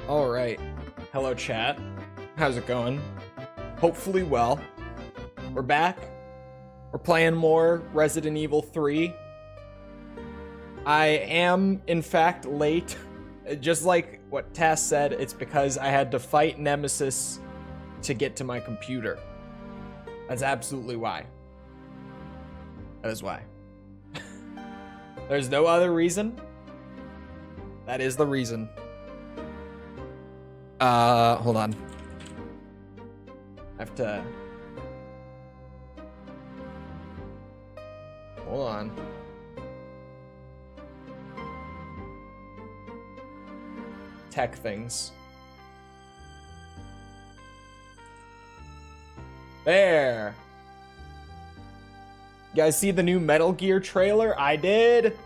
All right. Hello, chat. How's it going? Hopefully well. We're back. We're playing more Resident Evil 3. I am, in fact, late. Just like what Tass said, it's because I had to fight Nemesis to get to my computer. That's absolutely why. That is why. There's no other reason. That is the reason. Hold on. I have to... Hold on. Tech things. There. You guys see the new Metal Gear trailer? I did.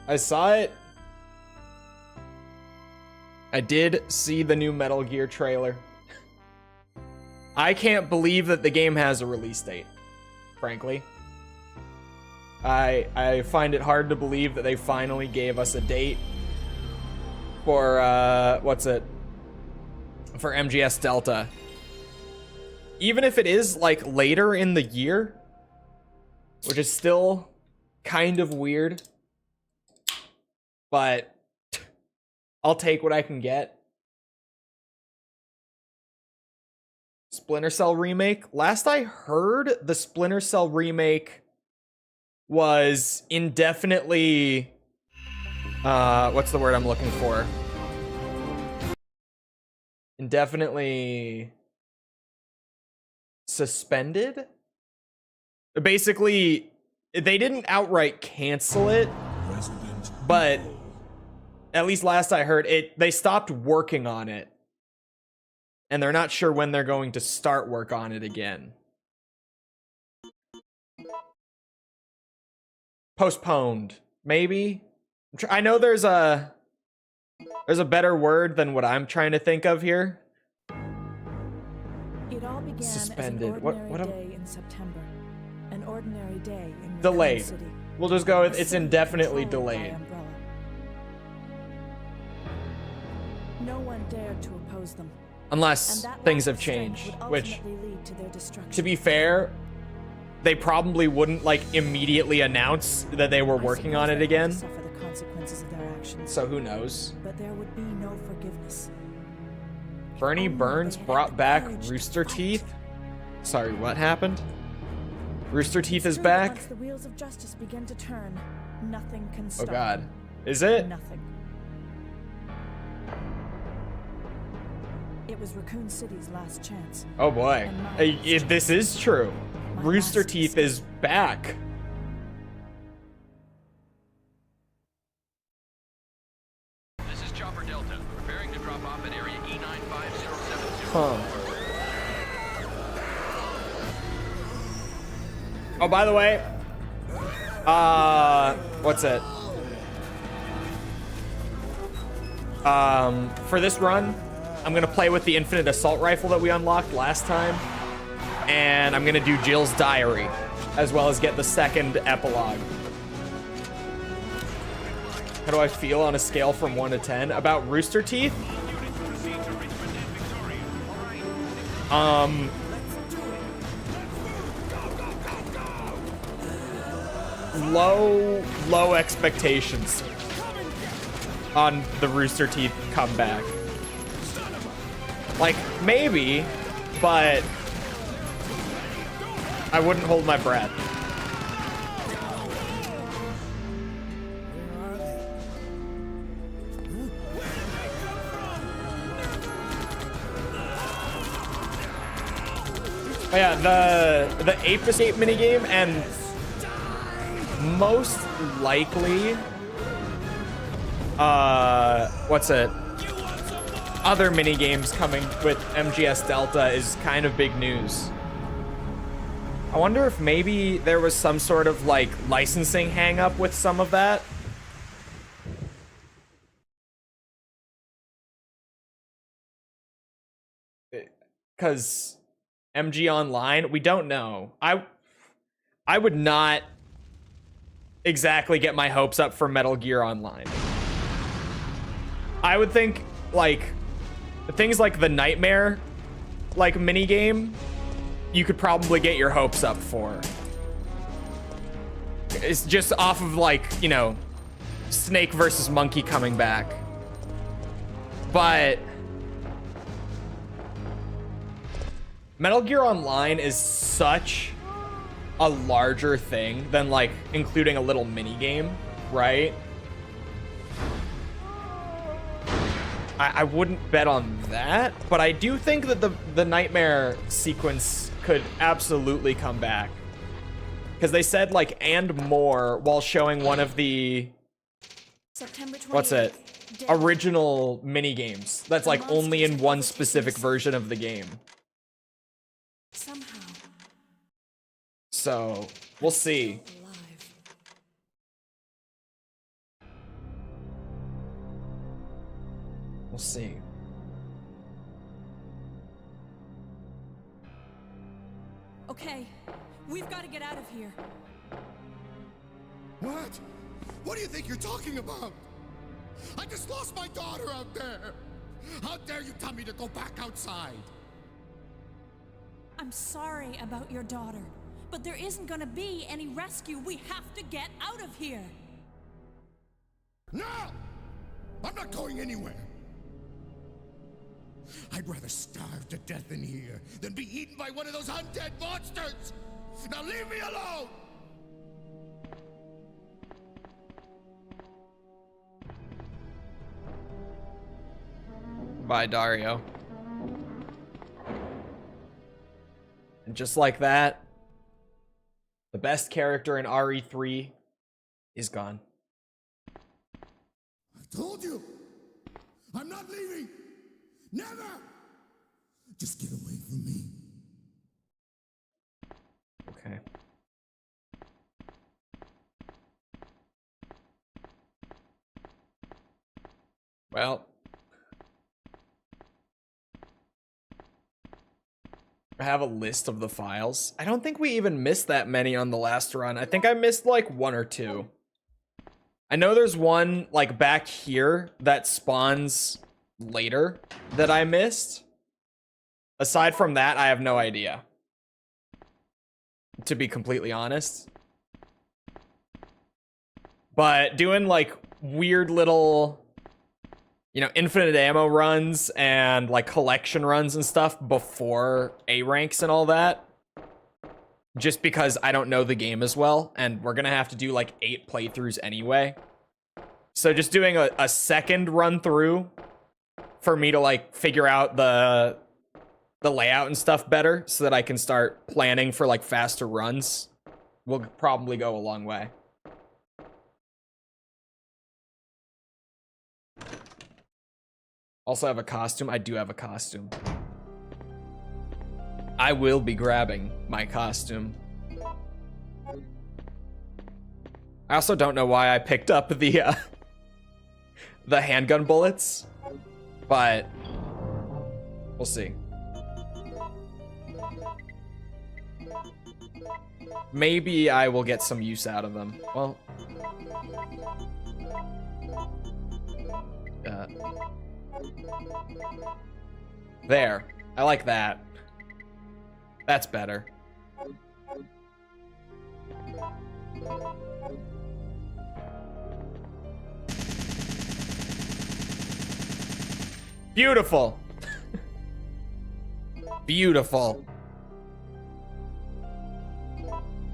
I saw it. I did see the new Metal Gear trailer. I can't believe that the game has a release date, frankly. I find it hard to believe that they finally gave us a date for, for MGS Delta. Even if it is, like, later in the year, which is still kind of weird, but I'll take what I can get. Splinter Cell remake. Last I heard, the Splinter Cell remake was indefinitely... what's the word I'm looking for? Indefinitely... suspended? Basically, they didn't outright cancel it, but at least last I heard, they stopped working on it. And they're not sure when they're going to start work on it again. Postponed, maybe? I know there's a better word than what I'm trying to think of here. It all began Suspended. As an ordinary day in September. An ordinary day in Delayed. Raccoon City. We'll just go with it's indefinitely delayed. No one dared to oppose them. Unless things have changed, which, to be fair, they probably wouldn't, like, immediately announce that they were working on it again. Suffer the consequences of their actions. So who knows? But there would be no forgiveness. Bernie Burns brought back Rooster Teeth? Sorry, what happened? Rooster Teeth is back? Once the wheels of justice begin to turn, nothing can stop. Oh god. Is it? Nothing. It was Raccoon City's last chance. Oh boy. This is true. Rooster Teeth is back. This is Chopper Delta, preparing to drop off at area E95072. Huh. Oh, by the way, what's it? For this run, I'm gonna play with the infinite assault rifle that we unlocked last time, and I'm gonna do Jill's diary, as well as get the second epilogue. How do I feel on a scale from 1 to 10 about Rooster Teeth? Low expectations on the Rooster Teeth comeback. Like, maybe, but I wouldn't hold my breath. Oh yeah, the Ape Escape minigame, and most likely, what's it? Other minigames coming with MGS Delta is kind of big news. I wonder if maybe there was some sort of, like, licensing hang-up with some of that. Because MG Online, we don't know. I would not exactly get my hopes up for Metal Gear Online. I would think, like things like the nightmare like mini game, you could probably get your hopes up for. It's just off of like, you know, snake versus monkey coming back. But Metal Gear Online is such a larger thing than like including a little mini game, right? I wouldn't bet on that, but I do think that the nightmare sequence could absolutely come back. Because they said like and more while showing one of the September 28th, what's it? day. Original mini games. That's like only in one specific version of the game. Somehow. So we'll see. Alive. We'll see. Okay, we've got to get out of here. What? What do you think you're talking about? I just lost my daughter out there. How dare you tell me to go back outside? I'm sorry about your daughter, but there isn't gonna be any rescue. We have to get out of here. No! I'm not going anywhere. I'd rather starve to death in here than be eaten by one of those undead monsters! Now leave me alone! Bye, Dario. And just like that, the best character in RE3 is gone. I told you! I'm not leaving! Never! Just get away from me. Okay. Well, I have a list of the files. I don't think we even missed that many on the last run. I think I missed like one or two. I know there's one like back here that spawns later that I missed. Aside from that, I have no idea, to be completely honest. But doing like weird little, you know, infinite ammo runs and like collection runs and stuff before A ranks and all that, just because I don't know the game as well, and we're gonna have to do like 8 playthroughs anyway. So just doing a second run through for me to like figure out the layout and stuff better so that I can start planning for like faster runs will probably go a long way. Also have a costume. I do have a costume. I will be grabbing my costume. I also don't know why I picked up the handgun bullets, but we'll see. Maybe I will get some use out of them. Well, there. I like that. That's better. Beautiful. Beautiful.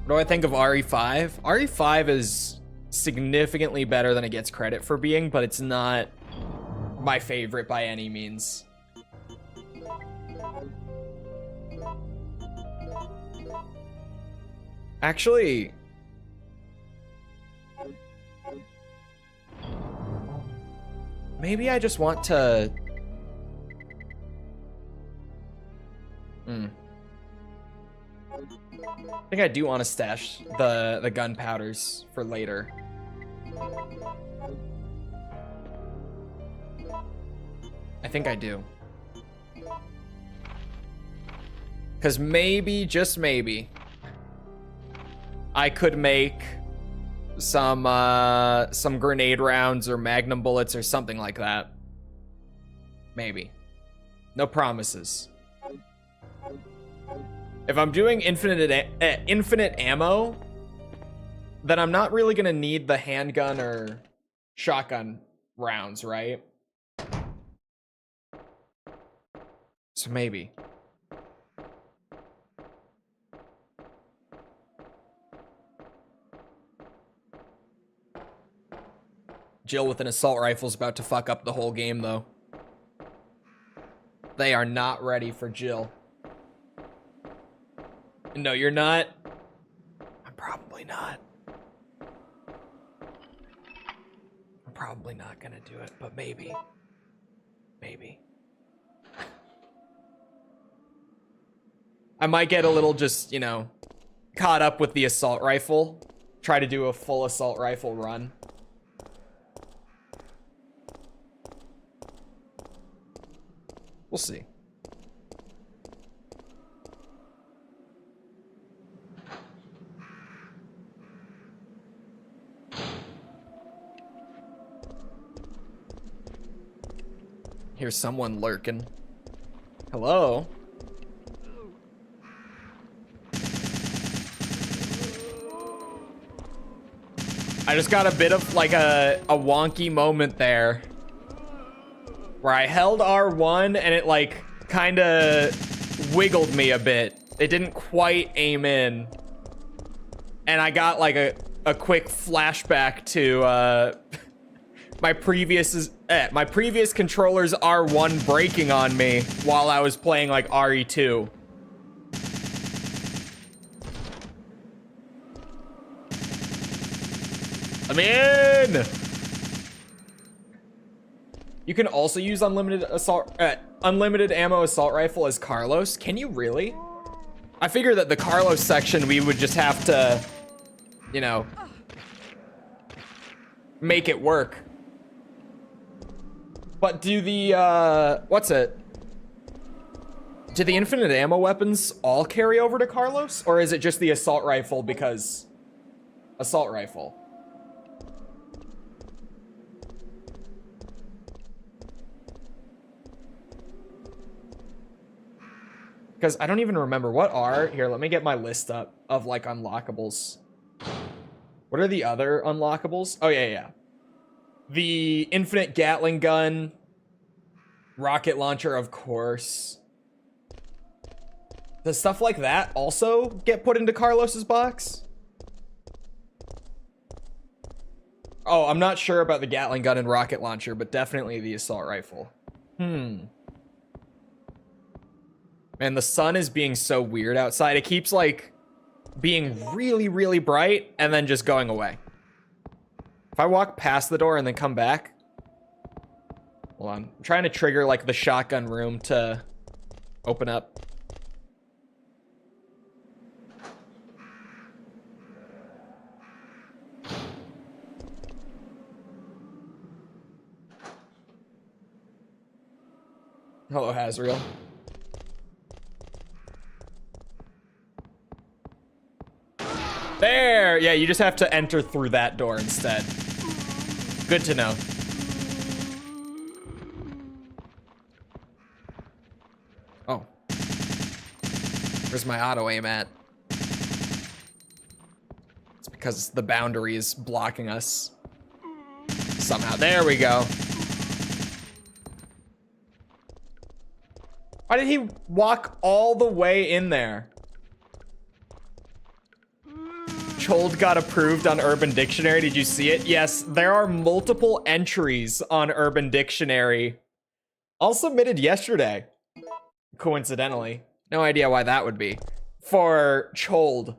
What do I think of RE5? RE5 is significantly better than it gets credit for being, but it's not my favorite by any means. Actually, maybe I just want to... I think I do want to stash the gunpowders for later. I think I do. Because maybe, just maybe, I could make some grenade rounds or magnum bullets or something like that. Maybe. No promises. If I'm doing infinite ammo, then I'm not really gonna need the handgun or shotgun rounds, right? So maybe. Jill with an assault rifle is about to fuck up the whole game, though. They are not ready for Jill. No, you're not. I'm probably not. I'm probably not gonna do it, but maybe. Maybe. I might get a little just, you know, caught up with the assault rifle. Try to do a full assault rifle run. We'll see. Here's someone lurking. Hello? I just got a bit of like a wonky moment there where I held R1 and it like kind of wiggled me a bit. It didn't quite aim in. And I got like a quick flashback to my previous controller's R1 breaking on me while I was playing like RE2. I'm in! You can also use unlimited ammo assault rifle as Carlos. Can you really? I figure that the Carlos section we would just have to, you know, make it work. But do the do the infinite ammo weapons all carry over to Carlos, or is it just the assault rifle because assault rifle? Because I don't even remember what are here. Let me get my list up of like unlockables. What are the other unlockables? Oh yeah. The infinite Gatling gun, rocket launcher, of course. Does stuff like that also get put into Carlos's box? Oh, I'm not sure about the Gatling gun and rocket launcher, but definitely the assault rifle. Man, the sun is being so weird outside. It keeps like being really, really bright and then just going away. If I walk past the door and then come back. Hold on. I'm trying to trigger like the shotgun room to open up. Hello, Hazriel. There! Yeah, you just have to enter through that door instead. Good to know. Oh. Where's my auto aim at? It's because the boundary is blocking us. Somehow. There we go. Why did he walk all the way in there? Chold got approved on Urban Dictionary. Did you see it? Yes, there are multiple entries on Urban Dictionary. All submitted yesterday. Coincidentally. No idea why that would be. For Chold.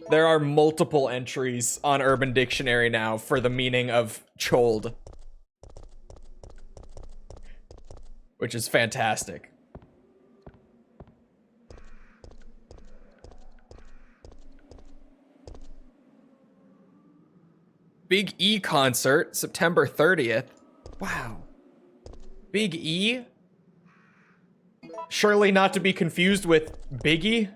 There are multiple entries on Urban Dictionary now for the meaning of Chold. Which is fantastic. Big E concert, September 30th. Wow. Big E? Surely not to be confused with Biggie?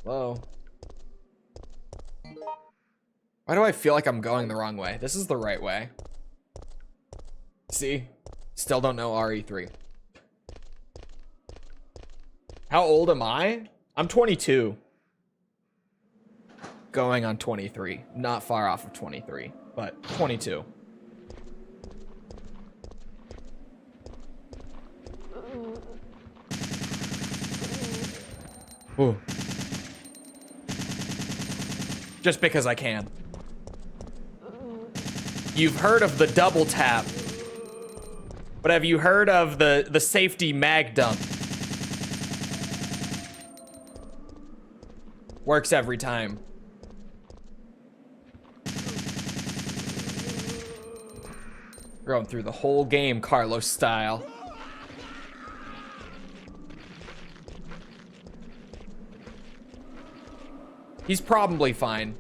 Hello. Why do I feel like I'm going the wrong way? This is the right way. See? Still don't know RE3. How old am I? I'm 22. Going on 23. Not far off of 23, but 22. Ooh. Just because I can. You've heard of the double tap, but have you heard of the safety mag dump? Works every time. Going through the whole game Carlos style. He's probably fine.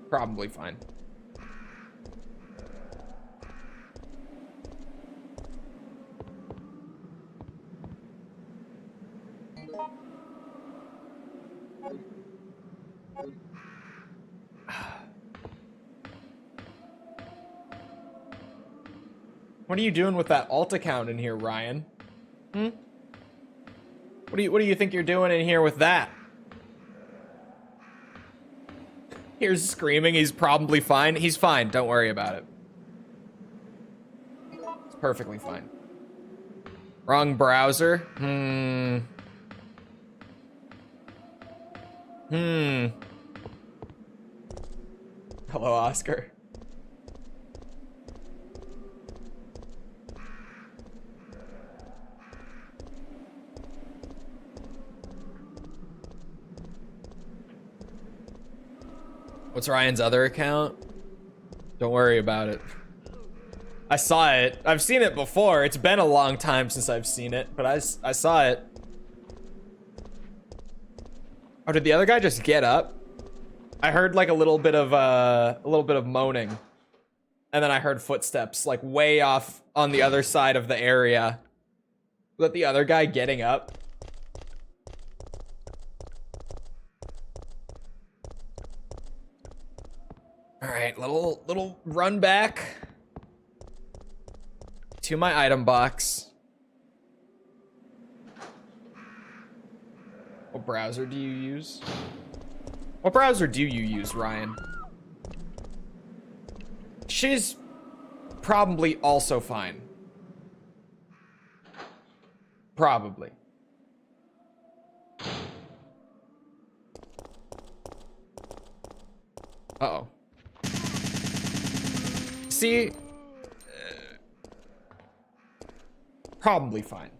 Probably fine. What are you doing with that alt account in here, Ryan? Hmm? What do you think you're doing in here with that? Here's screaming, he's probably fine. He's fine, don't worry about it. It's perfectly fine. Wrong browser? Hello, Oscar. What's Ryan's other account? Don't worry about it. I saw it. I've seen it before. It's been a long time since I've seen it, but I saw it. Oh, did the other guy just get up? I heard like a little bit of moaning. And then I heard footsteps like way off on the other side of the area. Was that the other guy getting up? All right, little run back to my item box. What browser do you use? What browser do you use, Ryan? She's probably also fine. Probably. Uh-oh. See? Probably fine.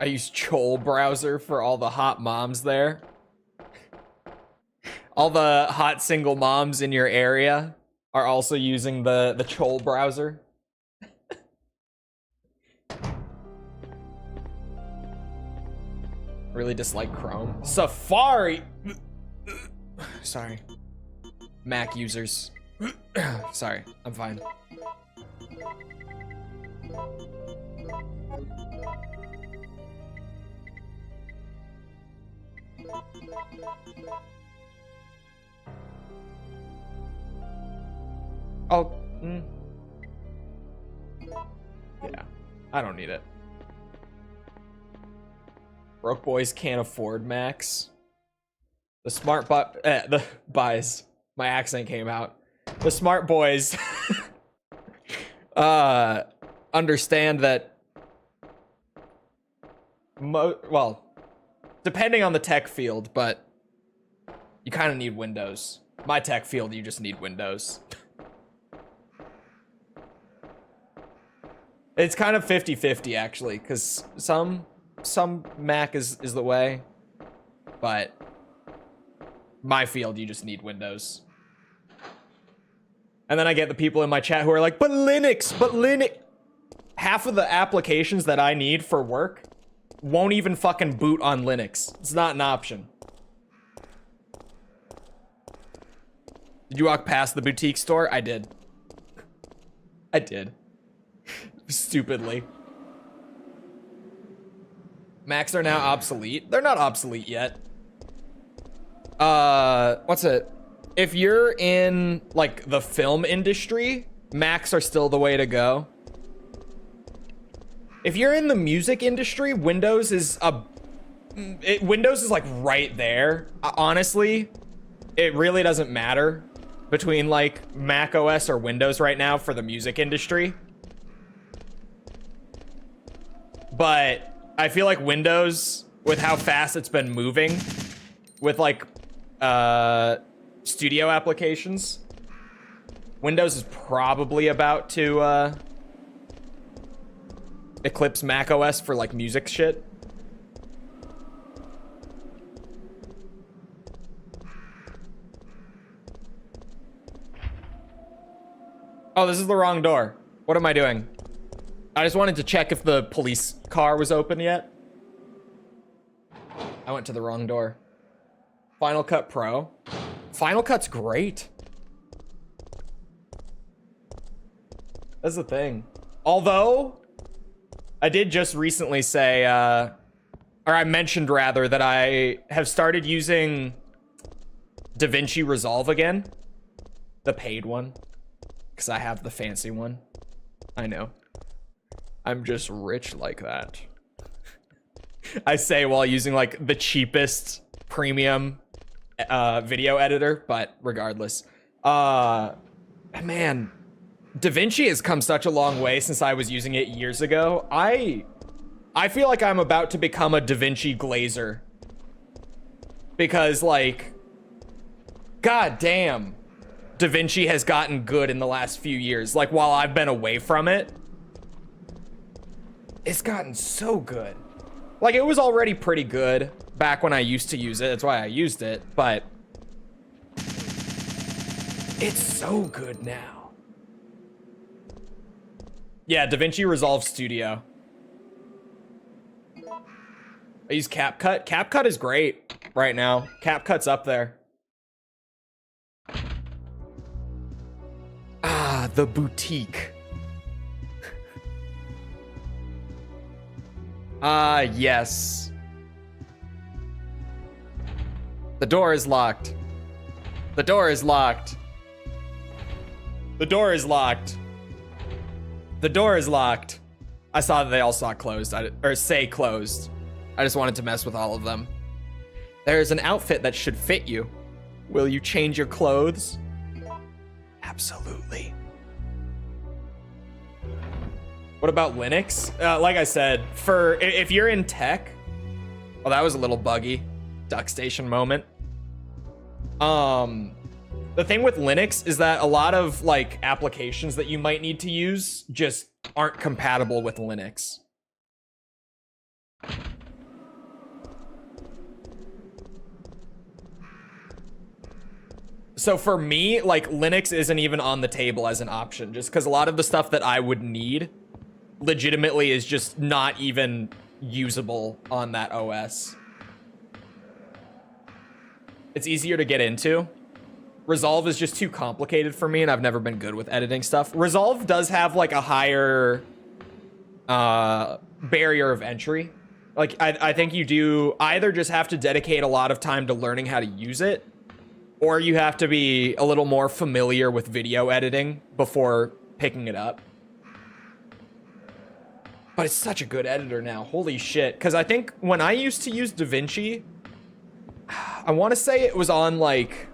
I use Chole browser for all the hot moms there. All the hot single moms in your area are also using the Chole browser. Really dislike Chrome. Safari! Sorry. Mac users. Sorry, I'm fine. Oh, yeah, I don't need it. Broke boys can't afford Macs. The smart the buys. My accent came out. The smart boys understand that. Well, depending on the tech field, but you kind of need Windows. My tech field, you just need Windows. It's kind of 50-50 actually, because some Mac is the way, but my field, you just need Windows. And then I get the people in my chat who are like, but Linux. Half of the applications that I need for work won't even fucking boot on Linux. It's not an option. Did you walk past the boutique store? I did. I did. Stupidly. Macs are now obsolete. They're not obsolete yet. What's it? If you're in, like, the film industry, Macs are still the way to go. If you're in the music industry, Windows is Windows is like right there. Honestly, it really doesn't matter between like Mac OS or Windows right now for the music industry. But I feel like Windows, with how fast it's been moving with like studio applications, Windows is probably about to eclipse Mac OS for like music shit. Oh, this is the wrong door. What am I doing? I just wanted to check if the police car was open yet. I went to the wrong door. Final Cut Pro. Final Cut's great. That's the thing. Although, I did just recently say, or I mentioned rather, that I have started using DaVinci Resolve again. The paid one. Because I have the fancy one. I know. I'm just rich like that. I say while using like the cheapest premium video editor, but regardless. Man, DaVinci has come such a long way since I was using it years ago. I feel like I'm about to become a DaVinci glazer. Because like, god damn, DaVinci has gotten good in the last few years. Like while I've been away from it, it's gotten so good. Like it was already pretty good back when I used to use it. That's why I used it, but it's so good now. Yeah, DaVinci Resolve Studio. I use CapCut. CapCut is great right now. CapCut's up there. Ah, the boutique. Ah, yes. The door is locked. The door is locked. The door is locked. The door is locked. I saw that they all saw closed, or say closed. I just wanted to mess with all of them. There is an outfit that should fit you. Will you change your clothes? Absolutely. What about Linux? Like I said, if you're in tech, oh, that was a little buggy. Duck station moment. The thing with Linux is that a lot of like applications that you might need to use just aren't compatible with Linux. So for me, like Linux isn't even on the table as an option, just because a lot of the stuff that I would need legitimately is just not even usable on that OS. It's easier to get into. Resolve is just too complicated for me, and I've never been good with editing stuff. Resolve does have like a higher barrier of entry. Like I think you do either just have to dedicate a lot of time to learning how to use it, or you have to be a little more familiar with video editing before picking it up. But it's such a good editor now. Holy shit. Because I think when I used to use DaVinci, I want to say it was on like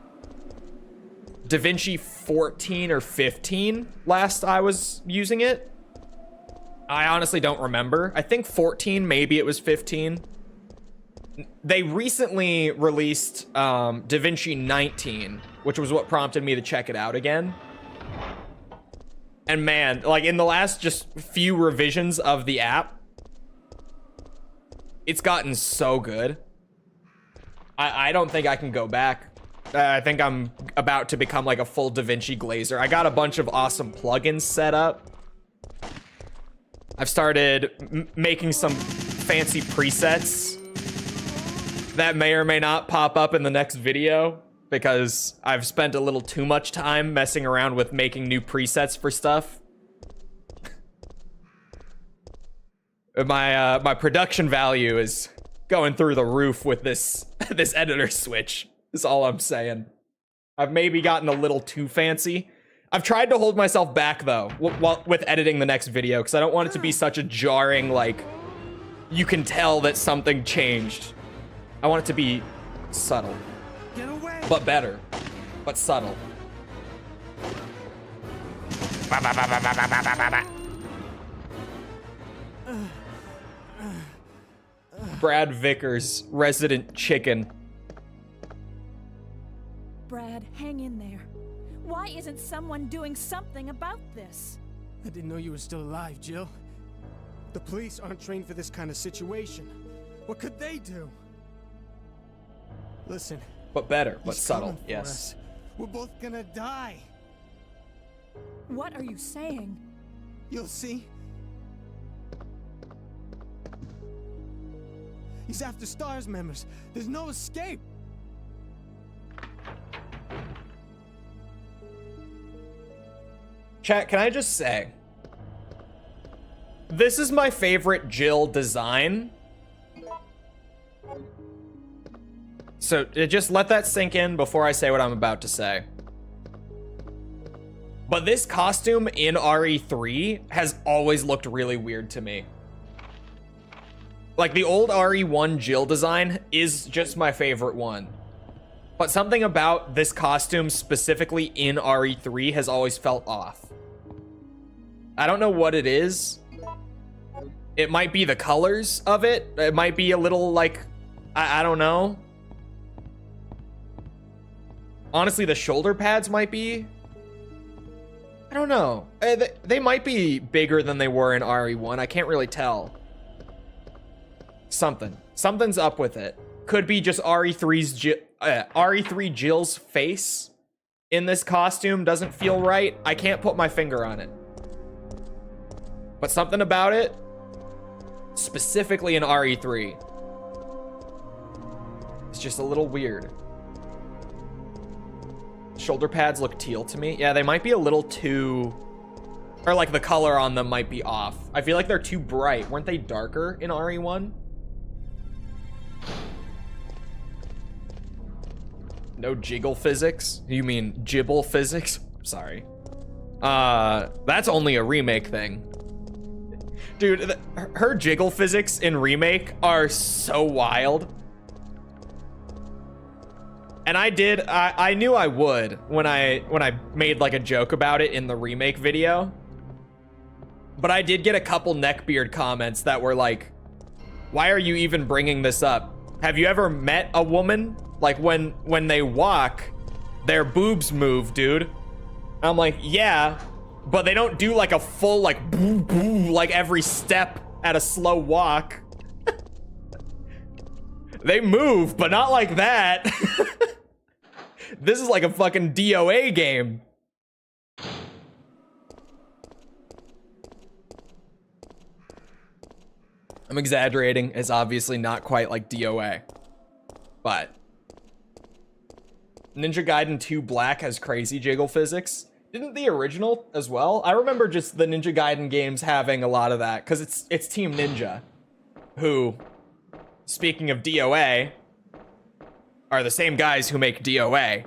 DaVinci 14 or 15 last I was using it. I honestly don't remember. I think 14, maybe it was 15. They recently released DaVinci 19, which was what prompted me to check it out again. And man, like in the last just few revisions of the app, it's gotten so good. I don't think I can go back. I think I'm about to become like a full DaVinci glazer. I got a bunch of awesome plugins set up. I've started making some fancy presets that may or may not pop up in the next video because I've spent a little too much time messing around with making new presets for stuff. My production value is going through the roof with this this editor switch, is all I'm saying. I've maybe gotten a little too fancy. I've tried to hold myself back, though, with editing the next video, because I don't want it to be such a jarring, like, you can tell that something changed. I want it to be subtle. Get away! But better. But subtle. Brad Vickers, resident chicken. Brad, hang in there. Why isn't someone doing something about this? I didn't know you were still alive, Jill. The police aren't trained for this kind of situation. What could they do? Listen. But better, but he's subtle, coming for yes. us. We're both gonna die. What are you saying? You'll see. He's after STARS members. There's no escape. Chat, can I just say, this is my favorite Jill design. So just let that sink in before I say what I'm about to say. But this costume in RE3 has always looked really weird to me. Like, the old RE1 Jill design is just my favorite one. But something about this costume specifically in RE3 has always felt off. I don't know what it is. It might be the colors of it. It might be a little, like, I don't know. Honestly, the shoulder pads might be. I don't know. They might be bigger than they were in RE1. I can't really tell. Something's up with it. Could be just RE3 Jill's face in this costume doesn't feel right. I can't put my finger on it. But something about it, specifically in RE3, it's just a little weird. Shoulder pads look teal to me. Yeah, they might be a little too, or like the color on them might be off. I feel like they're too bright. Weren't they darker in RE1? No jiggle physics? You mean gibble physics? Sorry. That's only a remake thing. Dude, her jiggle physics in remake are so wild. And I knew I would when I made like a joke about it in the remake video. But I did get a couple neckbeard comments that were like, why are you even bringing this up? Have you ever met a woman? Like when they walk, their boobs move, dude. And I'm like, yeah, but they don't do like a full like boo boo like every step at a slow walk. They move, but not like that. This is like a fucking DOA game. I'm exaggerating. It's obviously not quite like DOA. But Ninja Gaiden 2 Black has crazy jiggle physics. Didn't the original as well? I remember just the Ninja Gaiden games having a lot of that, because it's Team Ninja, who, speaking of DOA, are the same guys who make DOA.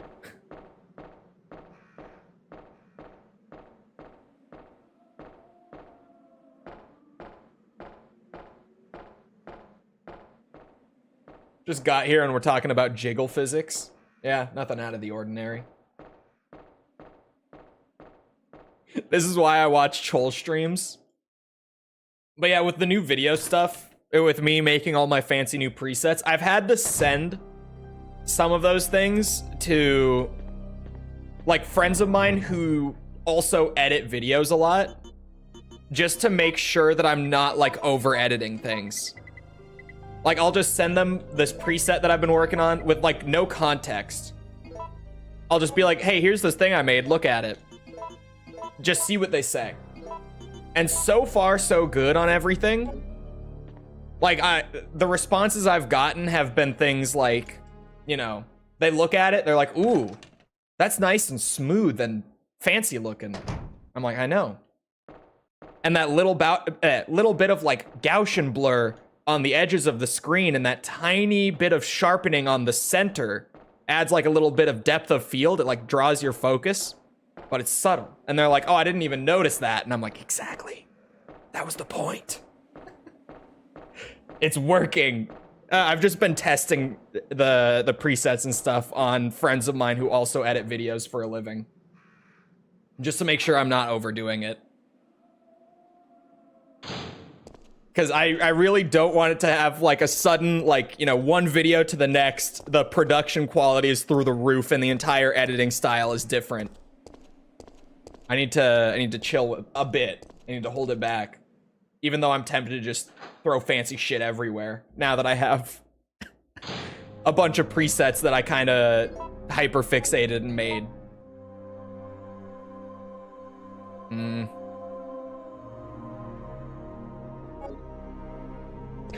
Just got here and we're talking about jiggle physics. Yeah, nothing out of the ordinary. This is why I watch Chole streams. But yeah, with the new video stuff, with me making all my fancy new presets, I've had to send some of those things to like friends of mine who also edit videos a lot, just to make sure that I'm not like over editing things. Like, I'll just send them this preset that I've been working on with like no context. I'll just be like, hey, here's this thing I made, look at it. Just see what they say. And so far, so good on everything. Like, the responses I've gotten have been things like, you know, they look at it, they're like, ooh, that's nice and smooth and fancy looking. I'm like, I know. And that little bit of like Gaussian blur on the edges of the screen and that tiny bit of sharpening on the center adds like a little bit of depth of field. It like draws your focus, but it's subtle. And they're like, oh, I didn't even notice that. And I'm like, exactly. That was the point. It's working. I've just been testing the presets and stuff on friends of mine who also edit videos for a living, just to make sure I'm not overdoing it. Because I really don't want it to have like a sudden, like, you know, one video to the next, the production quality is through the roof and the entire editing style is different. I need to chill a bit. I need to hold it back. Even though I'm tempted to just throw fancy shit everywhere now that I have a bunch of presets that I kind of hyper fixated and made. Can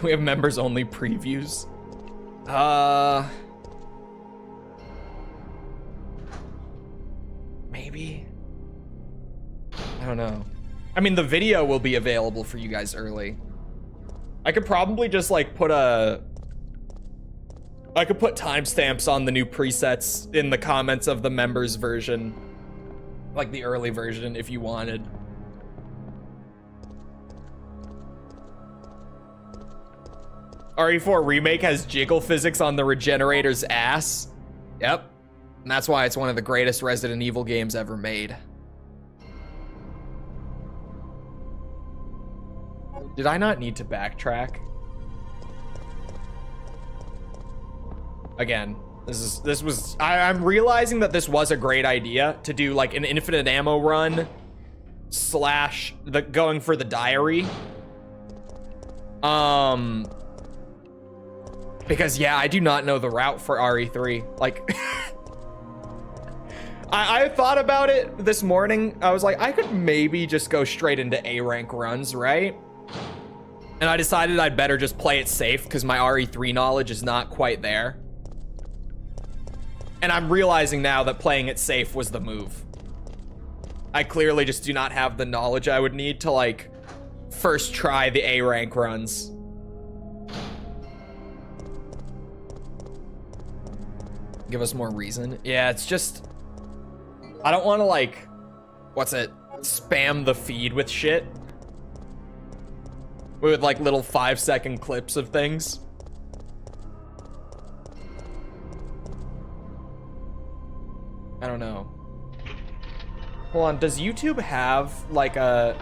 we have members only previews? Maybe. I don't know. I mean, the video will be available for you guys early. I could probably just like put timestamps on the new presets in the comments of the members version, like the early version if you wanted. RE4 Remake has jiggle physics on the regenerator's ass. Yep. And that's why it's one of the greatest Resident Evil games ever made. Did I not need to backtrack? Again, I'm realizing that this was a great idea to do like an infinite ammo run slash going for the diary. Because yeah, I do not know the route for RE3. Like, I thought about it this morning. I was like, I could maybe just go straight into A rank runs, right? And I decided I'd better just play it safe because my RE3 knowledge is not quite there. And I'm realizing now that playing it safe was the move. I clearly just do not have the knowledge I would need to like first try the A rank runs. Give us more reason. Yeah, it's just, I don't want to like, spam the feed with shit. With like little 5-second clips of things. I don't know. Hold on, does YouTube have like a...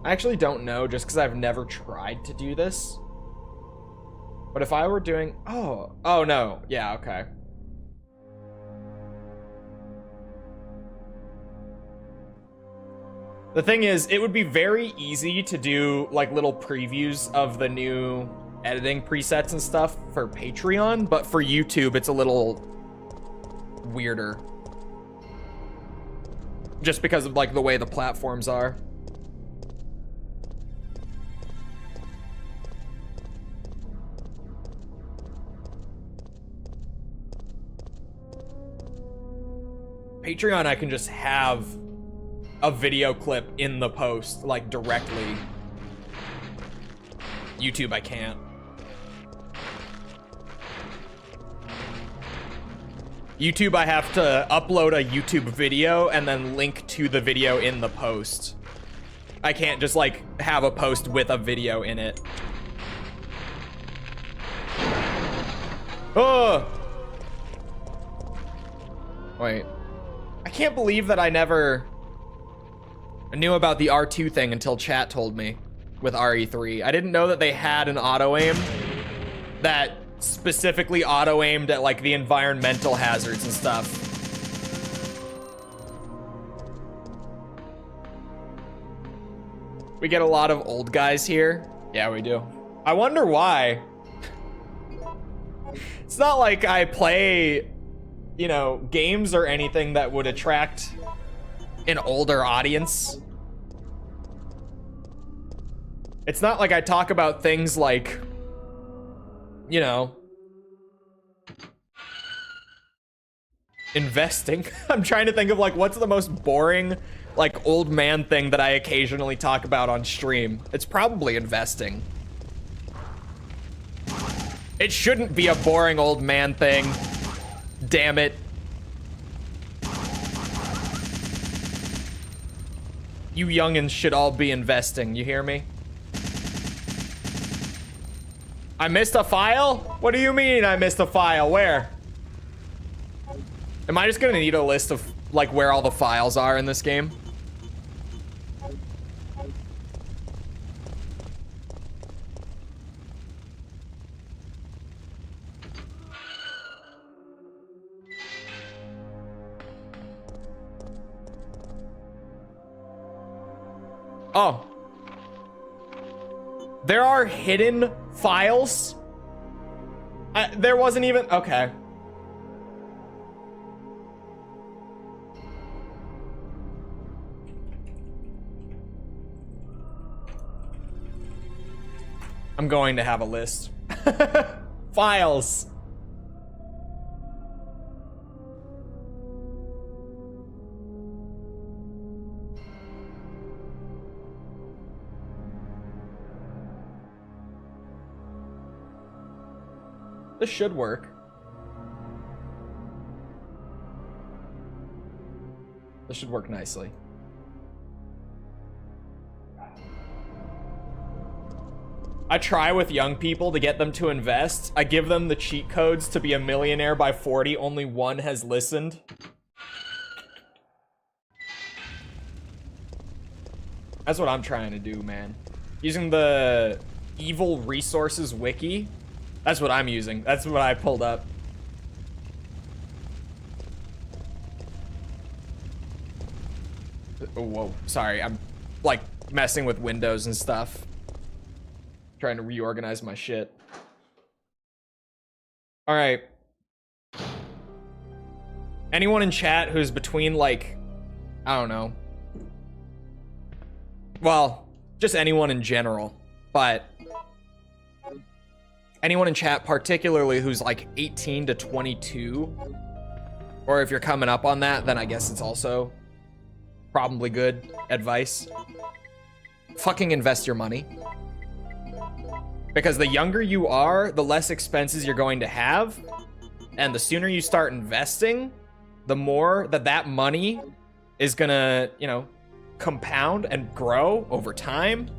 I actually don't know just because I've never tried to do this. But if I were doing... Oh no. Yeah, okay. The thing is, it would be very easy to do like little previews of the new editing presets and stuff for Patreon, but for YouTube, it's a little weirder. Just because of like the way the platforms are. Patreon, I can just have a video clip in the post, like directly. YouTube, I can't. YouTube, I have to upload a YouTube video and then link to the video in the post. I can't just like have a post with a video in it. Oh! Wait. I can't believe that I never knew about the R2 thing until chat told me with RE3. I didn't know that they had an auto-aim that specifically auto-aimed at like the environmental hazards and stuff. We get a lot of old guys here. Yeah, we do. I wonder why. It's not like I play, you know, games or anything that would attract an older audience. It's not like I talk about things like, you know, investing. I'm trying to think of like what's the most boring like old man thing that I occasionally talk about on stream. It's probably investing. It shouldn't be a boring old man thing. Damn it. You youngins should all be investing, you hear me? I missed a file? What do you mean I missed a file? Where? Am I just gonna need a list of like where all the files are in this game? Oh. There are hidden files? There wasn't even... Okay. I'm going to have a list. Files. This should work. This should work nicely. I try with young people to get them to invest. I give them the cheat codes to be a millionaire by 40. Only one has listened. That's what I'm trying to do, man. Using the evil resources wiki. That's what I'm using. That's what I pulled up. Oh, whoa, sorry. I'm like messing with windows and stuff. Trying to reorganize my shit. All right. Anyone in chat who's between like, I don't know. Well, just anyone in general, but anyone in chat particularly who's like 18 to 22, or if you're coming up on that, then I guess it's also probably good advice. Fucking invest your money. Because the younger you are, the less expenses you're going to have. And the sooner you start investing, the more that money is gonna, you know, compound and grow over time.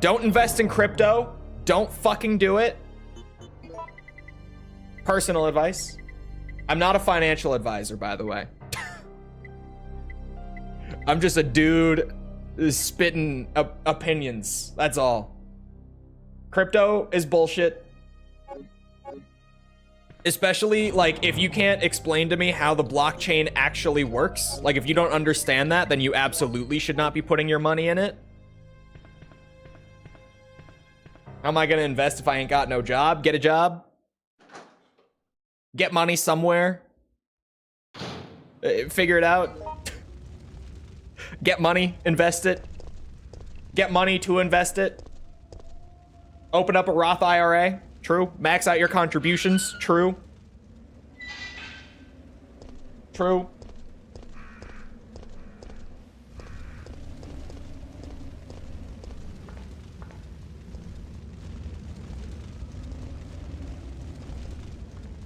Don't invest in crypto. Don't fucking do it. Personal advice. I'm not a financial advisor, by the way. I'm just a dude spitting opinions. That's all. Crypto is bullshit. Especially, like, if you can't explain to me how the blockchain actually works, like, if you don't understand that, then you absolutely should not be putting your money in it. How am I gonna invest if I ain't got no job? Get a job. Get money somewhere. Figure it out. Get money, invest it. Get money to invest it. Open up a Roth IRA. True. Max out your contributions. True. True.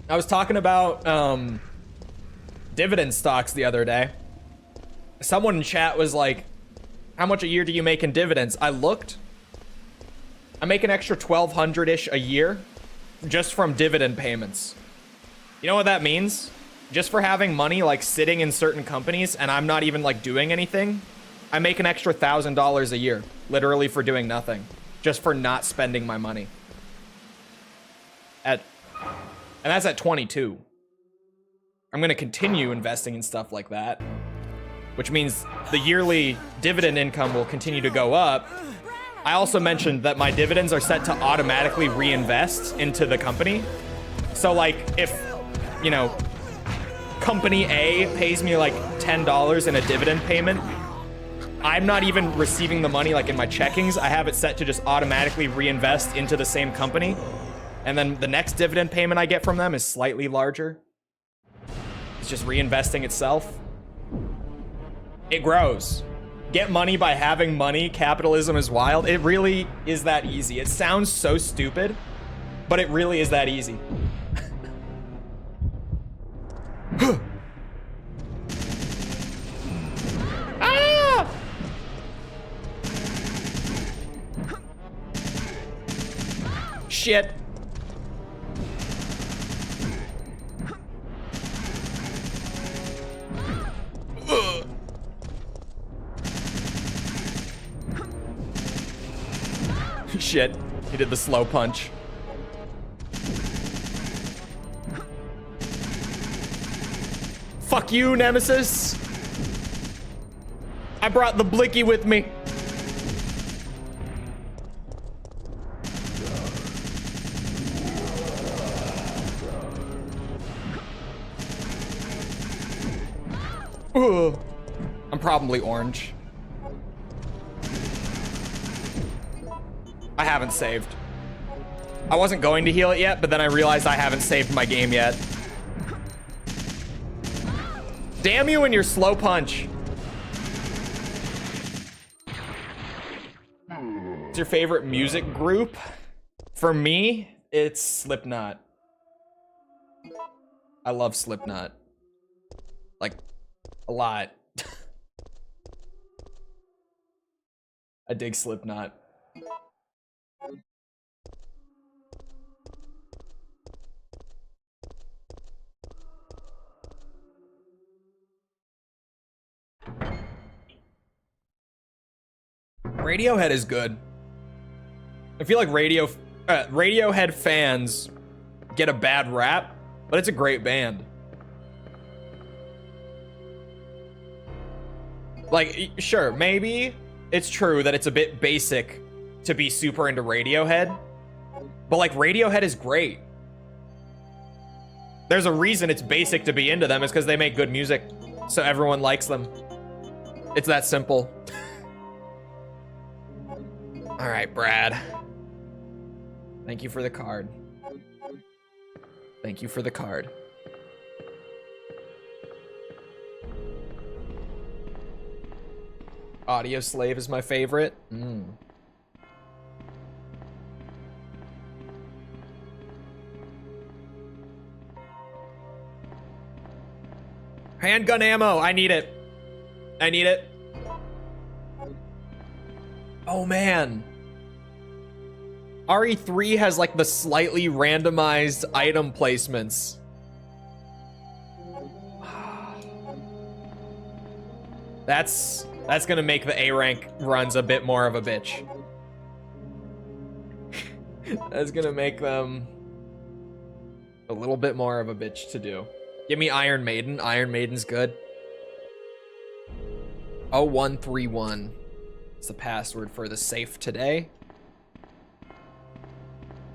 I was talking about dividend stocks the other day. Someone in chat was like, how much a year do you make in dividends? I looked. I make an extra 1,200-ish a year just from dividend payments. You know what that means? Just for having money like sitting in certain companies and I'm not even like doing anything, I make an extra $1,000 a year, literally for doing nothing, just for not spending my money. And that's at 22. I'm gonna continue investing in stuff like that, which means the yearly dividend income will continue to go up. I also mentioned that my dividends are set to automatically reinvest into the company. So like if, you know, company A pays me like $10 in a dividend payment, I'm not even receiving the money like in my checkings. I have it set to just automatically reinvest into the same company. And then the next dividend payment I get from them is slightly larger. It's just reinvesting itself. It grows. Get money by having money. Capitalism is wild. It really is that easy. It sounds so stupid, but it really is that easy. Ah! Shit. Ugh. Shit, he did the slow punch. Fuck you, Nemesis. I brought the blicky with me. Ugh. I'm probably orange. I haven't saved. I wasn't going to heal it yet, but then I realized I haven't saved my game yet. Damn you and your slow punch. What's your favorite music group? For me, it's Slipknot. I love Slipknot. Like, a lot. I dig Slipknot. Radiohead is good. I feel like Radiohead fans get a bad rap, but it's a great band. Like, sure, maybe it's true that it's a bit basic to be super into Radiohead, but like Radiohead is great. There's a reason it's basic to be into them, is because they make good music, so everyone likes them. It's that simple. All right, Brad. Thank you for the card. Thank you for the card. Audio Slave is my favorite. Handgun ammo. I need it. I need it. Oh, man. RE3 has like the slightly randomized item placements. That's gonna make the A rank runs a bit more of a bitch. That's gonna make them a little bit more of a bitch to do. Give me Iron Maiden. Iron Maiden's good. 0131. It's the password for the safe today.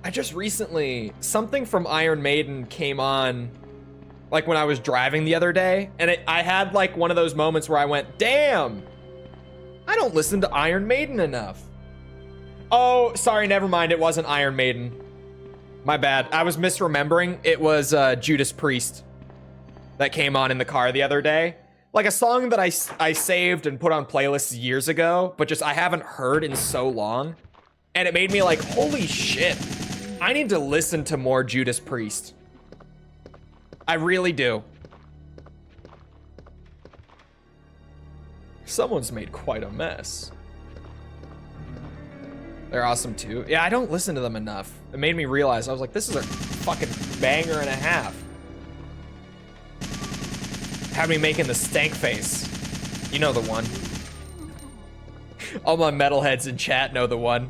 I just recently, something from Iron Maiden came on, like when I was driving the other day, and I had like one of those moments where I went, damn, I don't listen to Iron Maiden enough. Oh, sorry, never mind, it wasn't Iron Maiden. My bad, I was misremembering. It was Judas Priest that came on in the car the other day. Like a song that I saved and put on playlists years ago, but just I haven't heard in so long. And it made me like, holy shit, I need to listen to more Judas Priest. I really do. Someone's made quite a mess. They're awesome too. Yeah, I don't listen to them enough. It made me realize, I was like, this is a fucking banger and a half. Had me making the stank face. You know the one. All my metalheads in chat know the one.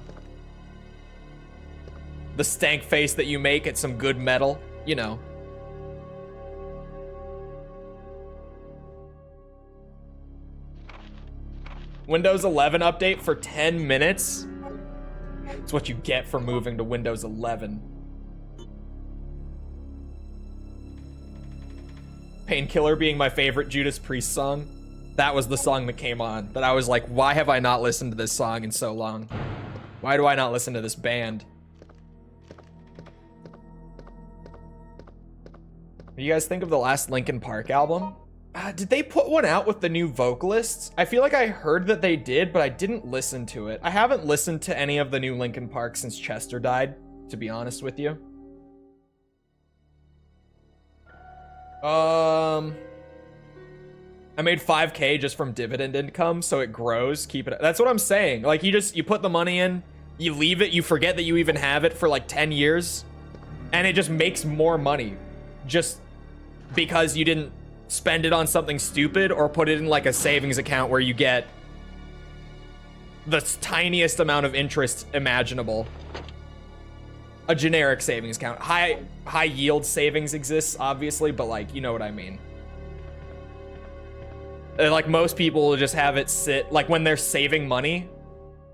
The stank face that you make at some good metal, you know. Windows 11 update for 10 minutes? It's what you get for moving to Windows 11. Painkiller being my favorite Judas Priest song. that was the song that came on. That I was like, why have I not listened to this song in so long? Why do I not listen to this band? What do you guys think of the last Linkin Park album? Did they put one out with the new vocalists? I feel like I heard that they did, but I didn't listen to it. I haven't listened to any of the new Linkin Park since Chester died, to be honest with you. I made 5K just from dividend income, so it grows. Keep it. That's what I'm saying. Like, you put the money in, you leave it, you forget that you even have it for like 10 years, and it just makes more money. Just because you didn't spend it on something stupid or put it in like a savings account where you get the tiniest amount of interest imaginable. A generic savings account. High yield savings exists, obviously, but like, you know what I mean. Like, most people will just have it sit, like when they're saving money,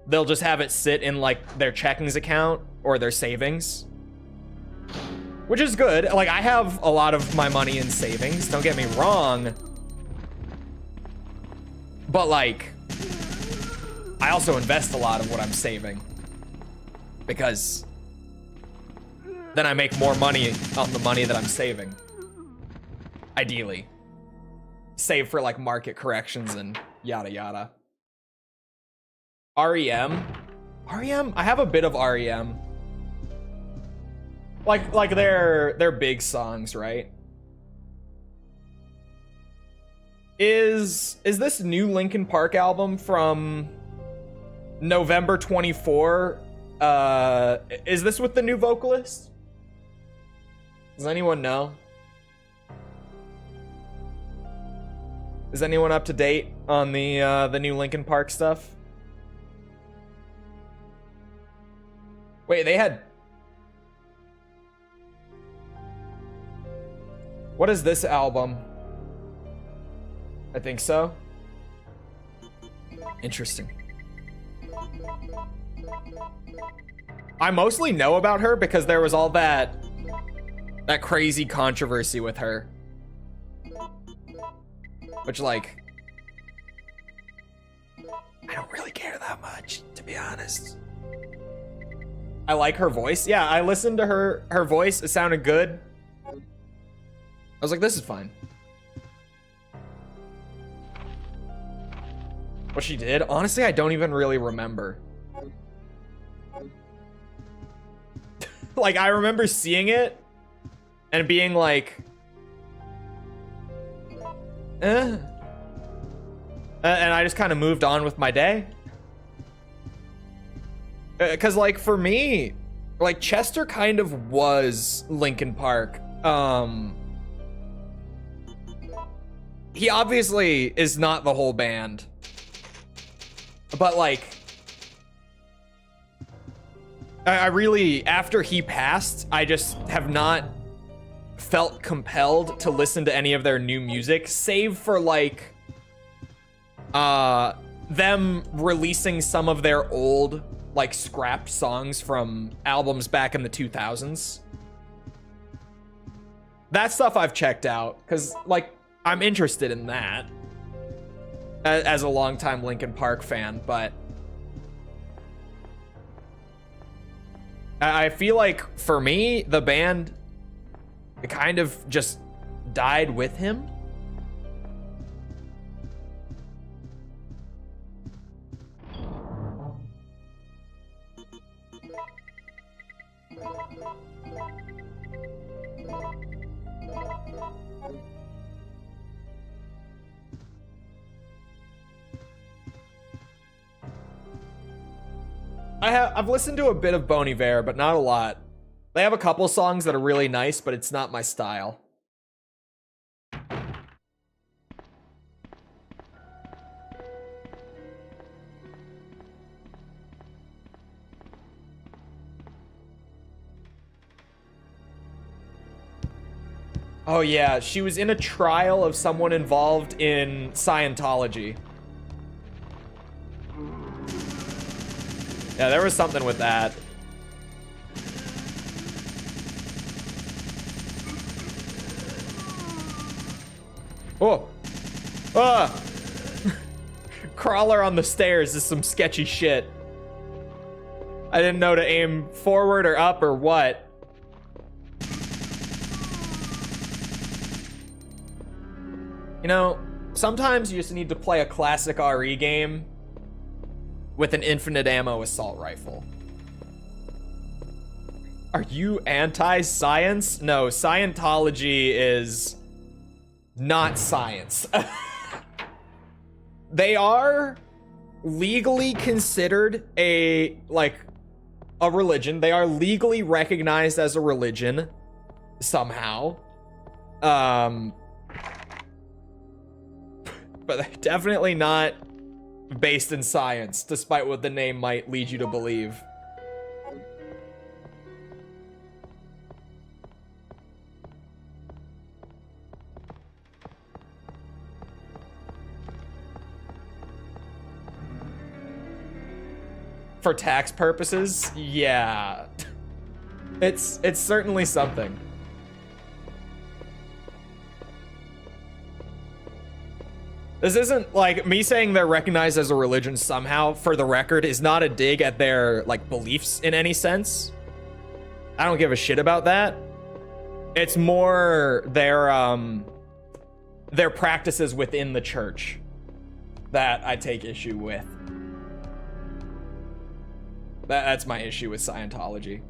they'll just have it sit in like their checkings account or their savings. Which is good. Like, I have a lot of my money in savings, don't get me wrong. But like, I also invest a lot of what I'm saving. Because then I make more money on the money that I'm saving. Ideally. Save for like market corrections and yada yada. REM? REM? I have a bit of REM. Like they're big songs, right? Is this new Linkin Park album from November 24? Is this with the new vocalist? Does anyone know? Is anyone up to date on the new Linkin Park stuff? Wait, they had... What is this album? I think so. Interesting. I mostly know about her because there was all that crazy controversy with her. Which, like, I don't really care that much, to be honest. I like her voice. Yeah, I listened to her voice. It sounded good. I was like, this is fine. What she did? Honestly, I don't even really remember. Like, I remember seeing it and being like, and I just kind of moved on with my day. Because, like, for me, like, Chester kind of was Linkin Park. He obviously is not the whole band. But, like, I really, after he passed, I just have not felt compelled to listen to any of their new music, save for, like, them releasing some of their old, like, scrapped songs from albums back in the 2000s. That stuff I've checked out, because, like, I'm interested in that as a longtime Linkin Park fan, but I feel like, for me, the band kind of just died with him. I've listened to a bit of Bon Iver, but not a lot. They have a couple songs that are really nice, but it's not my style. Oh yeah, she was in a trial of someone involved in Scientology. Yeah, there was something with that. Oh. Ah. crawler on the stairs is some sketchy shit. I didn't know to aim forward or up or what. You know, sometimes you just need to play a classic RE game with an infinite ammo assault rifle. Are you anti-science? No, Scientology is not science. They are legally considered a religion. They are legally recognized as a religion somehow. But they're definitely not based in science, despite what the name might lead you to believe. For tax purposes, yeah. It's certainly something. This isn't like me saying they're recognized as a religion somehow, for the record, is not a dig at their like beliefs in any sense. I don't give a shit about that. It's more their practices within the church that I take issue with. That's my issue with Scientology.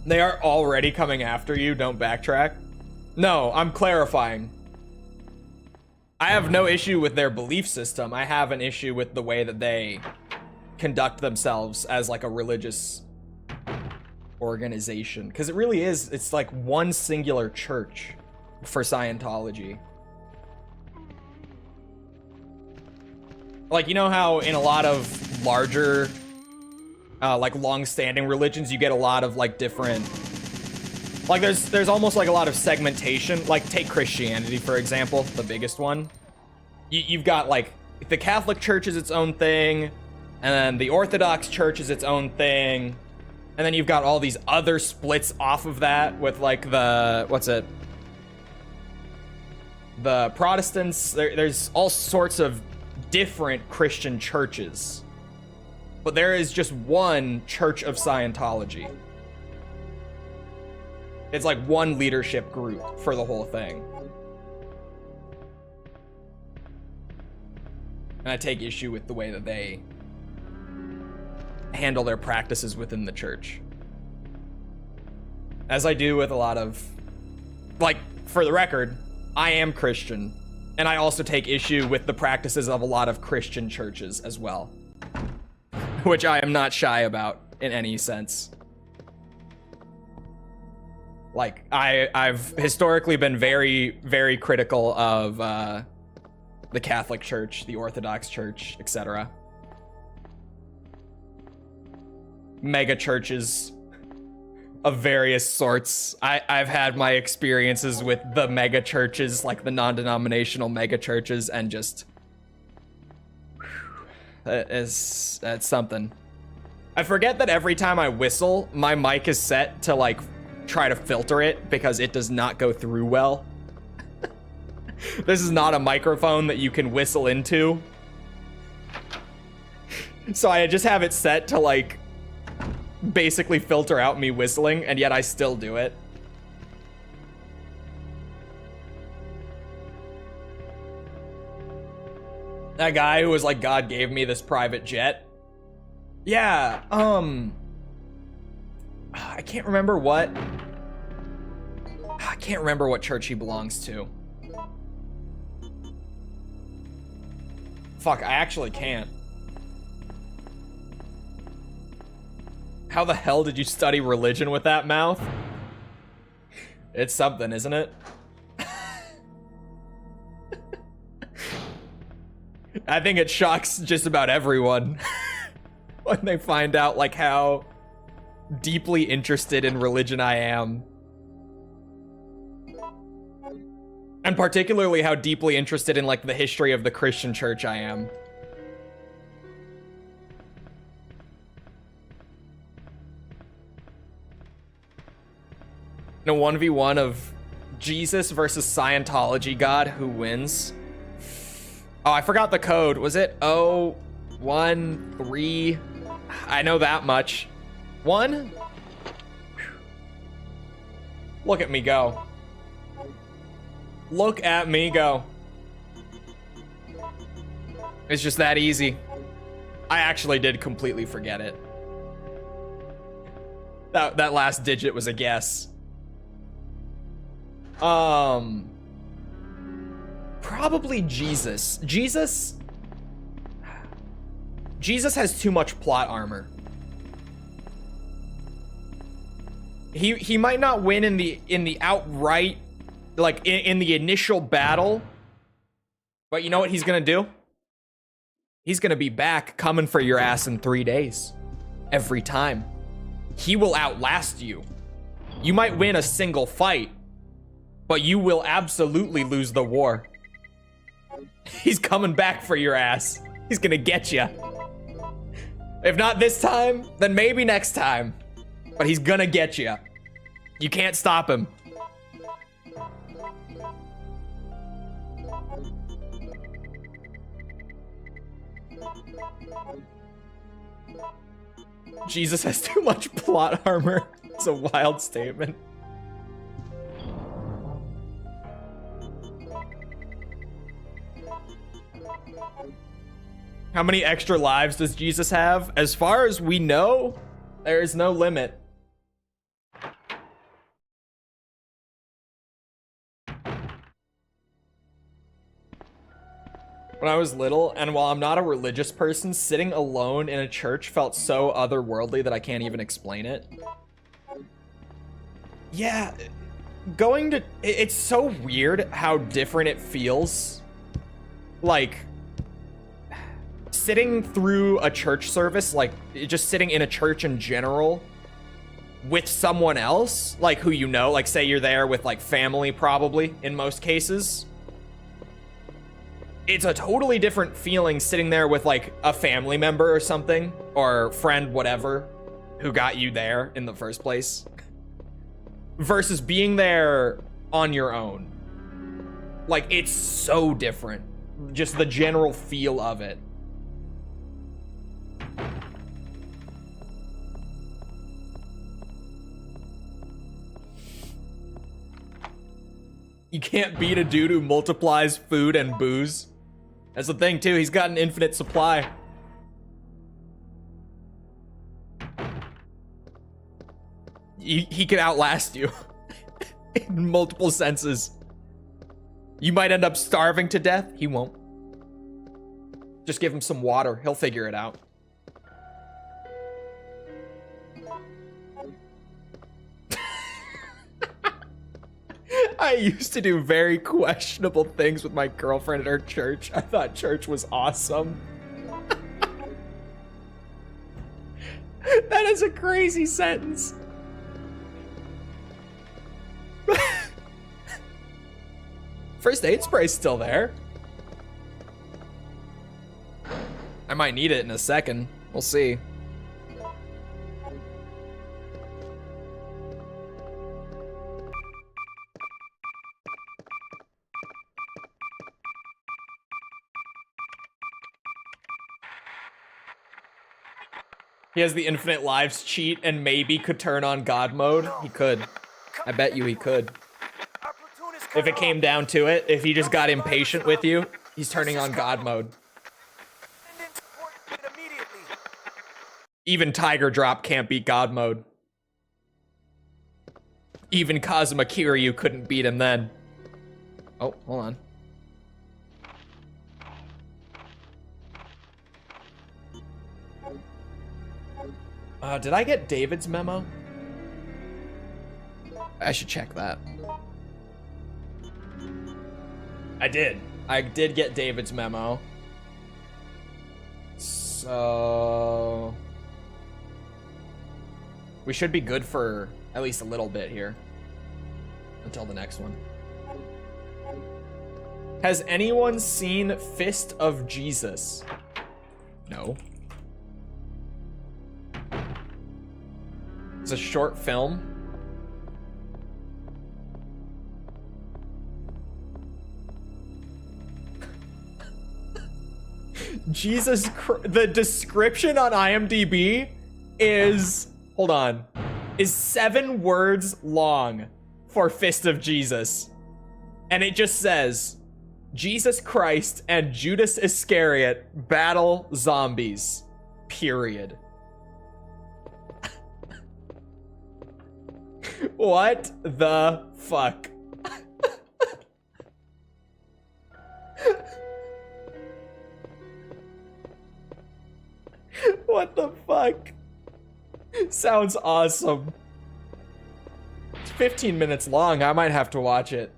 They are already coming after you, don't backtrack. No, I'm clarifying. I have no issue with their belief system. I have an issue with the way that they conduct themselves as like a religious organization. Because it really is, it's like one singular church for Scientology. Like, you know how in a lot of larger, like long-standing religions, you get a lot of like different, like there's almost like a lot of segmentation. Like take Christianity, for example, the biggest one. You've got like the Catholic Church is its own thing, and then the Orthodox Church is its own thing, and then you've got all these other splits off of that with like the, the Protestants. There's all sorts of different Christian churches, but there is just one Church of Scientology. It's like one leadership group for the whole thing. And I take issue with the way that they handle their practices within the church. As I do with a lot of, like, for the record, I am Christian. And I also take issue with the practices of a lot of Christian churches as well. Which I am not shy about in any sense. Like, I've historically been very, very critical of the Catholic Church, the Orthodox Church, etc. Mega churches of various sorts. I've had my experiences with the mega churches, like the non-denominational mega churches, and just that's something. I forget that every time I whistle, my mic is set to like try to filter it because it does not go through well. This is not a microphone that you can whistle into. So I just have it set to like basically filter out me whistling, and yet I still do it. That guy who was like, God gave me this private jet. Yeah, I can't remember what church he belongs to. Fuck, I actually can't. How the hell did you study religion with that mouth? It's something, isn't it? I think it shocks just about everyone when they find out like how deeply interested in religion I am. And particularly how deeply interested in like the history of the Christian church I am. In a 1v1 of Jesus versus Scientology God, who wins? Oh, I forgot the code. Was it 013? I know that much. 1? Look at me go. Look at me go. It's just that easy. I actually did completely forget it. That last digit was a guess. Probably Jesus. Jesus has too much plot armor. He might not win in the outright, like in the initial battle, but you know what he's gonna do? He's gonna be back coming for your ass in 3 days. Every time. He will outlast you. You might win a single fight, but you will absolutely lose the war. He's coming back for your ass. He's gonna get you. If not this time, then maybe next time. But he's gonna get you. You can't stop him. Jesus has too much plot armor. It's a wild statement. How many extra lives does Jesus have? As far as we know, there is no limit. When I was little, and while I'm not a religious person, sitting alone in a church felt so otherworldly that I can't even explain it. Yeah, it's so weird how different it feels. Like, sitting through a church service, like, just sitting in a church in general with someone else, like, who you know, like, say you're there with, like, family, probably, in most cases. It's a totally different feeling sitting there with, like, a family member or something, or friend, whatever, who got you there in the first place, versus being there on your own. Like, it's so different. Just the general feel of it. You can't beat a dude who multiplies food and booze. That's the thing, too. He's got an infinite supply. He could outlast you in multiple senses. You might end up starving to death. He won't. Just give him some water. He'll figure it out. I used to do very questionable things with my girlfriend at our church. I thought church was awesome. That is a crazy sentence. First aid spray's still there. I might need it in a second. We'll see. He has the infinite lives cheat and maybe could turn on God mode. He could. I bet you he could. If it came down to it, if he just got impatient with you, he's turning on God mode. Even Tiger Drop can't beat God mode. Even Kazuma Kiryu couldn't beat him then. Oh, hold on. Did I get David's memo? I should check that. I did. I did get David's memo. So... we should be good for at least a little bit here. Until the next one. Has anyone seen Fist of Jesus? No. It's a short film. The description on IMDb is, hold on, is 7 words long for Fist of Jesus. And it just says, Jesus Christ and Judas Iscariot battle zombies. Period. What the fuck? What the fuck? Sounds awesome. It's 15 minutes long. I might have to watch it.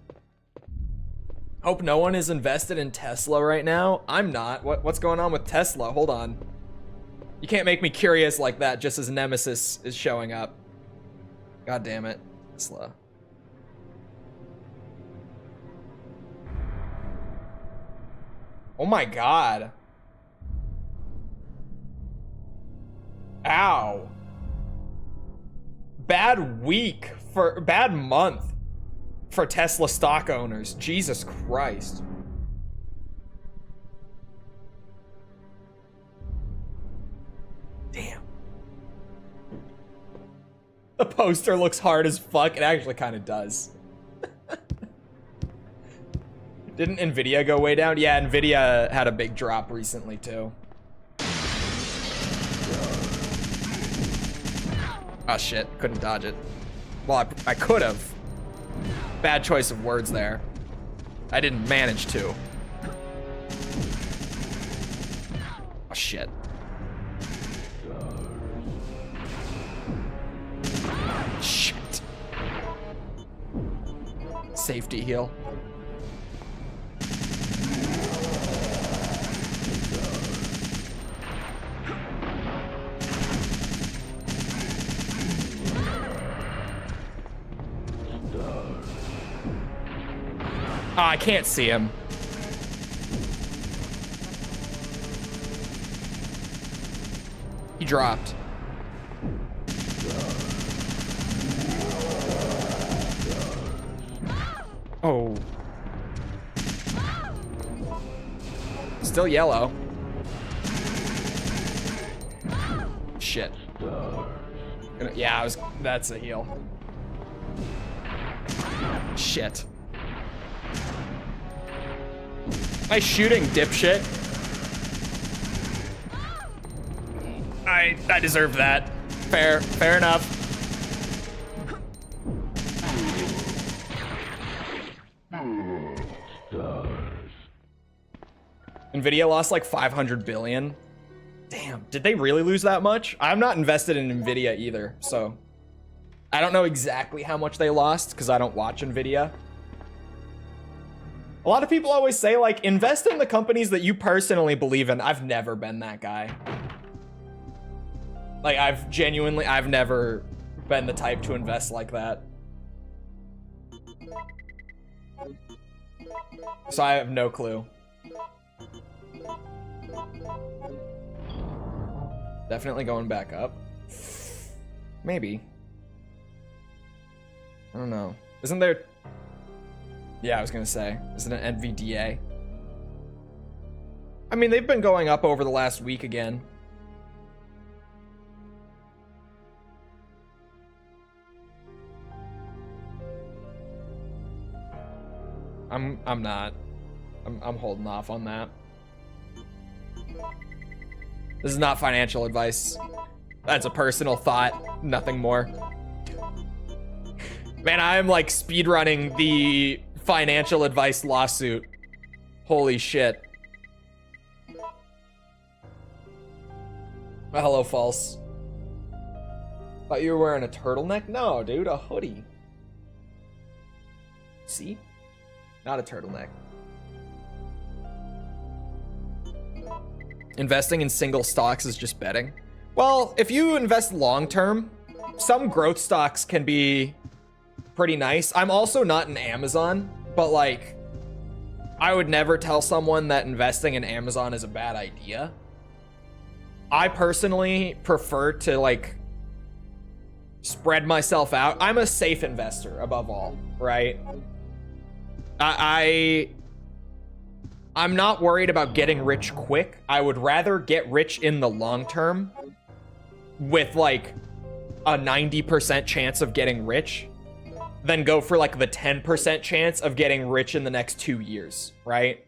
Hope no one is invested in Tesla right now. I'm not. What's going on with Tesla? Hold on. You can't make me curious like that just as Nemesis is showing up. God damn it. Tesla. Oh my god. Ow. Bad month for Tesla stock owners. Jesus Christ. Damn. The poster looks hard as fuck. It actually kind of does. Didn't Nvidia go way down? Yeah, Nvidia had a big drop recently too. Oh shit, couldn't dodge it. Well, I could have. Bad choice of words there. I didn't manage to. Oh shit. Shit. Safety heal. Oh, I can't see him. He dropped. Oh. Still yellow. Shit. Yeah, that's a heal. Shit. Nice shooting, dipshit. I deserve that. Fair enough. Nvidia lost like 500 billion. Damn, did they really lose that much? I'm not invested in Nvidia either, so I don't know exactly how much they lost because I don't watch Nvidia. A lot of people always say, like, invest in the companies that you personally believe in. I've never been that guy. Like, I've never been the type to invest like that. So I have no clue. Definitely going back up. Maybe. I don't know. Isn't there... Yeah, I was gonna say, isn't it NVDA? I mean, they've been going up over the last week again. I'm not. I'm holding off on that. This is not financial advice. That's a personal thought, nothing more. Man, I'm like speedrunning the financial advice lawsuit. Holy shit. Oh, hello, false. Thought you were wearing a turtleneck? No, dude, a hoodie. See? Not a turtleneck. Investing in single stocks is just betting. Well, if you invest long-term, some growth stocks can be pretty nice. I'm also not in Amazon, but like, I would never tell someone that investing in Amazon is a bad idea. I personally prefer to like spread myself out. I'm a safe investor above all, right? I'm I'm not worried about getting rich quick. I would rather get rich in the long term with like a 90% chance of getting rich than go for like the 10% chance of getting rich in the next 2 years, right?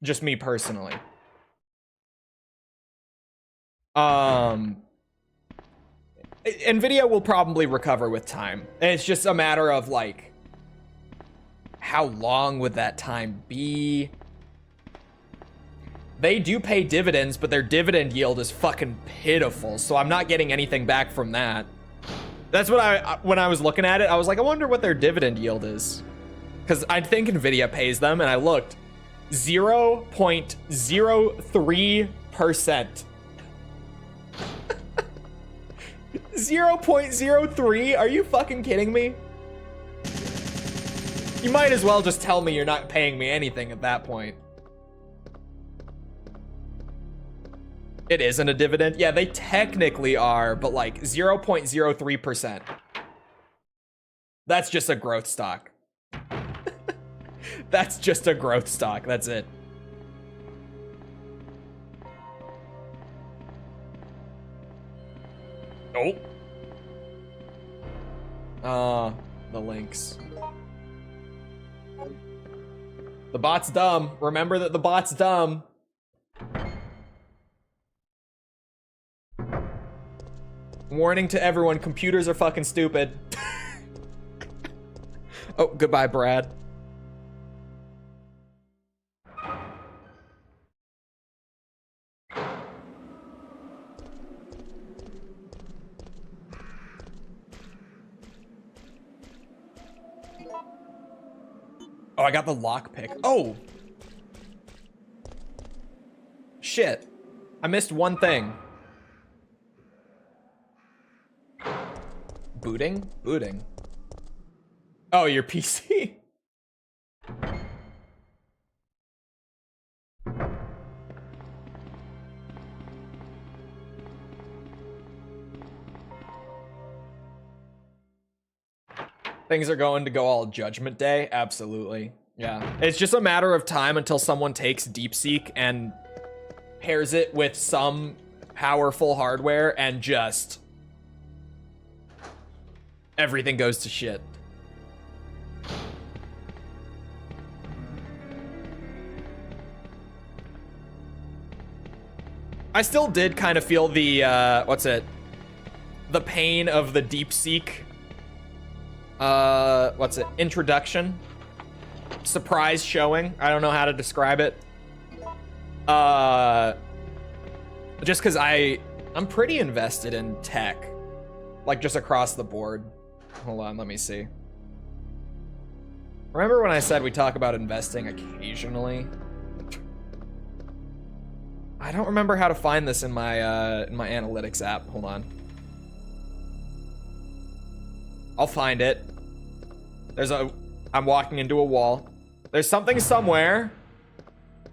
Just me personally. Nvidia will probably recover with time. And it's just a matter of like, how long would that time be? They do pay dividends, but their dividend yield is fucking pitiful. So I'm not getting anything back from that. That's what when I was looking at it, I was like, I wonder what their dividend yield is. Because I think Nvidia pays them, and I looked. 0.03%. 0.03? Are you fucking kidding me? You might as well just tell me you're not paying me anything at that point. It isn't a dividend? Yeah, they technically are, but like 0.03%. That's just a growth stock. That's just a growth stock. That's it. Oh. The links. The bot's dumb. Remember that the bot's dumb. Warning to everyone, computers are fucking stupid. Oh, goodbye, Brad. Oh, I got the lockpick. Oh! Shit. I missed one thing. Booting? Booting. Oh, your PC? Things are going to go all Judgment Day? Absolutely. Yeah. It's just a matter of time until someone takes DeepSeek and pairs it with some powerful hardware and just everything goes to shit. I still did kind of feel the, the pain of the DeepSeek, introduction. Surprise showing. I don't know how to describe it. Just because I'm pretty invested in tech. Like, just across the board. Hold on, let me see. Remember when I said we talk about investing occasionally? I don't remember how to find this in my analytics app. Hold on. I'll find it. I'm walking into a wall. There's something somewhere.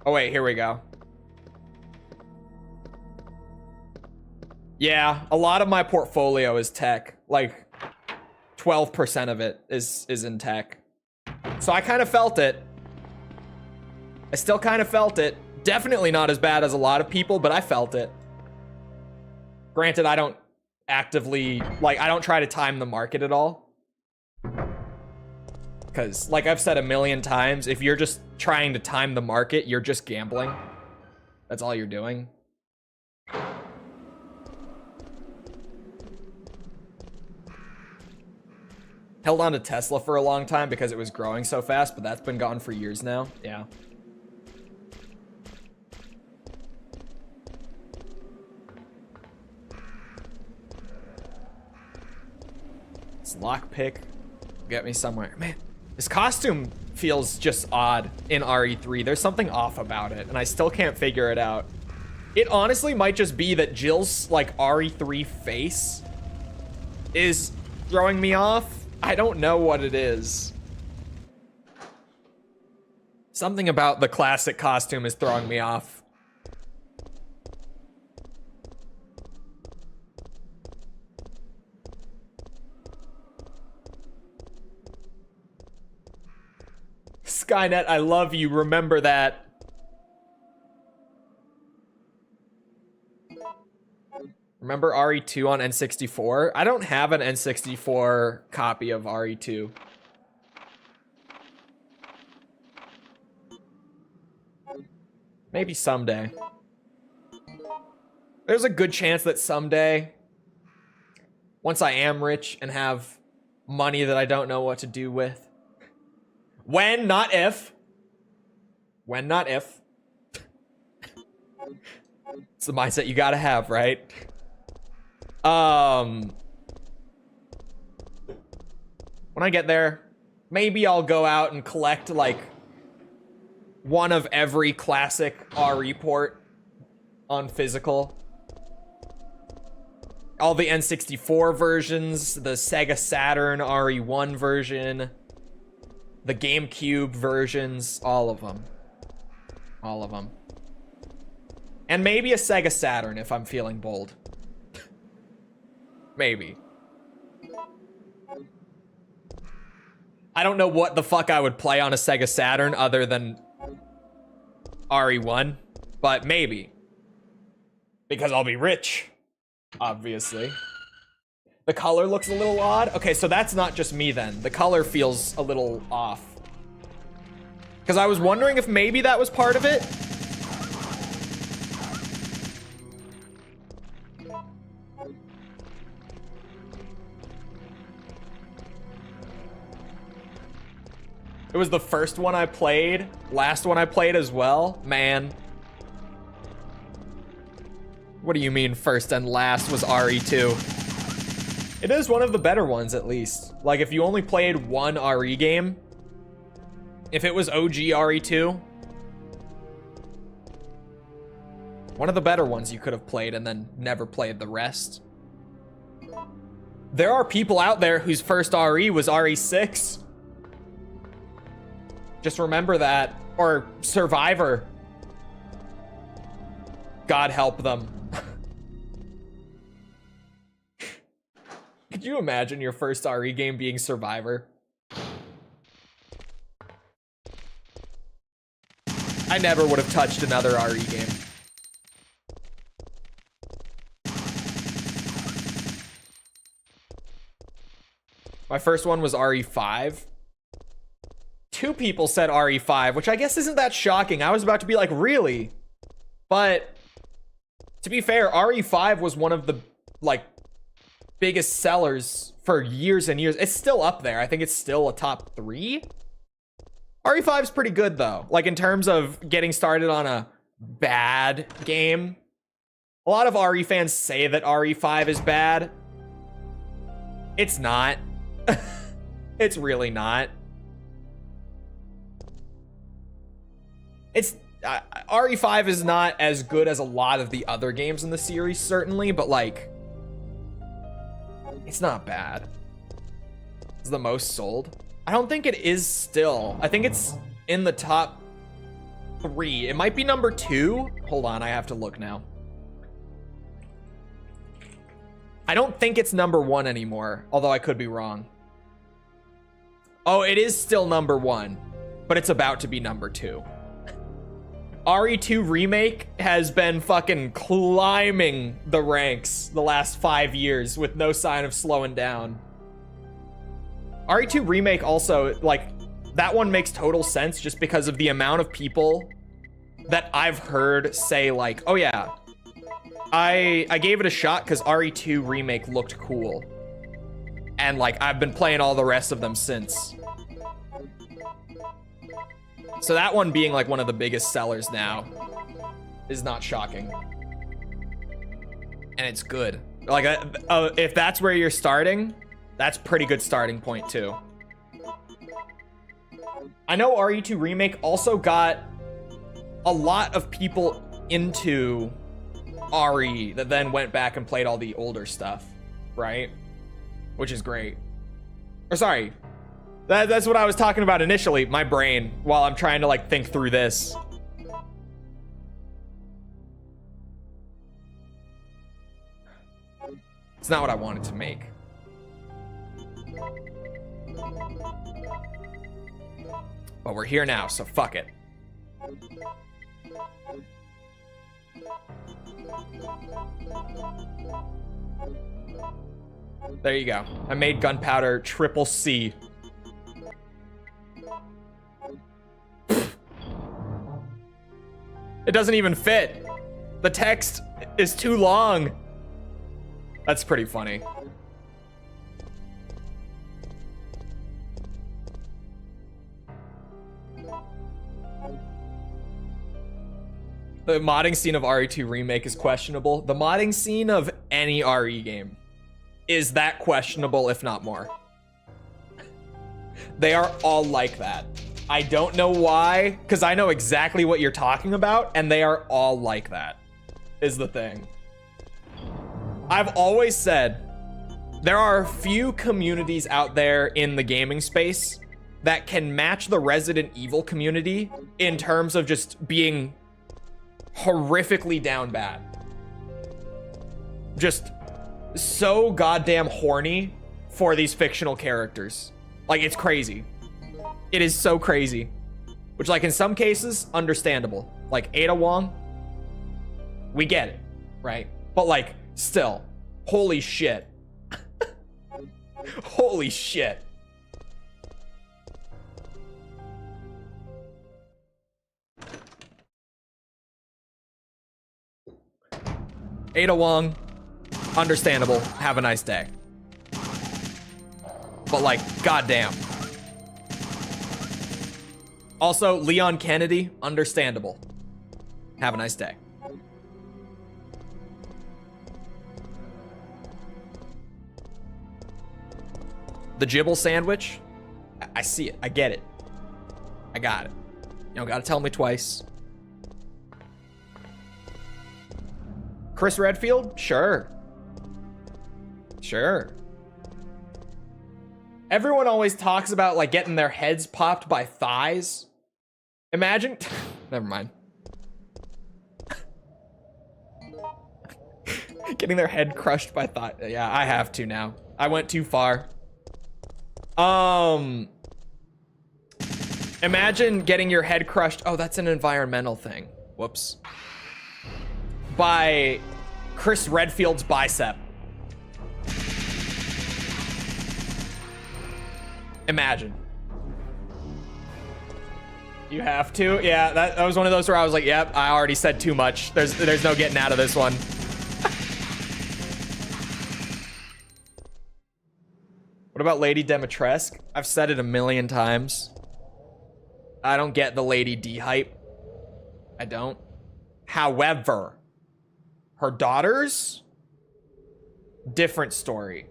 Oh wait, here we go. Yeah, a lot of my portfolio is tech. Like 12% of it is in tech. So I kind of felt it. I still kind of felt it. Definitely not as bad as a lot of people, but I felt it. Granted, I don't actively, like, I don't try to time the market at all. Because, like I've said a million times, if you're just trying to time the market, you're just gambling. That's all you're doing. Held on to Tesla for a long time because it was growing so fast, but that's been gone for years now. Yeah. This lockpick get me somewhere. Man, this costume feels just odd in RE3. There's something off about it, and I still can't figure it out. It honestly might just be that Jill's, like, RE3 face is throwing me off. I don't know what it is. Something about the classic costume is throwing me off. Skynet, I love you. Remember that. Remember RE2 on N64? I don't have an N64 copy of RE2. Maybe someday. There's a good chance that someday, once I am rich and have money that I don't know what to do with. When, not if. When, not if. It's the mindset you gotta have, right? When I get there, maybe I'll go out and collect, like, one of every classic RE port on physical. All the N64 versions, the Sega Saturn RE1 version, the GameCube versions, all of them. All of them. And maybe a Sega Saturn if I'm feeling bold. Maybe. I don't know what the fuck I would play on a Sega Saturn other than RE1, but maybe. Because I'll be rich, obviously. The color looks a little odd. Okay, so that's not just me then. The color feels a little off. Because I was wondering if maybe that was part of it. It was the first one I played, last one I played as well. Man. What do you mean first and last was RE2? It is one of the better ones, at least. Like, if you only played one RE game, if it was OG RE2, one of the better ones you could have played and then never played the rest. There are people out there whose first RE was RE6. Just remember that. Or Survivor. God help them. Could you imagine your first RE game being Survivor? I never would have touched another RE game. My first one was RE5. 2 people said RE5, which I guess isn't that shocking. I was about to be like, really? But to be fair, RE5 was one of the, like, biggest sellers for years and years. It's still up there. I think it's still a top 3. RE5 is pretty good, though. Like, in terms of getting started on a bad game. A lot of RE fans say that RE5 is bad. It's not. It's really not. It's RE5 is not as good as a lot of the other games in the series, certainly, but like, it's not bad. It's the most sold. I don't think it is still. I think it's in the top 3. It might be number 2. Hold on, I have to look now. I don't think it's number 1 anymore, although I could be wrong. Oh, it is still number 1, but it's about to be number 2. RE2 Remake has been fucking climbing the ranks the last 5 years with no sign of slowing down. RE2 Remake also, like, that one makes total sense just because of the amount of people that I've heard say, like, oh yeah, I gave it a shot because RE2 Remake looked cool. And, like, I've been playing all the rest of them since. So that one being like one of the biggest sellers now is not shocking. And it's good. Like, if that's where you're starting, that's pretty good starting point too. I know RE2 Remake also got a lot of people into RE that then went back and played all the older stuff, right? Which is great. Or sorry, that's what I was talking about initially, my brain, while I'm trying to like think through this. It's not what I wanted to make. But we're here now, so fuck it. There you go. I made gunpowder triple C. It doesn't even fit. The text is too long. That's pretty funny. The modding scene of RE2 Remake is questionable. The modding scene of any RE game is that questionable, if not more. They are all like that. I don't know why, because I know exactly what you're talking about, and they are all like that, is the thing. I've always said, there are few communities out there in the gaming space that can match the Resident Evil community in terms of just being horrifically down bad. Just so goddamn horny for these fictional characters. Like, it's crazy. It is so crazy. Which, like, in some cases, understandable. Like, Ada Wong, we get it, right? But, like, still, holy shit. Holy shit. Ada Wong, understandable. Have a nice day. But, like, goddamn. Also, Leon Kennedy, understandable. Have a nice day. The Jibble sandwich, I see it. I get it. I got it. You don't gotta tell me twice. Chris Redfield? Sure. Sure. Everyone always talks about, like, getting their heads popped by thighs. Imagine... Never mind. Getting their head crushed by thigh... Yeah, I have to now. I went too far. Imagine getting your head crushed... Oh, that's an environmental thing. Whoops. By Chris Redfield's bicep. Imagine. You have to? Yeah, that was one of those where I was like, yep, I already said too much. There's no getting out of this one. What about Lady Dimitrescu? I've said it a million times. I don't get the Lady D hype. I don't. However, her daughters, different story.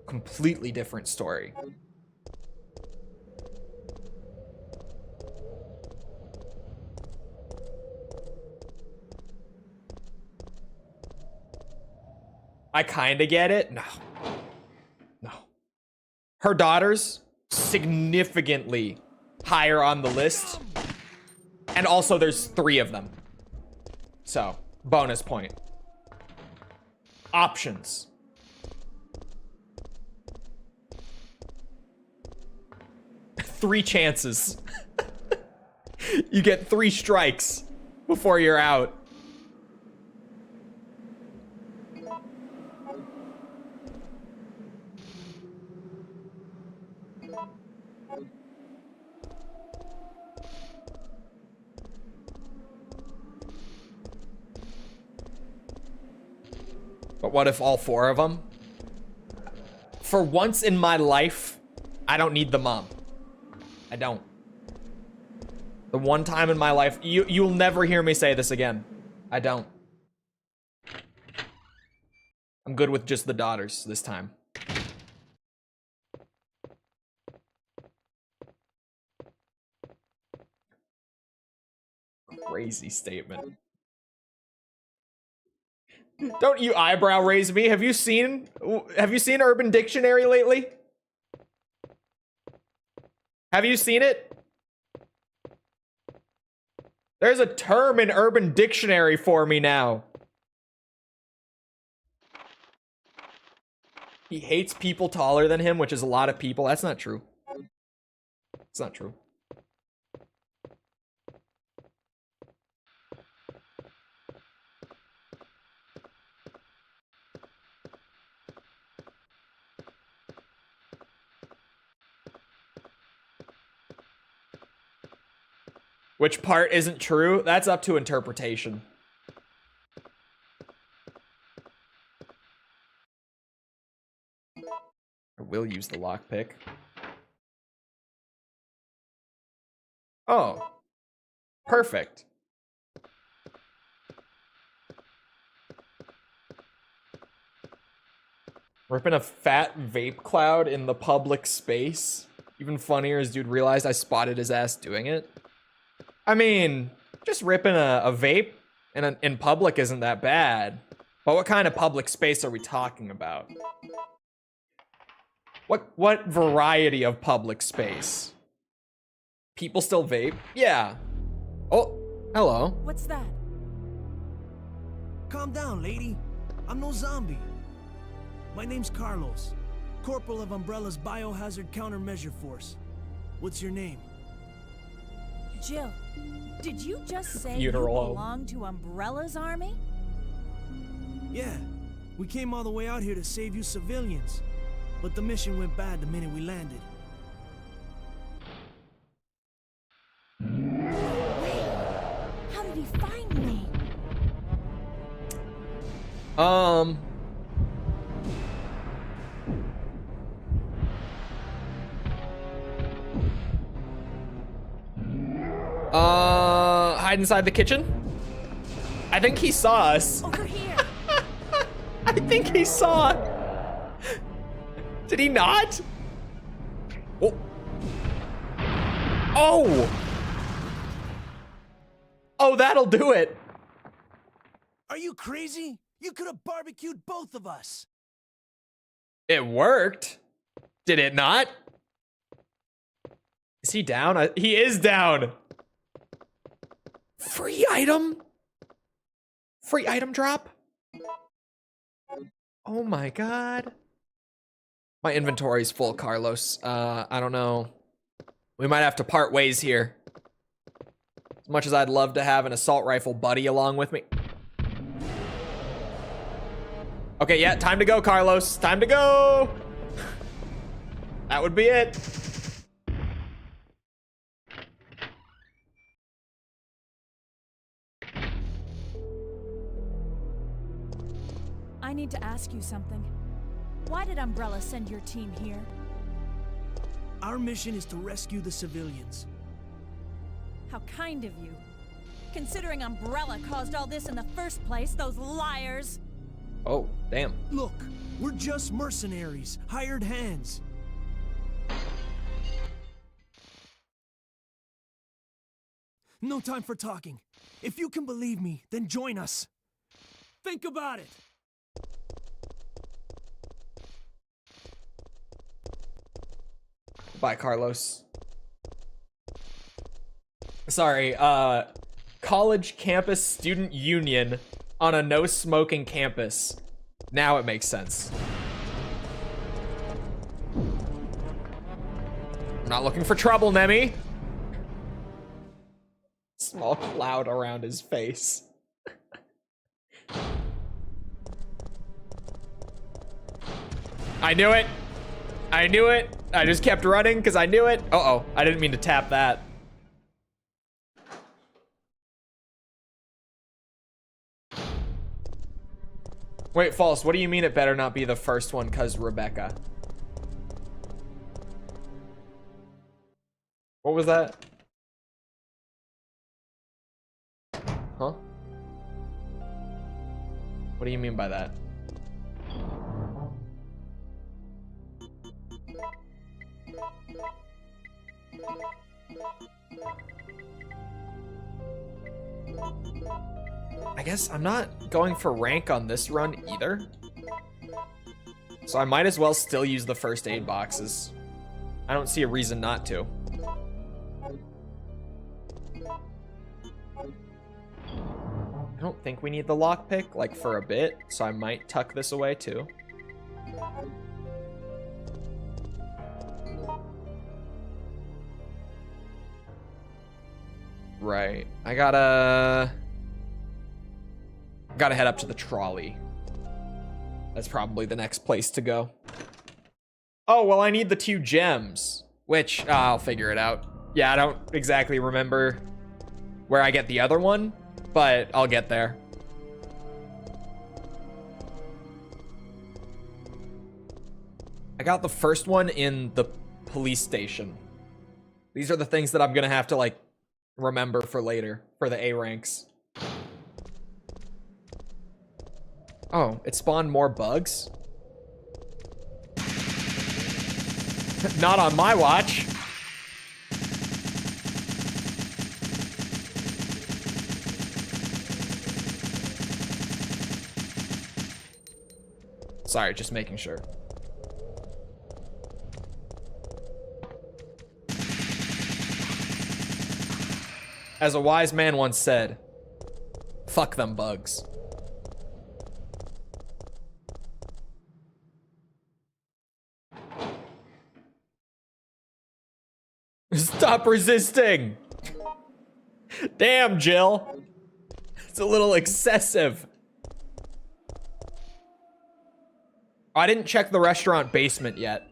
Completely different story. I kind of get it. No. No. Her daughters, significantly higher on the list. And also there's 3 of them. So, bonus point. Options. Three chances. You get 3 strikes before you're out. But what if all 4 of them? For once in my life, I don't need the mom. I don't. The one time in my life, you'll never hear me say this again. I don't. I'm good with just the daughters this time. Crazy statement. Don't you eyebrow raise me. Have you seen Urban Dictionary lately? Have you seen it? There's a term in Urban Dictionary for me now. He hates people taller than him, which is a lot of people. That's not true. It's not true. Which part isn't true? That's up to interpretation. I will use the lockpick. Oh. Perfect. Ripping a fat vape cloud in the public space. Even funnier is dude realized I spotted his ass doing it. I mean, just ripping a vape in public isn't that bad. But what kind of public space are we talking about? What variety of public space? People still vape? Yeah. Oh, hello. What's that? Calm down, lady. I'm no zombie. My name's Carlos, Corporal of Umbrella's Biohazard Countermeasure Force. What's your name? Jill, did you just say You you roll. belong to Umbrella's army? Yeah, we came all the way out here to save you civilians. But the mission went bad the minute we landed. How did he find me? Hide inside the kitchen? I think he saw us. Over here. I think he saw. Did he not? Oh. Oh. Oh, that'll do it. Are you crazy? You could have barbecued both of us. It worked. Did it not? Is he down? He is down. Free item? Free item drop? Oh my god. My inventory's full, Carlos. I don't know. We might have to part ways here. As much as I'd love to have an assault rifle buddy along with me. Okay, yeah, time to go, Carlos. Time to go. That would be it. I need to ask you something. Why did Umbrella send your team here? Our mission is to rescue the civilians. How kind of you. Considering Umbrella caused all this in the first place, those liars. Oh, damn. Look, we're just mercenaries, hired hands. No time for talking. If you can believe me, then join us. Think about it. Bye, Carlos. Sorry, college campus student union on a no smoking campus. Now it makes sense. I'm not looking for trouble, Nemi. Small cloud around his face. I knew it. I knew it. I just kept running because I knew it. Uh-oh, I didn't mean to tap that. Wait, false. What do you mean it better not be the first one because Rebecca? What was that? Huh? What do you mean by that? I guess I'm not going for rank on this run either. So I might as well still use the first aid boxes. I don't see a reason not to. I don't think we need the lockpick, like, for a bit, so I might tuck this away too. Right. I gotta head up to the trolley. That's probably the next place to go. Oh, well, I need the 2 gems, which I'll figure it out. Yeah, I don't exactly remember where I get the other one, but I'll get there. I got the first one in the police station. These are the things that I'm gonna have to, like, remember for later, for the A ranks. Oh, it spawned more bugs? Not on my watch. Sorry, just making sure. As a wise man once said, fuck them bugs. Stop resisting! Damn, Jill. It's a little excessive. Oh, I didn't check the restaurant basement yet.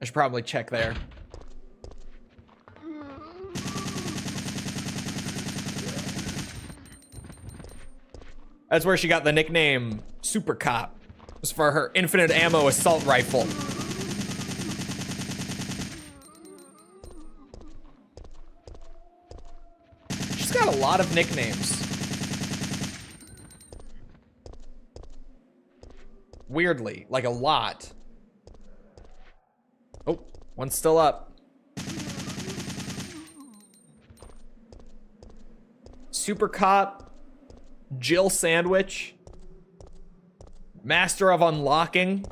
I should probably check there. That's where she got the nickname Super Cop. It was for her infinite ammo assault rifle. She's got a lot of nicknames. Weirdly, like a lot. Oh, one's still up. Super Cop, Jill Sandwich, Master of Unlocking.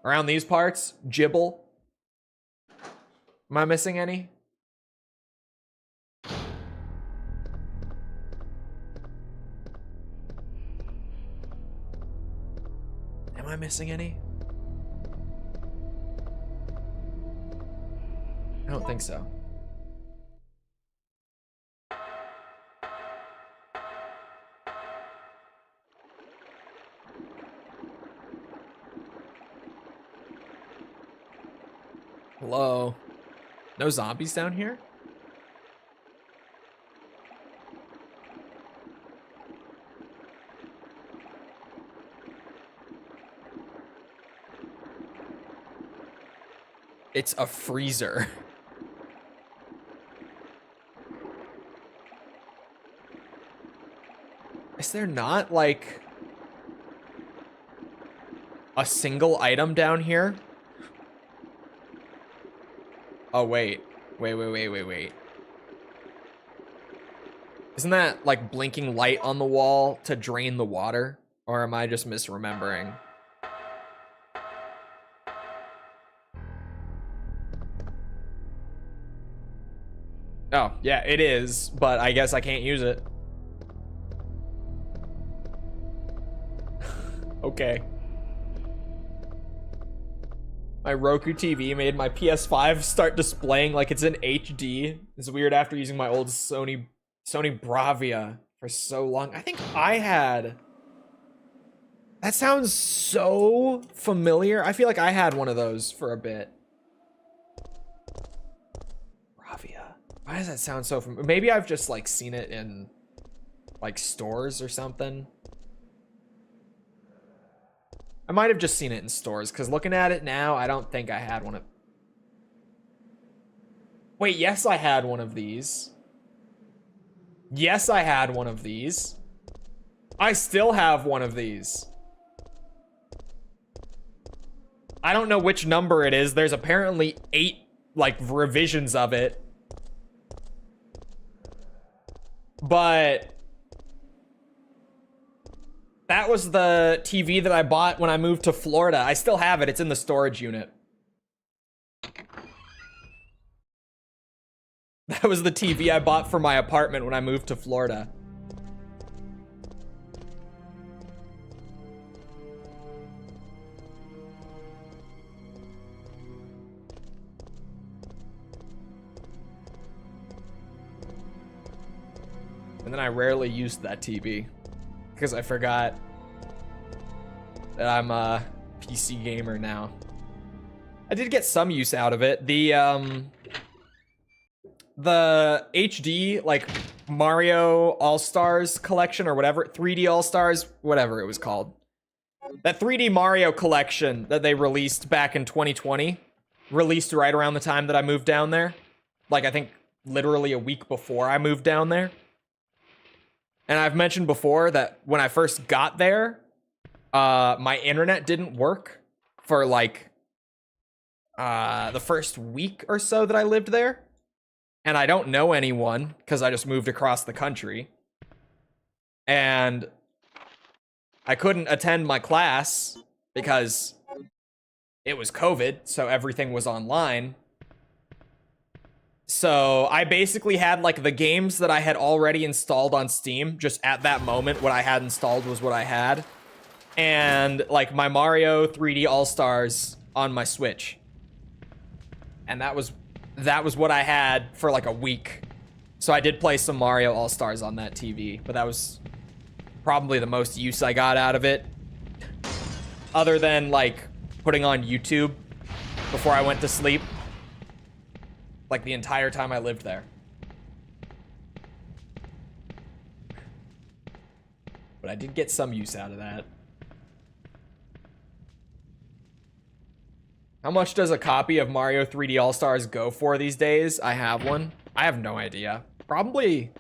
Around these parts, Jiggle. Am I missing any? Am I missing any? I don't think so. Hello? No zombies down here? It's a freezer. Is there not, like, a single item down here? Oh, wait. Wait. Isn't that, like, blinking light on the wall to drain the water? Or am I just misremembering? Oh, yeah, it is, but I guess I can't use it. Okay. My Roku TV made my PS5 start displaying like it's in HD. It's weird after using my old Sony Bravia for so long. I think I had... That sounds so familiar. I feel like I had one of those for a bit. Bravia. Why does that sound so familiar? Maybe I've just, like, seen it in, like, stores or something. I might have just seen it in stores, because looking at it now, I don't think I had one of... Wait, yes, I had one of these. Yes, I had one of these. I still have one of these. I don't know which number it is. There's apparently 8, like, revisions of it. But... that was the TV that I bought when I moved to Florida. I still have it. It's in the storage unit. That was the TV I bought for my apartment when I moved to Florida. And then I rarely used that TV. Because I forgot that I'm a PC gamer now. I did get some use out of it. The the HD, like, Mario All-Stars collection or whatever, 3D All-Stars, whatever it was called. That 3D Mario collection that they released back in 2020, released right around the time that I moved down there. Like, I think literally a week before I moved down there. And I've mentioned before that when I first got there, my internet didn't work for, like, the first week or so that I lived there. And I don't know anyone, because I just moved across the country. And I couldn't attend my class because it was COVID, so everything was online. So I basically had, like, the games that I had already installed on Steam. Just at that moment, what I had installed was what I had. And, like, my Mario 3D All-Stars on my Switch. And that was what I had for, like, a week. So I did play some Mario All-Stars on that TV, but that was probably the most use I got out of it. Other than, like, putting on YouTube before I went to sleep. Like, the entire time I lived there. But I did get some use out of that. How much does a copy of Mario 3D All-Stars go for these days? I have one. I have no idea. Probably...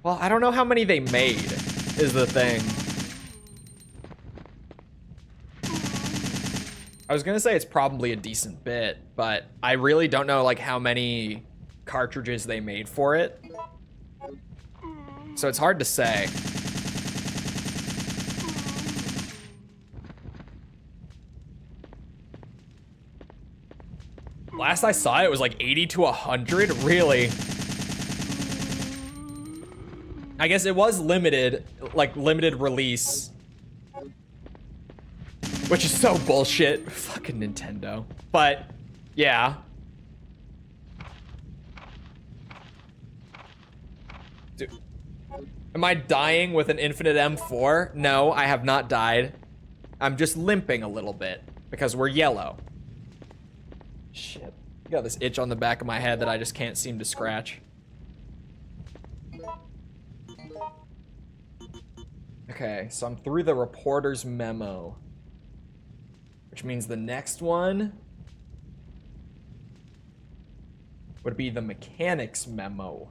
Well, I don't know how many they made, is the thing. I was gonna say it's probably a decent bit, but I really don't know, like, how many cartridges they made for it. So it's hard to say. Last I saw it was like 80 to 100, really. I guess it was limited, like limited release. Which is so bullshit. Fucking Nintendo. But, yeah. Dude. Am I dying with an infinite M4? No, I have not died. I'm just limping a little bit because we're yellow. Shit. I got this itch on the back of my head that I just can't seem to scratch. Okay, so I'm through the reporter's memo. Which means the next one would be the mechanic's memo.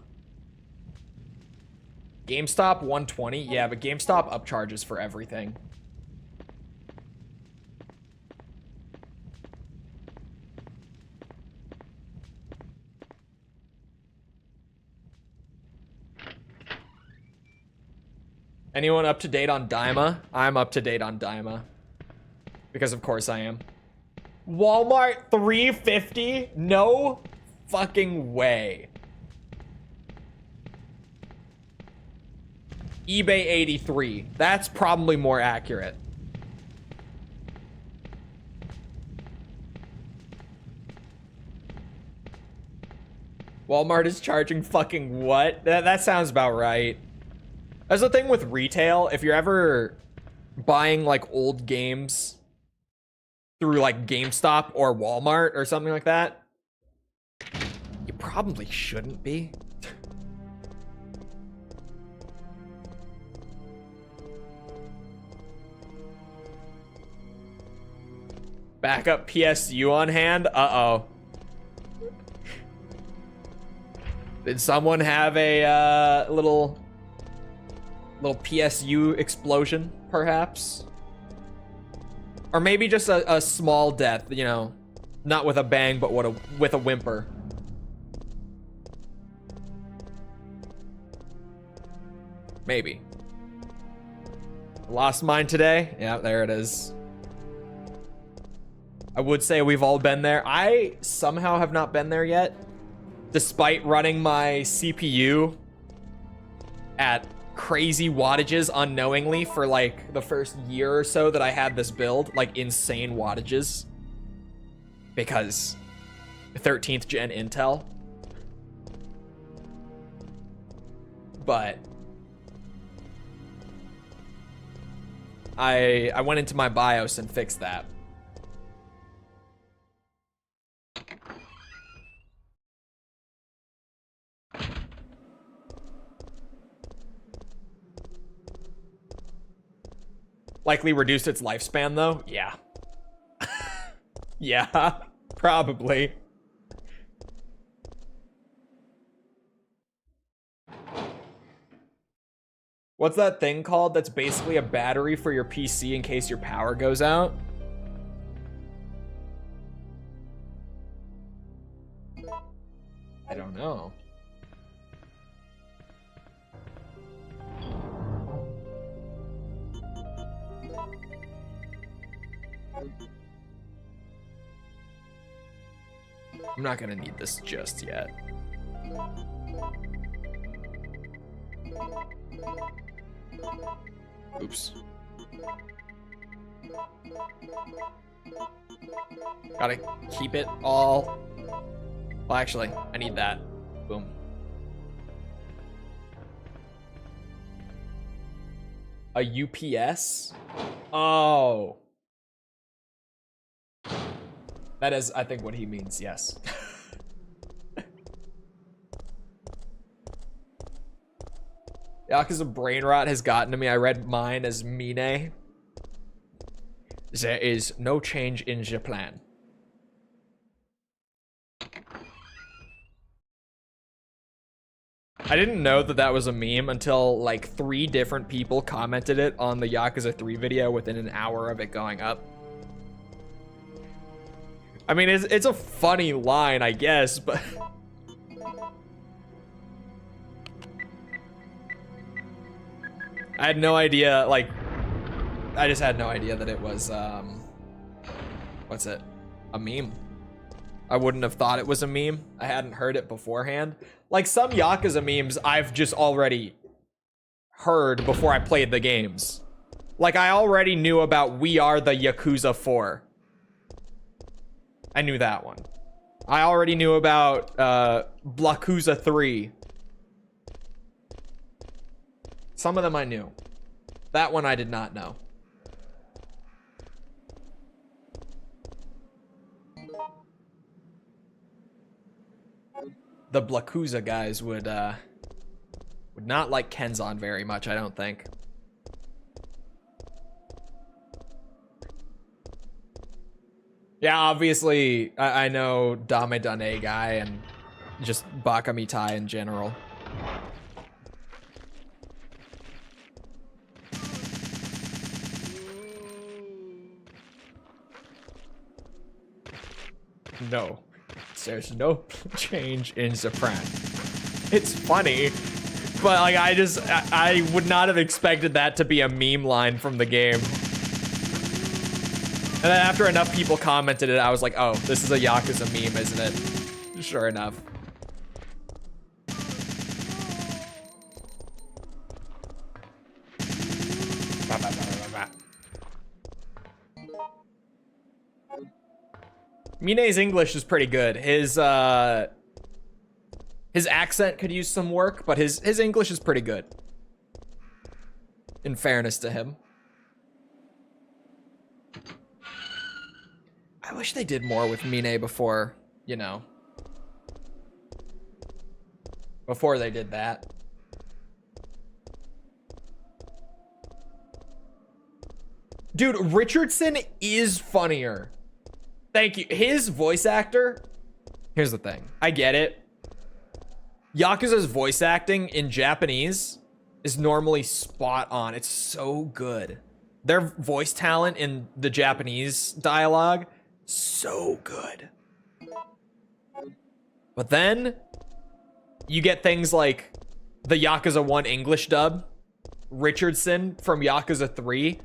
GameStop 120? Yeah, but GameStop upcharges for everything. Anyone up to date on Daima? I'm up to date on Daima. Because of course I am. Walmart $350? No fucking way. eBay 83. That's probably more accurate. Walmart is charging fucking what? That sounds about right. That's the thing with retail. If you're ever buying like old games through like GameStop or Walmart or something like that, you probably shouldn't be. Backup PSU on hand? Uh-oh. Did someone have a little PSU explosion, perhaps? Or maybe just a small death, you know, not with a bang, but with a whimper. Maybe. Lost mine today? Yeah, there it is. I would say we've all been there. I somehow have not been there yet, despite running my CPU at crazy wattages unknowingly for like the first year or so that I had this build, like insane wattages, because 13th gen Intel. But I went into my BIOS and fixed that. Likely reduced its lifespan, though? Yeah. Yeah, probably. What's that thing called that's basically a battery for your PC in case your power goes out? I don't know. I'm not gonna need this just yet. Oops. Gotta keep it all. Well, actually, I need that. Boom. A UPS? Oh. That is, I think, what he means, yes. Yakuza brain rot has gotten to me. I read mine as Mine. There is no change in Japan. I didn't know that that was a meme until like 3 different people commented it on the Yakuza 3 video within an hour of it going up. I mean, it's a funny line, I guess, but... I had no idea, like... I just had no idea that it was, what's it? A meme. I wouldn't have thought it was a meme. I hadn't heard it beforehand. Like, some Yakuza memes I've just already heard before I played the games. Like, I already knew about We Are the Yakuza 4. I knew that one. I already knew about Blakuza 3. Some of them I knew. That one I did not know. The Blakuza guys would not like Kenzan very much, I don't think. Yeah, obviously, I know Dame Dane guy and just Bakamitai in general. No, there's no change in Japan. It's funny, but like I would not have expected that to be a meme line from the game. And then after enough people commented it, I was like, oh, this is a Yakuza meme, isn't it? Sure enough. Mine's English is pretty good. His accent could use some work, but his English is pretty good. In fairness to him. I wish they did more with Mine before, you know. Before they did that. Dude, Richardson is funnier. Thank you. His voice actor, here's the thing. I get it. Yakuza's voice acting in Japanese is normally spot on. It's so good. Their voice talent in the Japanese dialogue, so good. But then you get things like the Yakuza 1 English dub, Richardson from Yakuza 3.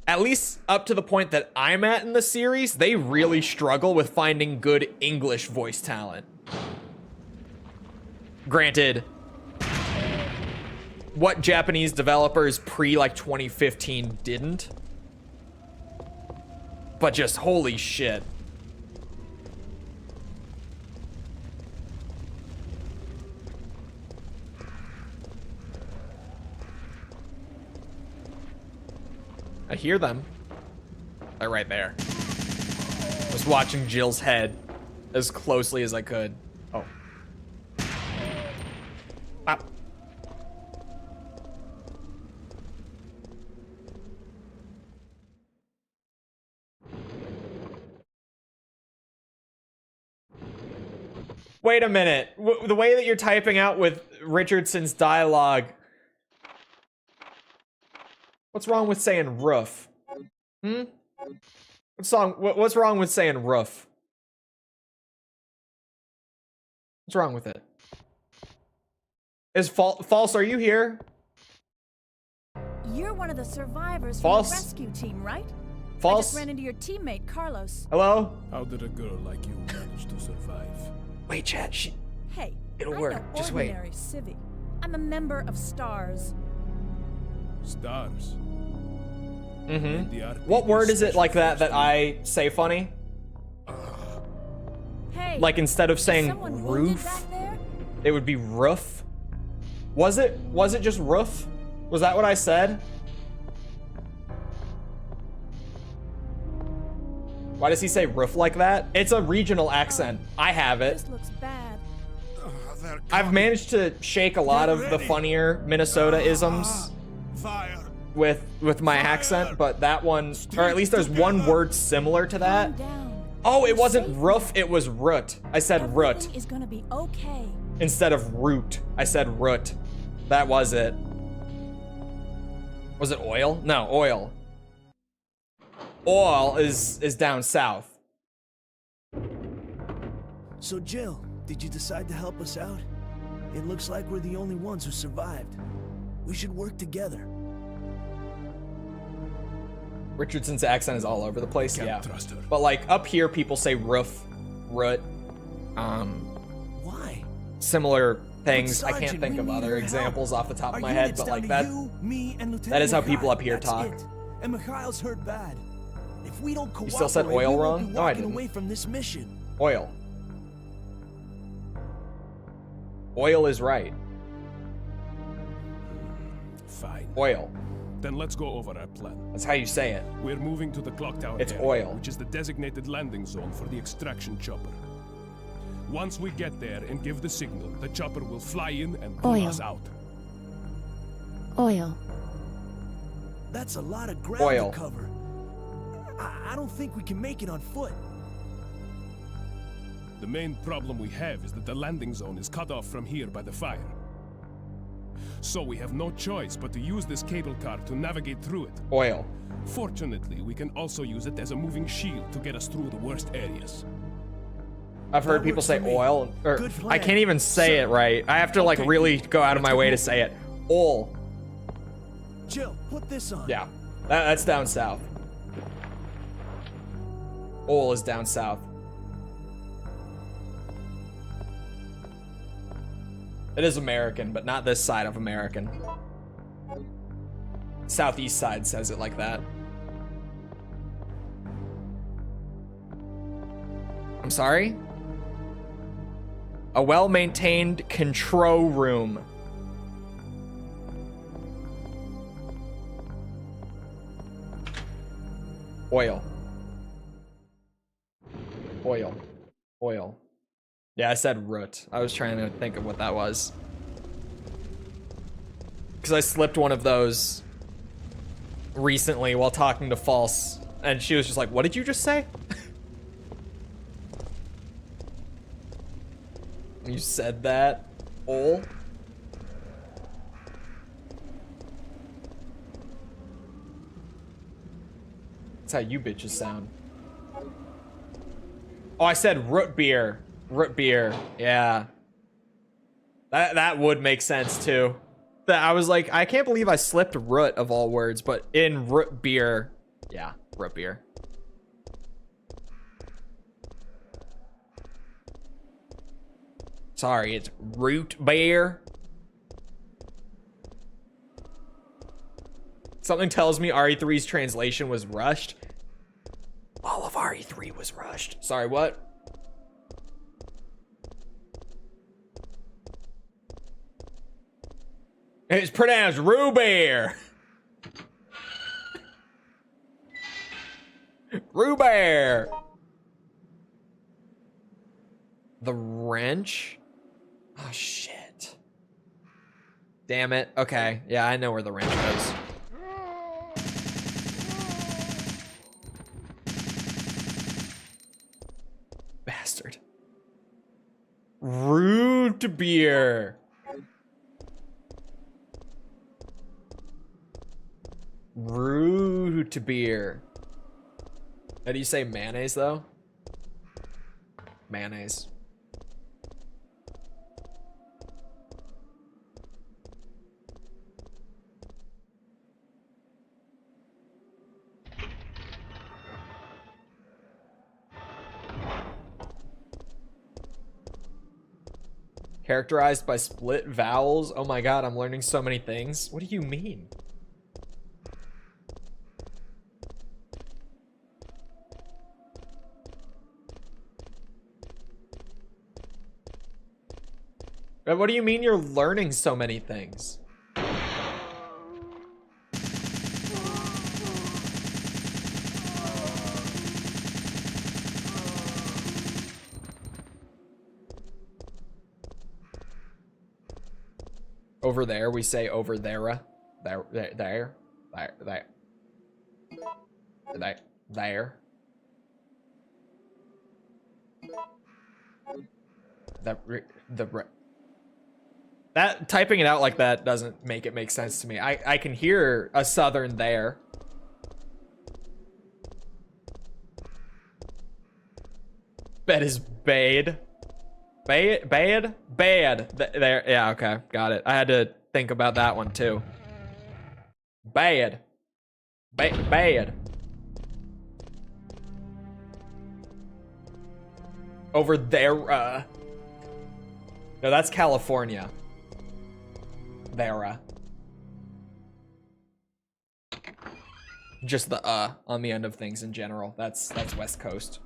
At least up to the point that I'm at in the series, they really struggle with finding good English voice talent. Granted, what Japanese developers pre like 2015 didn't. But just holy shit. I hear them. They're right there. I was watching Jill's head as closely as I could. Oh. Ah. Wait a minute. The way that you're typing out with Richardson's dialogue. What's wrong with saying roof? Hmm? What's wrong with saying roof? What's wrong with it? Is false? Are you here? You're one of the survivors False. from the rescue team, right? I False. just ran into your teammate, Carlos. Hello? How did a girl like you manage to survive? Wait, chat. Hey, It'll I'm work. no Just wait. ordinary civvy. I'm a member of STARS. Stars. Mm-hmm. What word is it like that I say funny? Hey, Like instead of is saying someone wounded roof, back there? it would be roof. Was it just roof? Was that what I said? Why does he say roof like that? It's a regional accent. I have it. This looks bad. I've managed to shake a lot of the funnier Minnesota isms Fire. with my accent, but that one, or at least there's one word similar to that. Calm down. Oh, it You're wasn't safe roof, it was root. I said root Everything is gonna be okay. instead of root. I said root. That was it. Was it oil? No, oil. Oil is down south. So Jill, did you decide to help us out? It looks like we're the only ones who survived. We should work together. Richardson's accent is all over the place, Can't yeah. trust her. But like up here, people say roof, root, Why? similar things. I can't Sergeant, think we of need other your help. examples off the top Our of my head, unit's but down like to that. you, me, and Lieutenant that is how people Mikhail. up here That's talk. it. And Mikhail's hurt bad. If we don't cooperate, still said oil we won't wrong? be No, I walking didn't. away from this mission. Oil. Oil is right. Fine. Oil. Then let's go over our plan. That's how you say it. We're moving to the clock tower It's area, oil. which is the designated landing zone for the extraction chopper. Once we get there and give the signal, the chopper will fly in and pull Oil. us out. Oil. That's a lot of ground Oil. to cover. I don't think we can make it on foot. The main problem we have is that the landing zone is cut off from here by the fire. So we have no choice but to use this cable car to navigate through it. Oil. Fortunately, we can also use it as a moving shield to get us through the worst areas. I've heard That people works say for me. oil, or Good I plan. can't even say Sir. it right. I have to like Okay, really go out of my let's way go. to say it. Oil. Jill, put this on. Yeah, that's down south. Oil is down south. It is American, but not this side of American. Southeast side says it like that. I'm sorry? A well-maintained control room. Oil. Oil. Oil. Yeah, I said root. I was trying to think of what that was. Because I slipped one of those recently while talking to False, and she was just like, what did you just say? You said that? Ol? That's how you bitches sound. Oh, I said root beer. Root beer. Yeah. That would make sense too. That I was like, I can't believe I slipped root of all words, but in root beer. Yeah, root beer. Sorry, it's root beer. Something tells me RE3's translation was rushed. All of RE3 was rushed. Sorry, what? It's pronounced Rubear. Rubear. The wrench? Oh, shit. Damn it. Okay. Yeah, I know where the wrench goes. Bastard. Root beer. Root beer. How do you say mayonnaise though? Mayonnaise. Characterized by split vowels. Oh my god, I'm learning so many things. What do you mean? What do you mean you're learning so many things? Over there, we say over there. There. That typing it out like that doesn't make it make sense to me. I can hear a southern there. Bet is bade. Bad? There, yeah, okay, got it. I had to think about that one too. Bad. Bad. Over there, no, that's California. There, just the on the end of things in general. That's West Coast.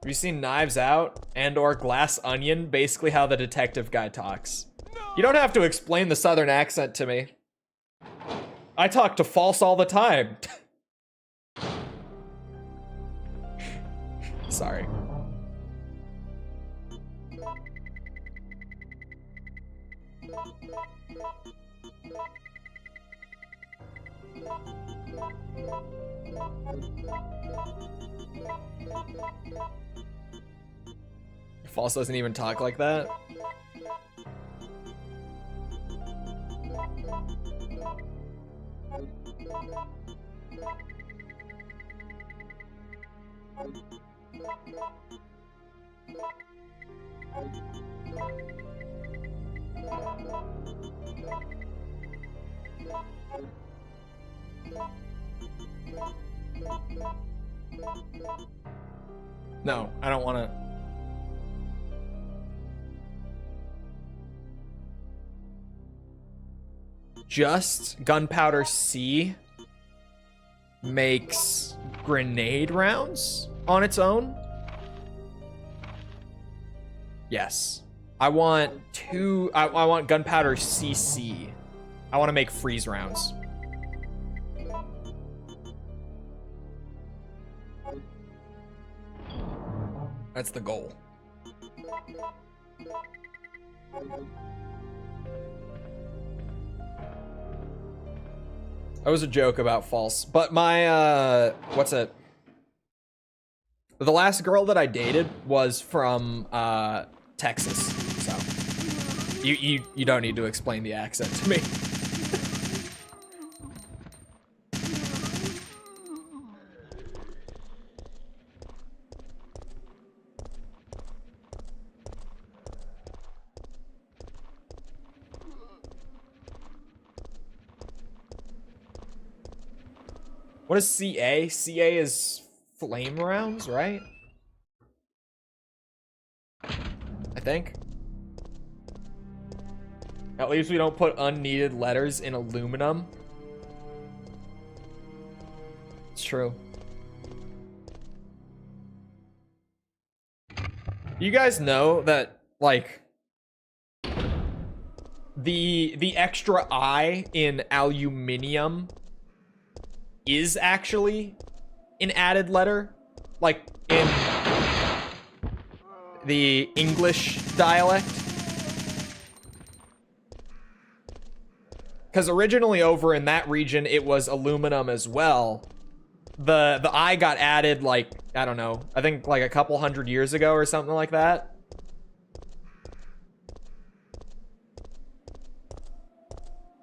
Have you seen Knives Out and or Glass Onion? Basically how the detective guy talks. No! You don't have to explain the southern accent to me. I talk to false all the time. Sorry. False doesn't even talk like that. No, I don't want to. Just gunpowder C makes grenade rounds on its own? Yes. I want I want gunpowder CC. I want to make freeze rounds. That's the goal. That was a joke about false, but my what's it? The last girl that I dated was from Texas, so you don't need to explain the accent to me. What is CA? CA is flame rounds, right? I think. At least we don't put unneeded letters in aluminum. It's true. You guys know that, like, the extra I in aluminium is actually an added letter, like in the English dialect. Because originally over in that region, it was aluminum as well. The eye got added like, I don't know, I think like a couple hundred years ago or something like that.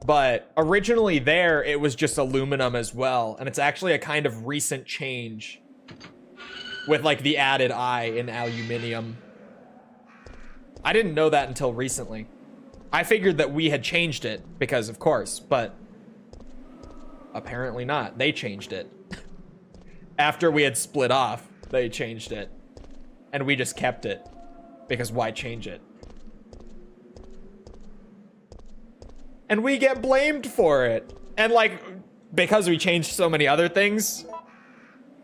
But originally there, it was just aluminum as well. And it's actually a kind of recent change with like the added eye in aluminium. I didn't know that until recently. I figured that we had changed it because of course, but apparently not. They changed it. After we had split off, they changed it. And we just kept it because why change it? And we get blamed for it. And like, because we changed so many other things,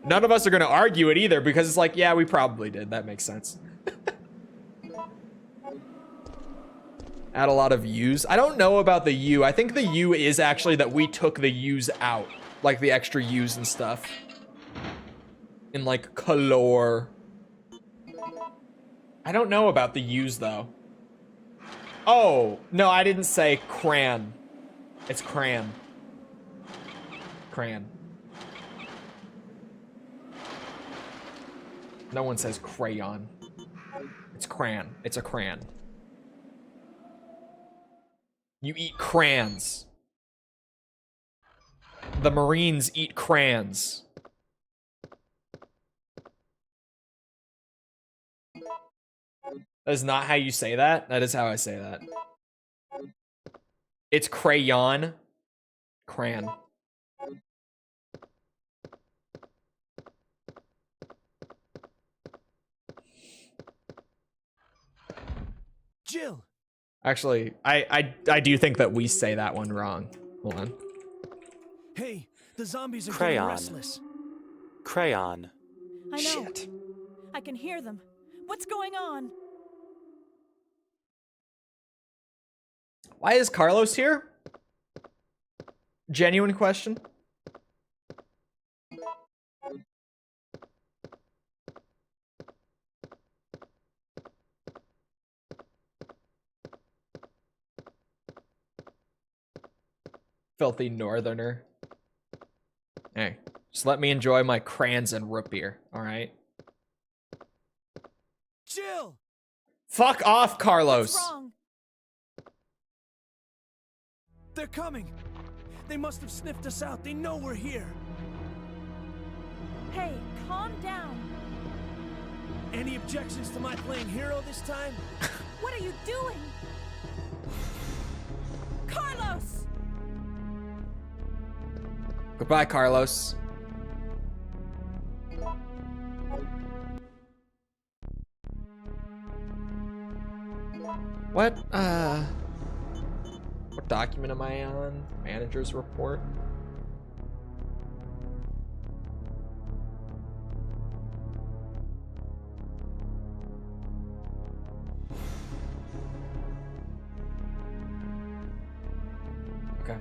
none of us are gonna argue it either because it's like, yeah, we probably did. That makes sense. Add a lot of U's. I don't know about the U. I think the U is actually that we took the U's out. Like the extra U's and stuff. In like color. I don't know about the U's though. Oh, no, I didn't say crayon. It's crayon. Crayon. No one says crayon. It's crayon. It's a crayon. You eat crayons. The Marines eat crayons. That is not how you say that. That is how I say that. It's crayon. Crayon. Jill. Actually, I do think that we say that one wrong. Hold on. Hey, the zombies are Crayon. getting restless. Crayon. I know. Shit. I can hear them. What's going on? Why is Carlos here? Genuine question. Filthy northerner. Hey, just let me enjoy my crayons and root beer, alright? Jill! Fuck off, Carlos! What's wrong? They're coming. They must have sniffed us out. They know we're here. Hey, calm down. Any objections to my playing hero this time? What are you doing? Carlos! Goodbye, Carlos. What document am I on? Manager's report. Okay.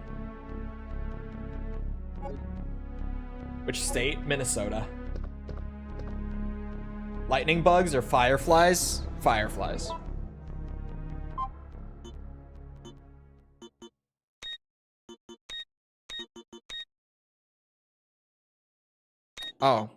Which state? Minnesota. Lightning bugs or fireflies? Fireflies. Oh.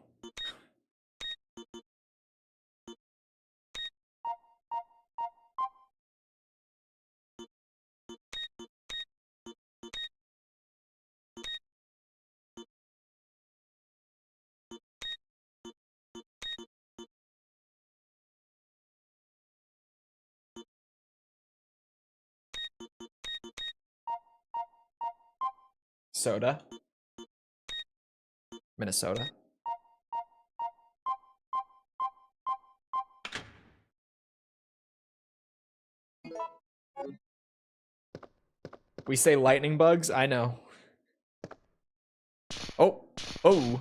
Soda. Minnesota. We say lightning bugs? I know. Oh. Oh.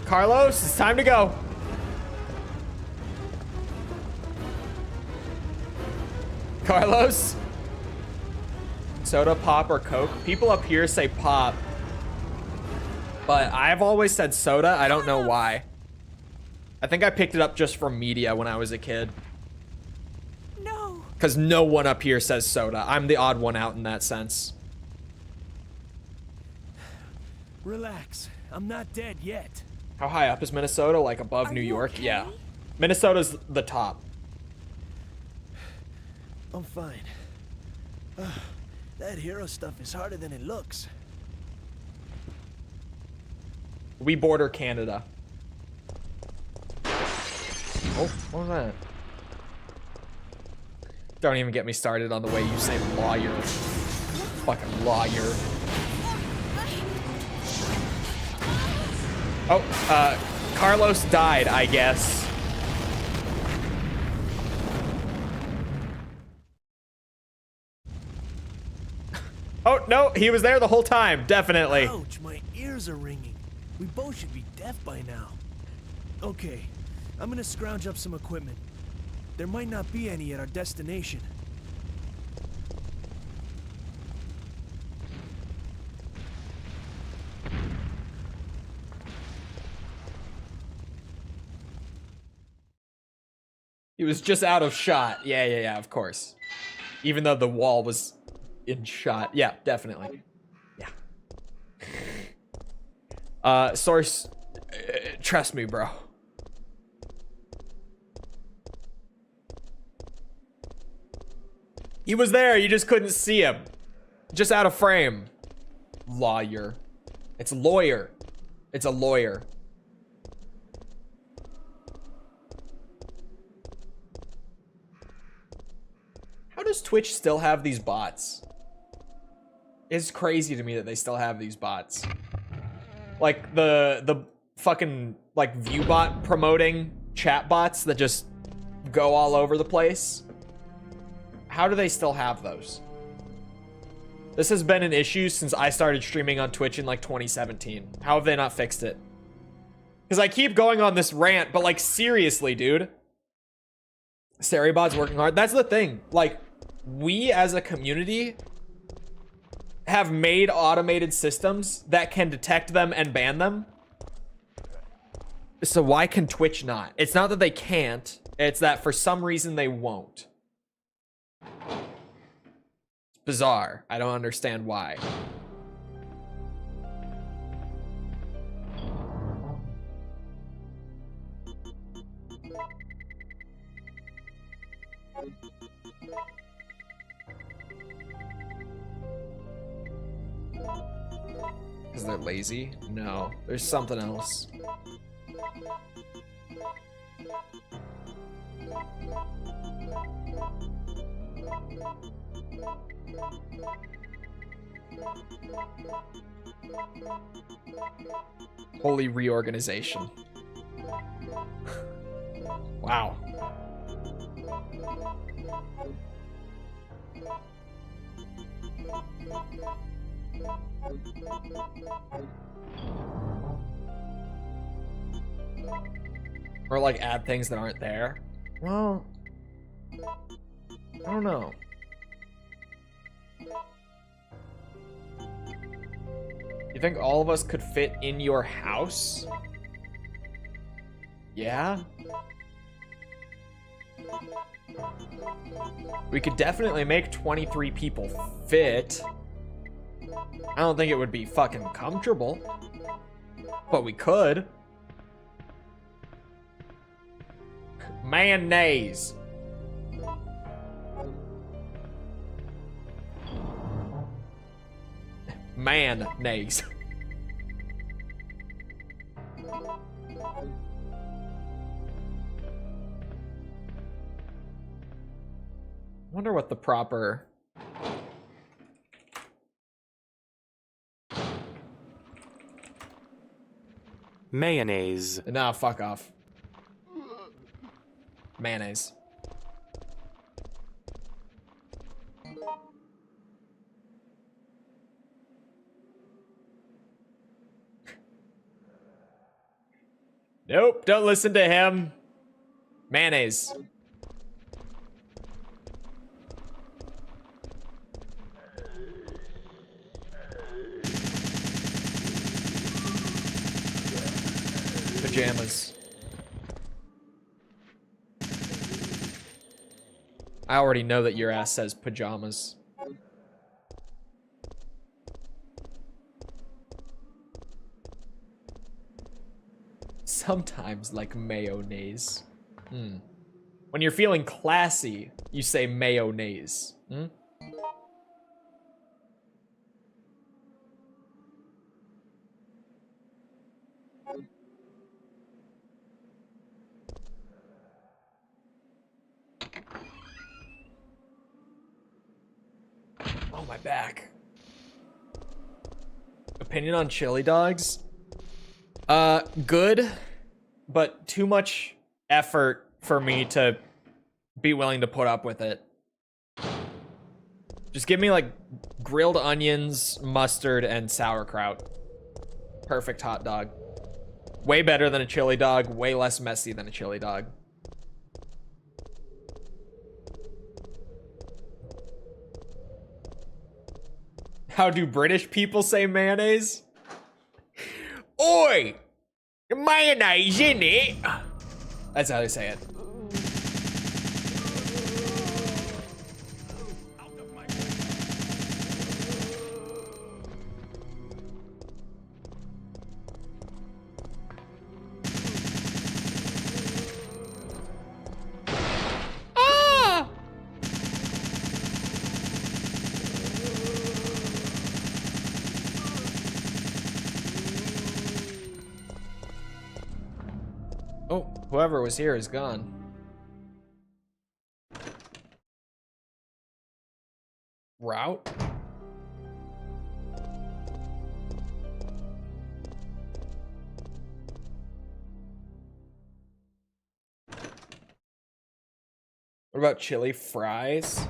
Carlos, it's time to go. Carlos? Soda, pop, or Coke? People up here say pop. But I've always said soda. I don't know why. I think I picked it up just from media when I was a kid. No. Because no one up here says soda. I'm the odd one out in that sense. Relax. I'm not dead yet. How high up is Minnesota? Like above Are New you York? okay? Yeah. Minnesota's the top. I'm fine. That hero stuff is harder than it looks. We border Canada. Oh, what was that? Don't even get me started on the way you say lawyer. Fucking lawyer. Oh, Carlos died, I guess. Oh, no, he was there the whole time, definitely. Ouch, my ears are ringing. We both should be deaf by now. Okay, I'm gonna scrounge up some equipment. There might not be any at our destination. He was just out of shot. Yeah, of course. Even though the wall was in shot. Yeah, definitely. Yeah. Source, trust me, bro. He was there, you just couldn't see him. Just out of frame. Lawyer. It's lawyer. It's a lawyer. How does Twitch still have these bots? It's crazy to me that they still have these bots. Like the fucking like ViewBot promoting chat bots that just go all over the place. How do they still have those? This has been an issue since I started streaming on Twitch in like 2017. How have they not fixed it? Because I keep going on this rant, but like seriously, dude. Seribot's working hard. That's the thing. Like, we as a community have made automated systems that can detect them and ban them. So why can Twitch not? It's not that they can't. It's that for some reason they won't. It's bizarre. I don't understand why. Because they're lazy? No, there's something else. Holy reorganization. Wow. Or like add things that aren't there. Well, I don't know. You think all of us could fit in your house? Yeah? We could definitely make 23 people fit. I don't think it would be fucking comfortable, but we could. Mayonnaise. Mayonnaise. Wonder what the proper... Mayonnaise. Nah, fuck off. Mayonnaise. Nope, don't listen to him. Mayonnaise. Pajamas. I already know that your ass says pajamas. Sometimes like mayonnaise. When you're feeling classy, you say mayonnaise. Oh, my back. Opinion on chili dogs? Good, but too much effort for me to be willing to put up with it. Just give me like grilled onions, mustard, and sauerkraut. Perfect hot dog. Way better than a chili dog, way less messy than a chili dog. How do British people say mayonnaise? Oi! Mayonnaise, innit? That's how they say it. Oh, whoever was here is gone. Route? What about chili fries?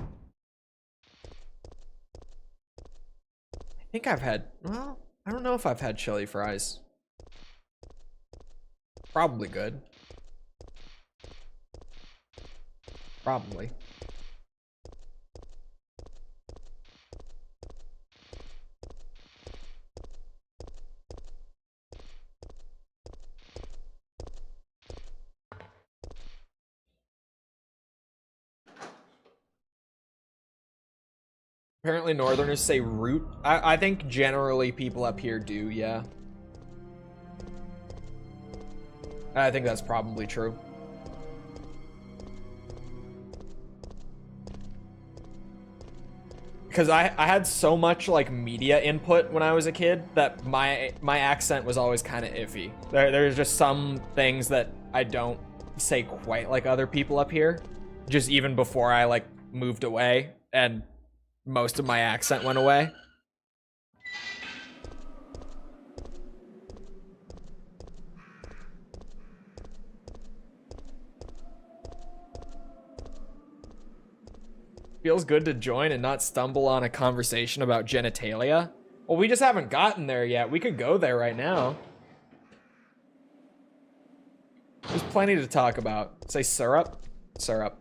I think I've had, well, I don't know if I've had chili fries. Probably good. Probably. Apparently Northerners say root. I think generally people up here do, yeah. I think that's probably true. Because I had so much like media input when I was a kid that my accent was always kind of iffy. There's just some things that I don't say quite like other people up here. Just even before I like moved away and most of my accent went away. Feels good to join and not stumble on a conversation about genitalia. Well, we just haven't gotten there yet. We could go there right now. There's plenty to talk about. Say syrup? Syrup.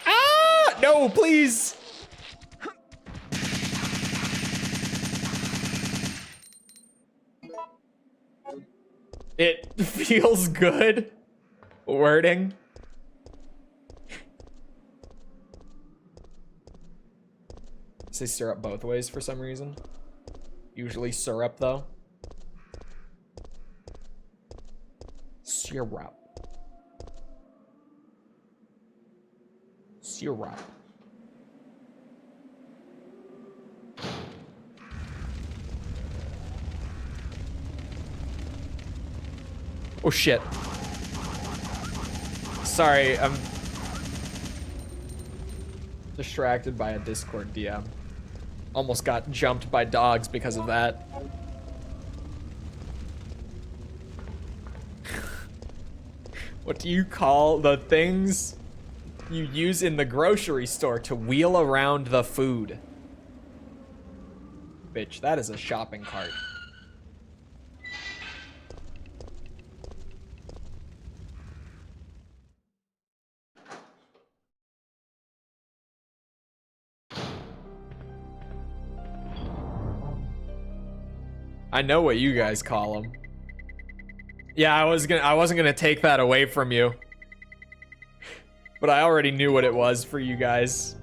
Ah! No, please! It feels good. Wording. Say syrup both ways for some reason. Usually syrup though. Syrup. Syrup. Oh shit. Sorry, I'm distracted by a Discord DM. Almost got jumped by dogs because of that. What do you call the things you use in the grocery store to wheel around the food? Bitch, that is a shopping cart. I know what you guys call them. Yeah, I wasn't gonna take that away from you. But I already knew what it was for you guys.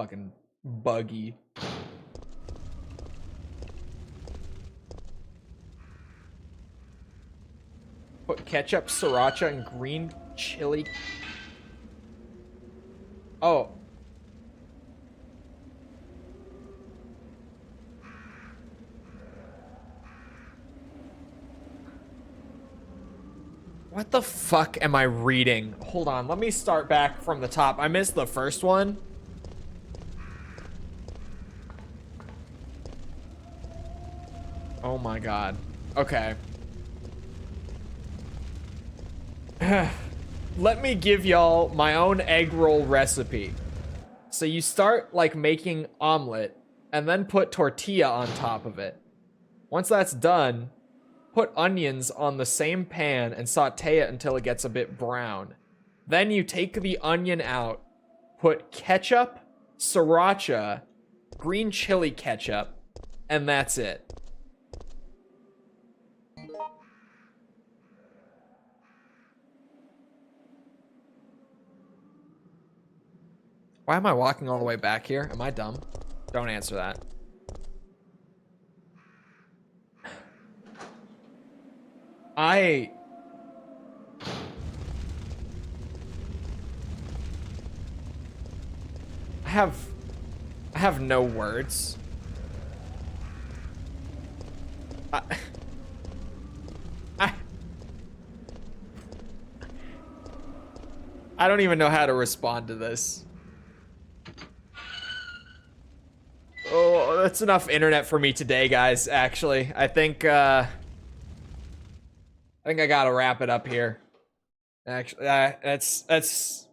Fucking buggy. Put ketchup, sriracha, and green chili. Oh. What the fuck am I reading? Hold on, let me start back from the top. I missed the first one. Oh my god. Okay. Let me give y'all my own egg roll recipe. So you start like making omelet and then put tortilla on top of it. Once that's done, put onions on the same pan and saute it until it gets a bit brown. Then you take the onion out, put ketchup, sriracha, green chili ketchup, and that's it. Why am I walking all the way back here? Am I dumb? Don't answer that. I have no words. I don't even know how to respond to this. Oh, that's enough internet for me today, guys, actually. I think I gotta wrap it up here. Actually, that's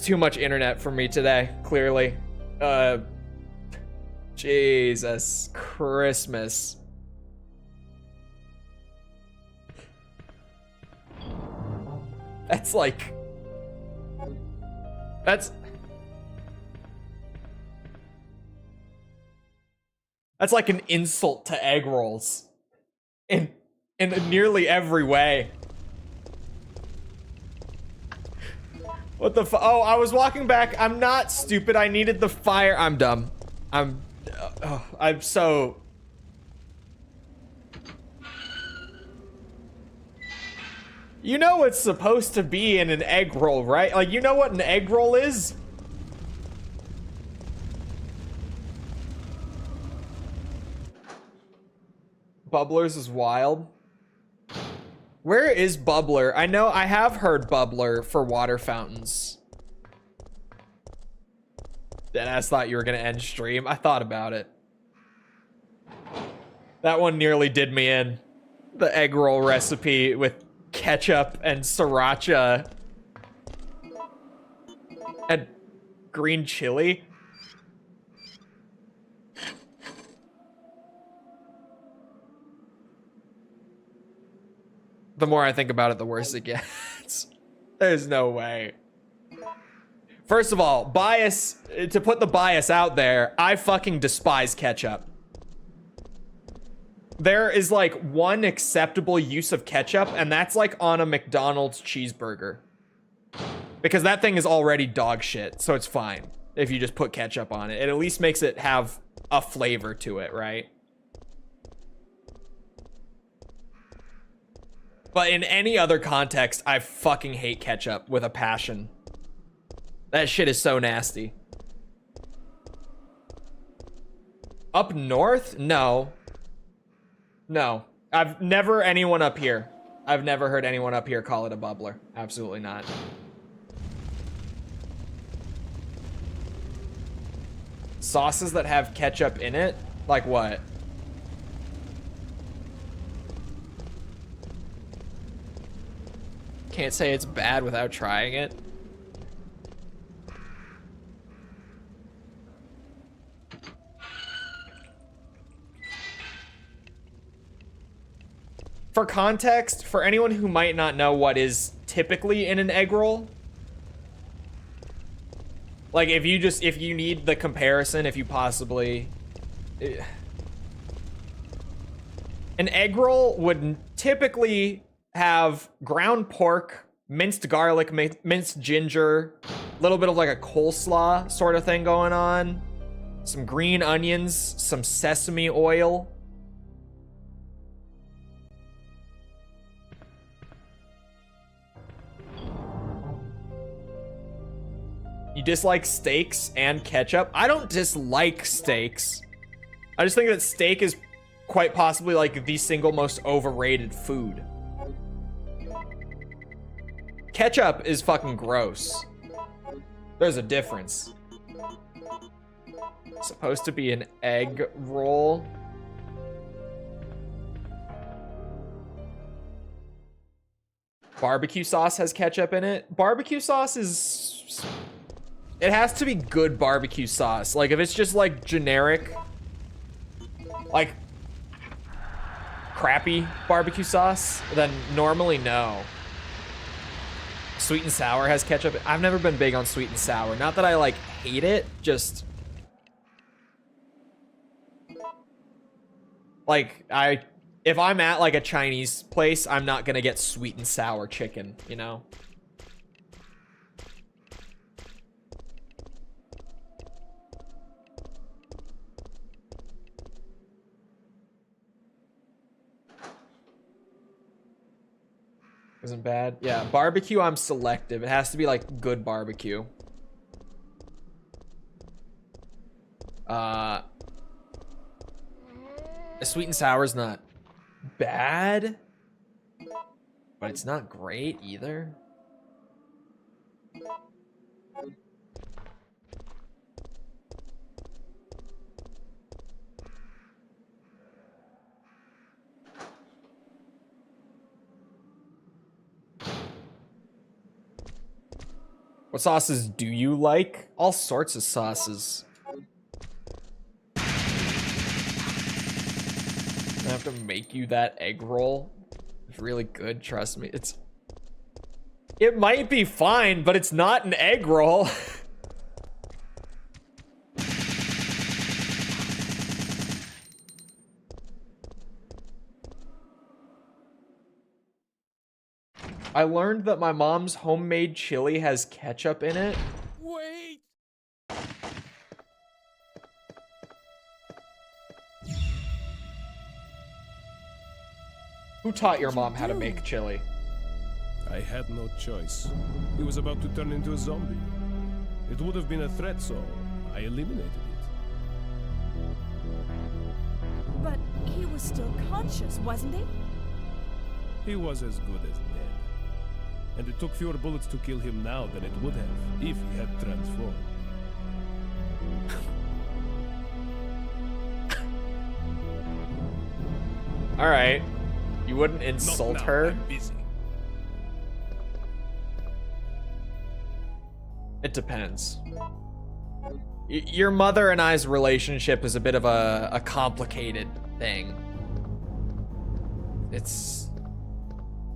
too much internet for me today, clearly. Jesus Christmas. That's like... That's like an insult to egg rolls. In nearly every way. What the oh, I was walking back. I'm not stupid. I needed the fire. I'm dumb. I'm so... You know what's supposed to be in an egg roll, right? Like, you know what an egg roll is? Bubblers is wild. Where is Bubbler? I know I have heard Bubbler for water fountains. Deadass thought you were gonna end stream. I thought about it. That one nearly did me in. The egg roll recipe with ketchup and sriracha and green chili. The more I think about it, the worse it gets. There's no way. First of all, bias, to put the bias out there, I fucking despise ketchup. There is like one acceptable use of ketchup, and that's like on a McDonald's cheeseburger. Because that thing is already dog shit, so it's fine if you just put ketchup on it. It at least makes it have a flavor to it, right? But in any other context, I fucking hate ketchup with a passion. That shit is so nasty. Up north? No. No. I've never anyone up here. I've never heard anyone up here call it a bubbler. Absolutely not. Sauces that have ketchup in it? Like what? Can't say it's bad without trying it. For context, for anyone who might not know what is typically in an egg roll, like if you need the comparison, if you possibly... An egg roll would typically have ground pork, minced garlic, minced ginger, little bit of like a coleslaw sort of thing going on. Some green onions, some sesame oil. You dislike steaks and ketchup? I don't dislike steaks. I just think that steak is quite possibly like the single most overrated food. Ketchup is fucking gross. There's a difference. It's supposed to be an egg roll. Barbecue sauce has ketchup in it. Barbecue sauce is... It has to be good barbecue sauce. Like, if it's just, like, generic... Like... crappy barbecue sauce, then normally no. Sweet and sour has ketchup. I've never been big on sweet and sour. Not that I, like, hate it, just... Like, if I'm at, like, a Chinese place, I'm not gonna get sweet and sour chicken, you know? Isn't bad. Yeah, barbecue, I'm selective. It has to be, like, good barbecue. Sweet and sour is not bad, but it's not great either. What sauces do you like? All sorts of sauces. I have to make you that egg roll. It's really good, trust me. It might be fine, but it's not an egg roll. I learned that my mom's homemade chili has ketchup in it. Wait! Who taught your mom how to make chili? I had no choice. He was about to turn into a zombie. It would have been a threat, so I eliminated it. But he was still conscious, wasn't he? He was as good as dead. And it took fewer bullets to kill him now than it would have if he had transformed. All right. You wouldn't insult Not now, her? I'm busy. It depends. Your mother and I's relationship is a bit of a complicated thing. There's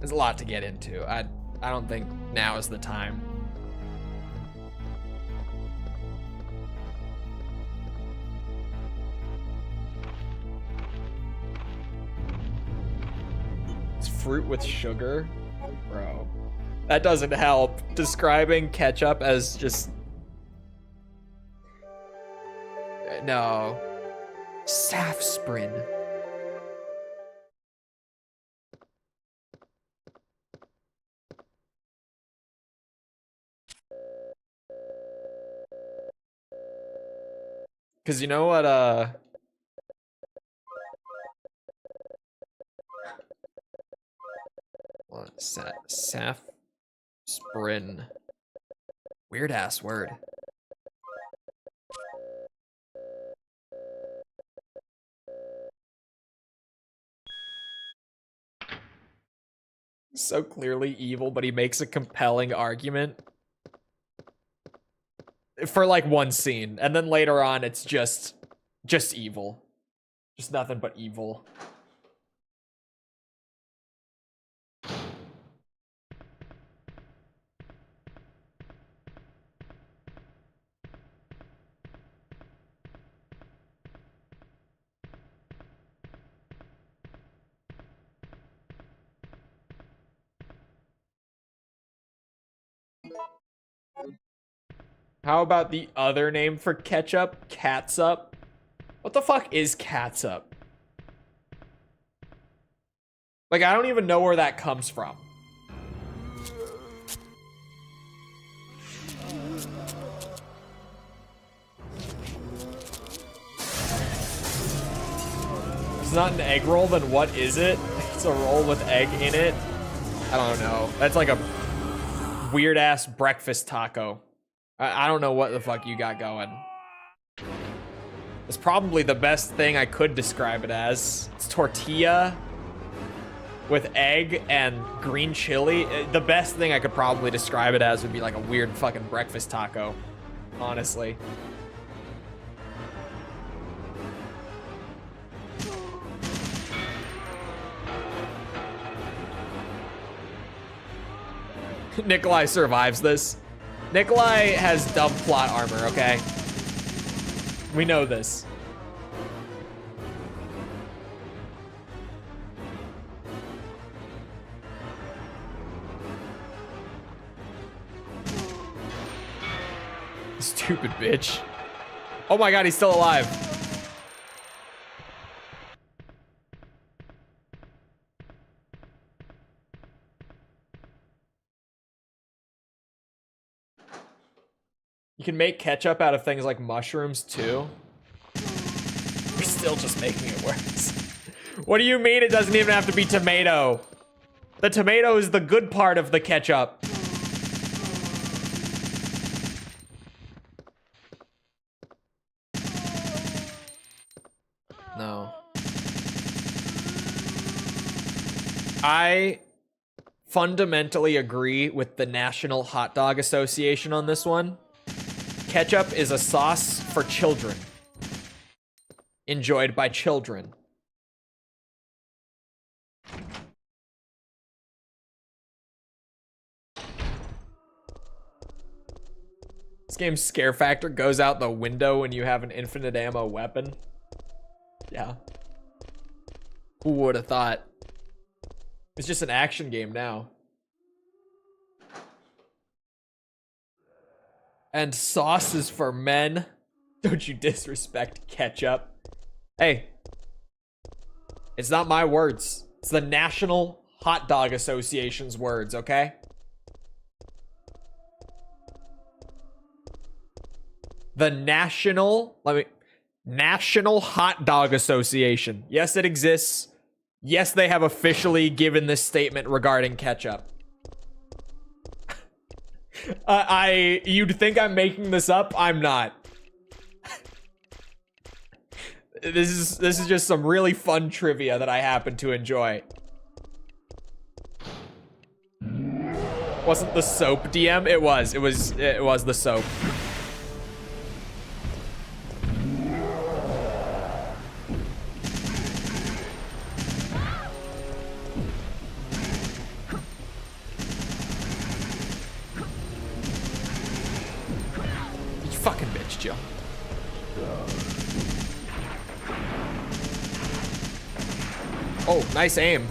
a lot to get into. I don't think now is the time. It's fruit with sugar? Bro. That doesn't help. Describing ketchup as just... No. Saffsprin. Cause you know what, Saffsprin. Weird ass word. So clearly evil, but he makes a compelling argument. For like one scene, and then later on it's just evil. Just nothing but evil. How about the other name for ketchup? Catsup? What the fuck is catsup? Like, I don't even know where that comes from. It's not an egg roll, then what is it? It's a roll with egg in it. I don't know. That's like a weird ass breakfast taco. I don't know what the fuck you got going. It's probably the best thing I could describe it as. It's tortilla with egg and green chili. The best thing I could probably describe it as would be like a weird fucking breakfast taco, honestly. Nikolai survives this. Nikolai has dumb plot armor, okay? We know this. Stupid bitch. Oh my god, he's still alive. You can make ketchup out of things like mushrooms too. We're still just making it worse. What do you mean it doesn't even have to be tomato? The tomato is the good part of the ketchup. No. I fundamentally agree with the National Hot Dog Association on this one. Ketchup is a sauce for children. Enjoyed by children. This game's scare factor goes out the window when you have an infinite ammo weapon. Yeah. Who would have thought? It's just an action game now. And sauce is for men. Don't you disrespect ketchup. Hey. It's not my words. It's the National Hot Dog Association's words, okay? The National Hot Dog Association. Yes, it exists. Yes, they have officially given this statement regarding ketchup. You'd think I'm making this up. I'm not. This is just some really fun trivia that I happen to enjoy. Wasn't the soap DM? It was the soap. Fucking bitch, Jill. Oh, nice aim.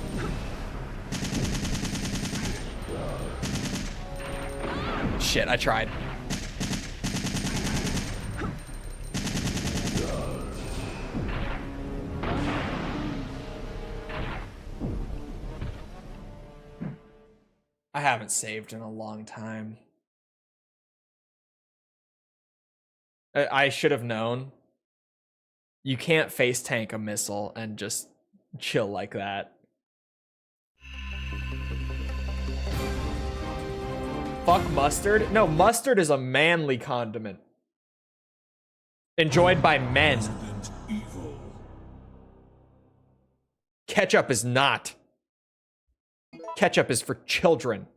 Shit, I tried. I haven't saved in a long time. I should have known. You can't face tank a missile and just chill like that. Fuck mustard? No, mustard is a manly condiment. Enjoyed by men. Ketchup is not. Ketchup is for children.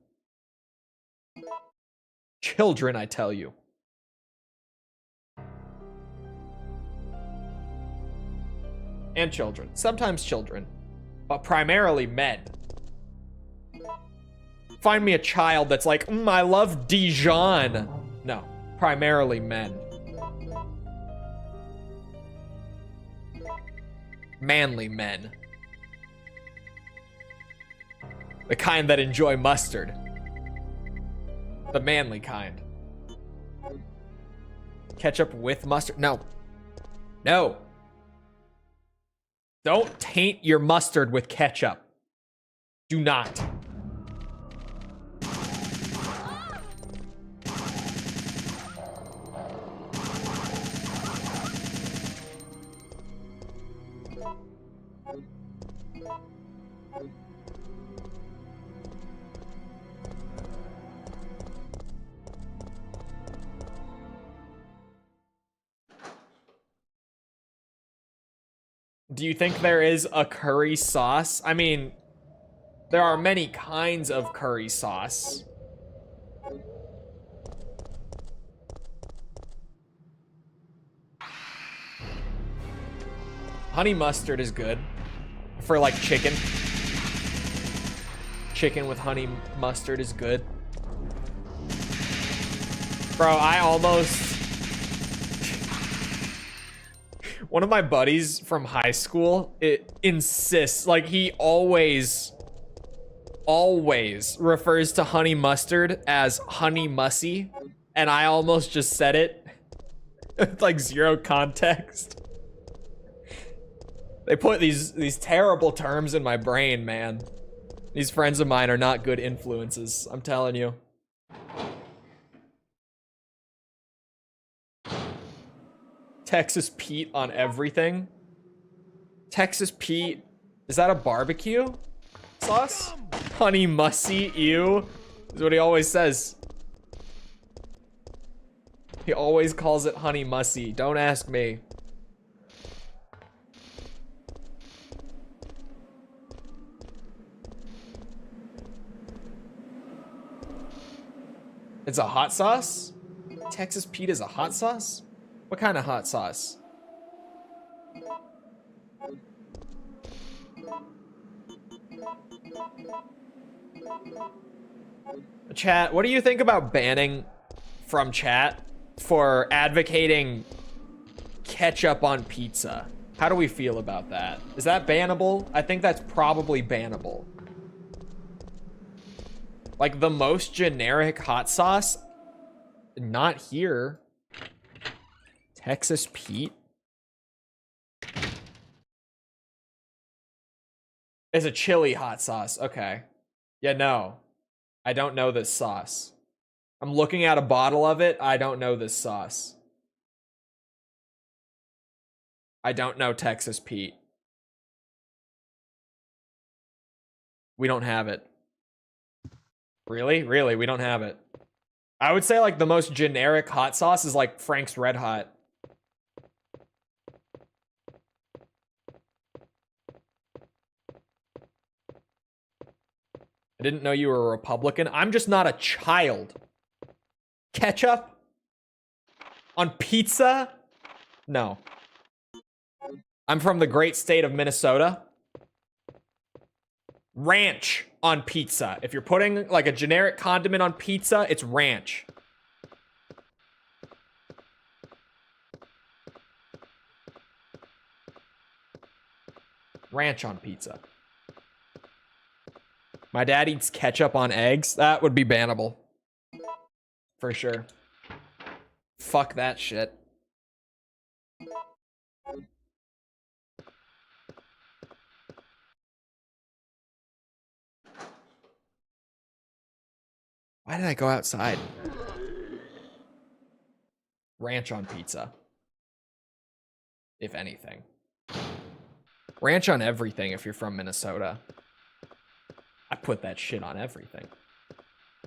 Children, I tell you. And children. Sometimes children. But primarily men. Find me a child that's like, I love Dijon. No. Primarily men. Manly men. The kind that enjoy mustard. The manly kind. Ketchup with mustard? No. No. Don't taint your mustard with ketchup. Do not. Do you think there is a curry sauce? I mean, there are many kinds of curry sauce. Honey mustard is good for like chicken. Chicken with honey mustard is good. Bro, I almost... One of my buddies from high school, it insists, like he always refers to honey mustard as honey mussy, and I almost just said it with like zero context. They put these terrible terms in my brain, man. These friends of mine are not good influences, I'm telling you. Texas Pete on everything. Texas Pete, is that a barbecue sauce? Honey mussy, ew, is what he always says. He always calls it honey mussy. Don't ask me. It's a hot sauce? Texas Pete is a hot sauce? What kind of hot sauce? Chat, what do you think about banning from chat for advocating ketchup on pizza? How do we feel about that? Is that bannable? I think that's probably bannable. Like the most generic hot sauce? Not here. Texas Pete? It's a chili hot sauce. Okay. Yeah, no. I don't know this sauce. I'm looking at a bottle of it. I don't know this sauce. I don't know Texas Pete. We don't have it. Really? Really? We don't have it. I would say like the most generic hot sauce is like Frank's Red Hot. I didn't know you were a Republican. I'm just not a child. Ketchup? On pizza? No. I'm from the great state of Minnesota. Ranch on pizza. If you're putting like a generic condiment on pizza, it's ranch. Ranch on pizza. My dad eats ketchup on eggs. That would be bannable. For sure. Fuck that shit. Why did I go outside? Ranch on pizza. If anything. Ranch on everything if you're from Minnesota. I put that shit on everything.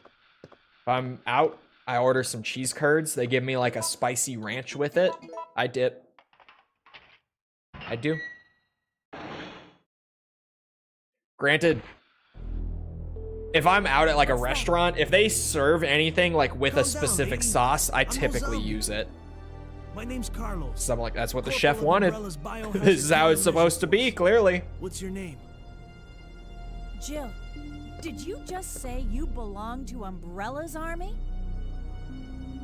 If I'm out, I order some cheese curds. They give me like a spicy ranch with it. I dip. I do. Granted, if I'm out at like a restaurant, if they serve anything like with a specific sauce, I typically use it. My name's Carlos. So I'm like, that's what the chef wanted. This is how it's supposed to be, clearly. What's your name? Jill, did you just say you belong to Umbrella's army?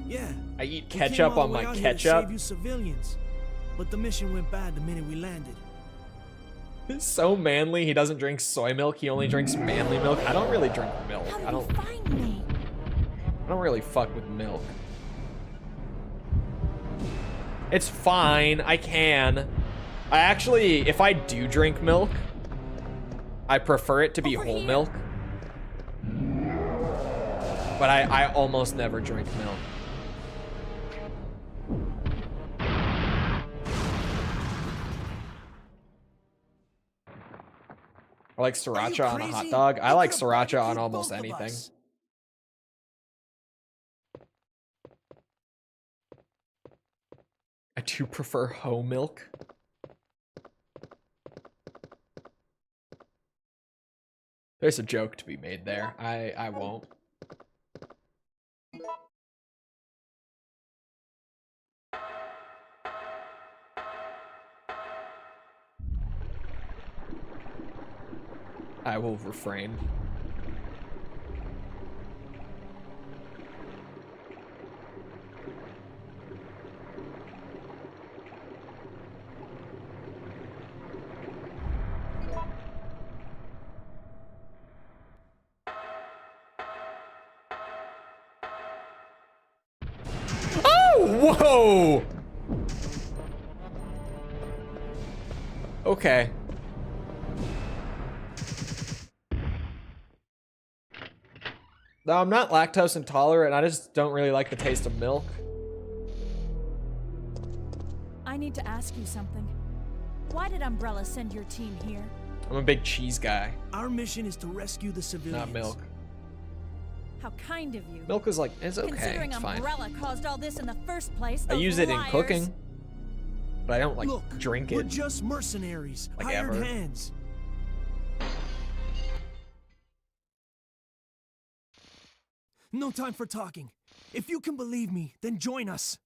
Yeah. I eat We came ketchup all on the way my out here to ketchup. save you civilians, but the mission went bad the minute we landed. He's so manly, he doesn't drink soy milk, he only drinks manly milk. I don't really drink milk. How did I don't you find me? really fuck with milk. It's fine. I can. I actually, if I do drink milk, I prefer it to be whole milk. But I almost never drink milk. I like sriracha on a hot dog. I like sriracha on almost anything. I do prefer whole milk. There's a joke to be made there. I won't. I will refrain. Oh, whoa! Okay. No, I'm not lactose intolerant. I just don't really like the taste of milk. I need to ask you something. Why did Umbrella send your team here? I'm a big cheese guy. Our mission is to rescue the civilians. Not milk. How kind of you. Milk is like, it's okay, Considering it's fine. Umbrella caused all this in the first place, I those use it in liars. cooking, but I don't like Look, drink we're it. just mercenaries, Like hired ever. hands. No time for talking. If you can believe me, then join us.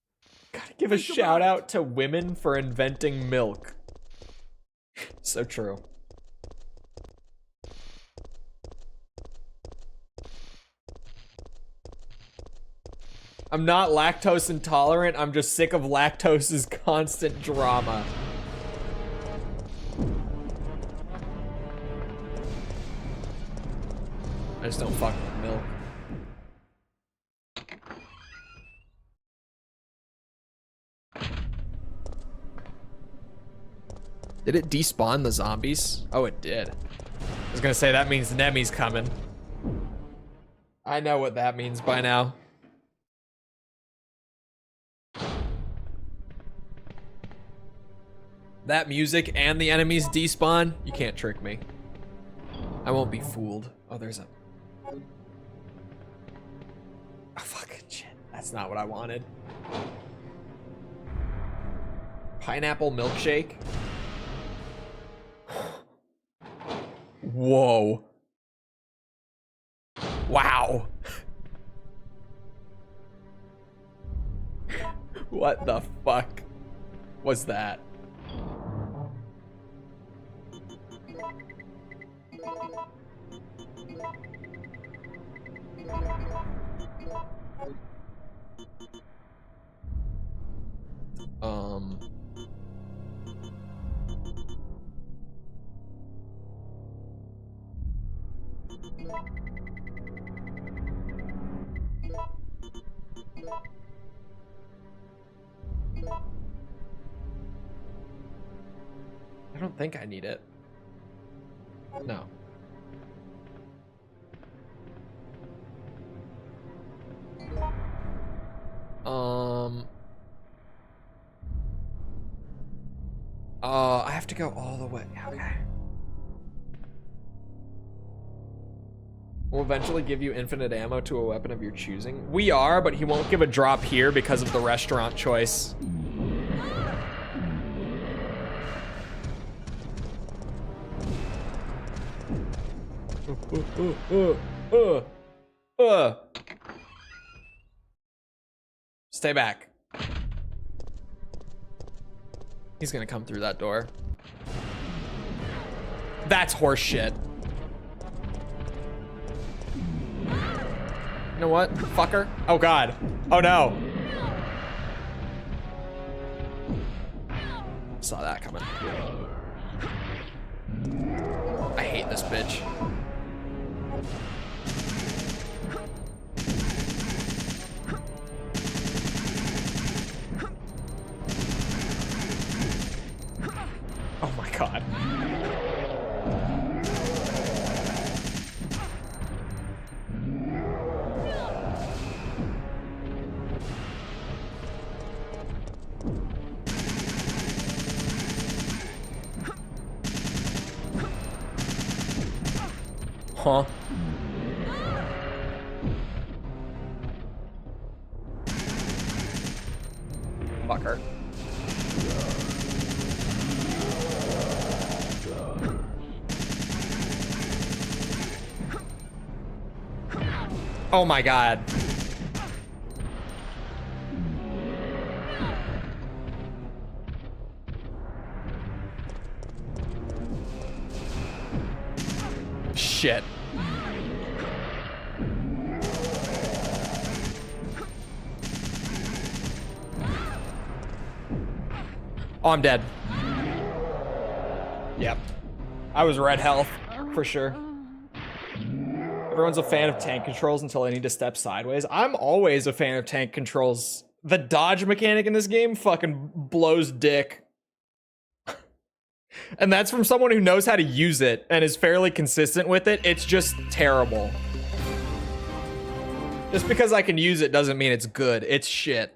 Gotta give a shout out to women for inventing milk. So true. I'm not lactose intolerant, I'm just sick of lactose's constant drama. I just don't fuck with milk. Did it despawn the zombies? Oh, it did. I was gonna say that means Nemi's coming. I know what that means by now. That music and the enemies despawn? You can't trick me. I won't be fooled. Oh, there's a... Oh, fucking shit. That's not what I wanted. Pineapple milkshake? Whoa. Wow. What the fuck was that? I don't think I need it. No. I have to go all the way. Okay. We'll eventually give you infinite ammo to a weapon of your choosing. We are, but he won't give a drop here because of the restaurant choice. Stay back. He's gonna come through that door. That's horse shit. You know what, fucker? Oh god. Oh no. Saw that coming. I hate this bitch. bad. Huh? Fucker. Oh my god. Shit. Oh, I'm dead. Yep. I was red health, for sure. Everyone's a fan of tank controls until they need to step sideways. I'm always a fan of tank controls. The dodge mechanic in this game fucking blows dick. And that's from someone who knows how to use it and is fairly consistent with it. It's just terrible. Just because I can use it doesn't mean it's good. It's shit.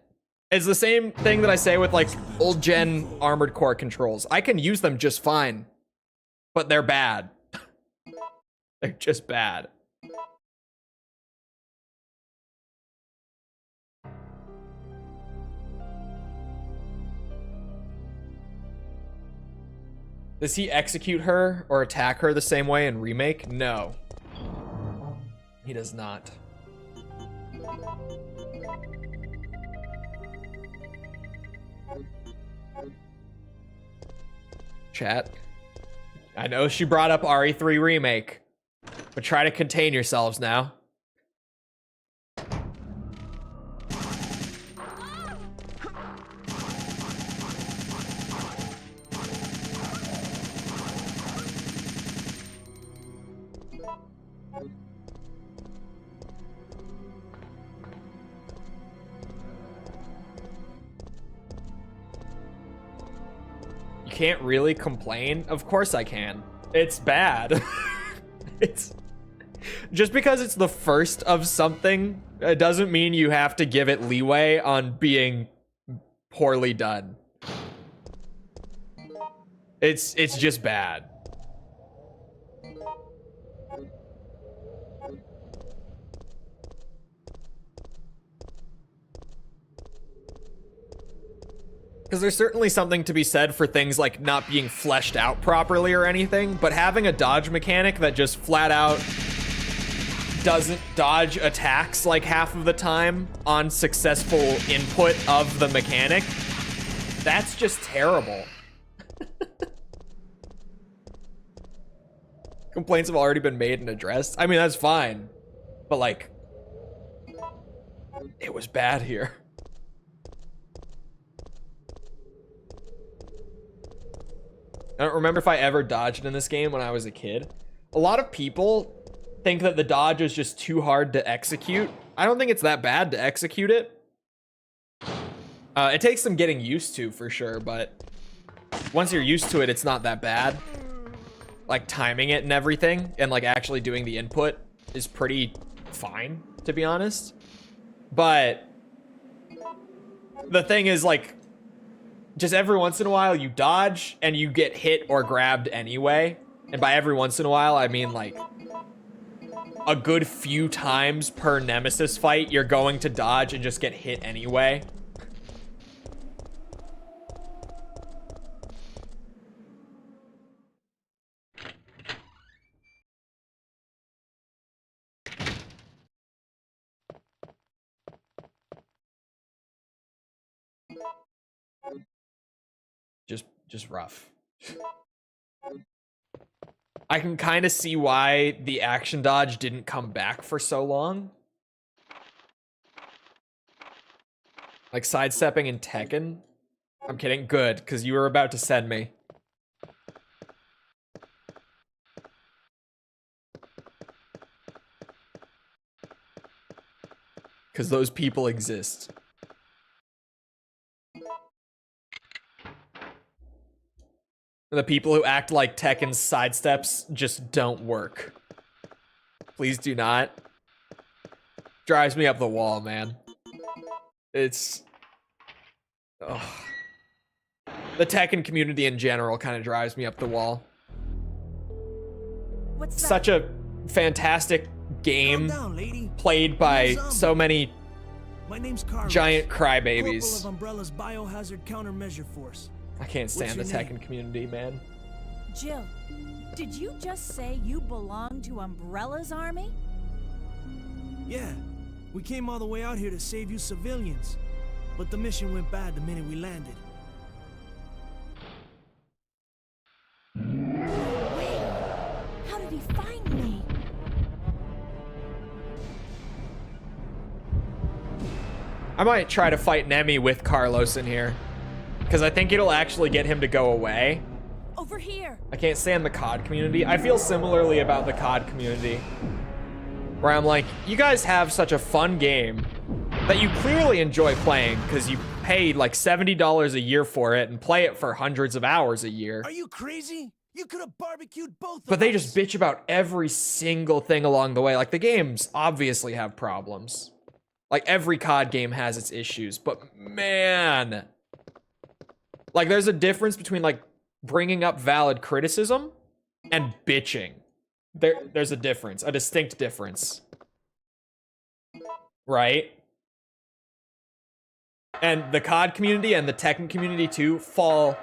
It's the same thing that I say with like old gen Armored Core controls. I can use them just fine, but they're bad. They're just bad. Does he execute her or attack her the same way in Remake? No. He does not. Chat. I know she brought up RE3 Remake, but try to contain yourselves now. Can't really complain. Of course I can. It's bad. It's just because it's the first of something, it doesn't mean you have to give it leeway on being poorly done. It's just bad. Because there's certainly something to be said for things like not being fleshed out properly or anything, but having a dodge mechanic that just flat out doesn't dodge attacks like half of the time on successful input of the mechanic, that's just terrible. Complaints have already been made and addressed. I mean, that's fine, but like, it was bad here. I don't remember if I ever dodged in this game when I was a kid. A lot of people think that the dodge is just too hard to execute. I don't think it's that bad to execute it. It takes some getting used to for sure, but once you're used to it, it's not that bad. Like timing it and everything and like actually doing the input is pretty fine, to be honest. But the thing is, like, just every once in a while you dodge and you get hit or grabbed anyway. And by every once in a while, I mean like a good few times per Nemesis fight, you're going to dodge and just get hit anyway. Just rough. I can kind of see why the action dodge didn't come back for so long. Like sidestepping in Tekken. I'm kidding. Good, because you were about to send me. Because those people exist. The people who act like Tekken's sidesteps just don't work. Please do not. Drives me up the wall, man. It's... Ugh. The Tekken community in general kind of drives me up the wall. What's that? Such a fantastic game Calm down, lady. played by so many My name's Carlos, giant Corporal crybabies. of Umbrella's Biohazard Countermeasure Force. I can't stand the What's your Tekken name? community, man. Jill, did you just say you belong to Umbrella's army? Yeah, we came all the way out here to save you civilians, but the mission went bad the minute we landed. Wait, how did he find me? I might try to fight Nemi with Carlos in here, because I think it'll actually get him to go away. Over here. I can't stand the COD community. I feel similarly about the COD community, where I'm like, you guys have such a fun game that you clearly enjoy playing because you paid like $70 a year for it and play it for hundreds of hours a year. Are you crazy? You could have barbecued both of But they us. just bitch about every single thing along the way. Like, the games obviously have problems. Like, every COD game has its issues, but man, like, there's a difference between like bringing up valid criticism and bitching. There's a difference, a distinct difference, right? And the COD community and the Tekken community too fall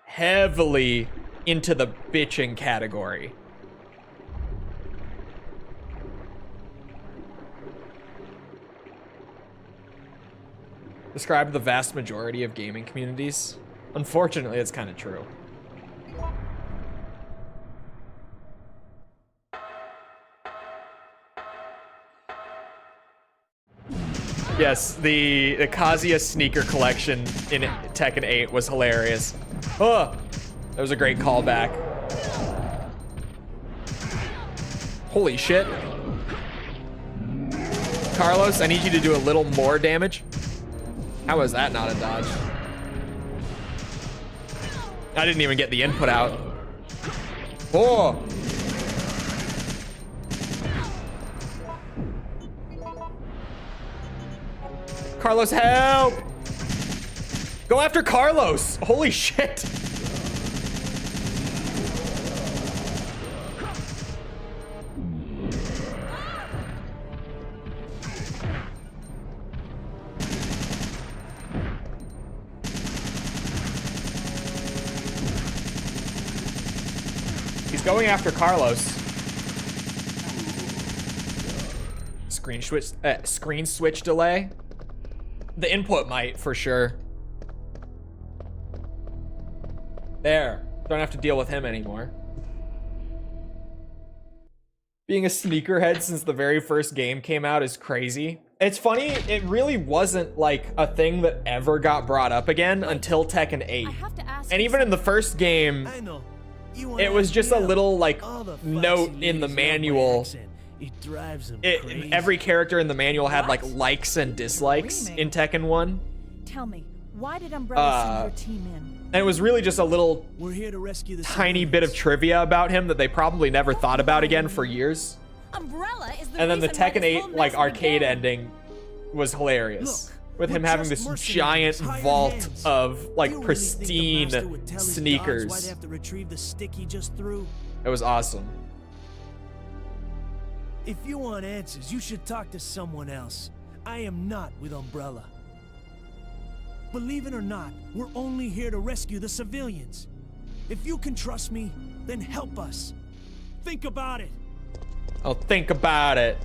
heavily into the bitching category. Describe the vast majority of gaming communities. Unfortunately, it's kind of true. Yes, the Kazuya sneaker collection in Tekken 8 was hilarious. Oh, that was a great callback. Holy shit. Carlos, I need you to do a little more damage. How is that not a dodge? I didn't even get the input out. Oh! Carlos, help! Go after Carlos! Holy shit! He's going after Carlos. Screen switch delay. The input might, for sure. There. Don't have to deal with him anymore. Being a sneakerhead since the very first game came out is crazy. It's funny, it really wasn't like a thing that ever got brought up again until Tekken 8. I have to ask And you even in the first game, I know. You wanna it was ask just me a out? little like All the foxy note in the ladies love my manual. accent. It drives them It, crazy. every character in the manual had like What? likes and dislikes in Tekken 1. Tell me, why did Umbrella send your team in? And it was really just a little We're here to rescue the tiny bit of civilians. trivia about him that they probably never thought about again for years. Umbrella is the And then the reason why Tekken this whole 8 mess like arcade began. ending was hilarious. Look, With him we're having just this mercenaries, giant hired vault hands. of like You really think the pristine master would tell his dogs why sneakers. they have to retrieve the stick he just threw? It was awesome. If you want answers, you should talk to someone else. I am not with Umbrella. Believe it or not, we're only here to rescue the civilians. If you can trust me, then help us. Think about it. I'll think about it.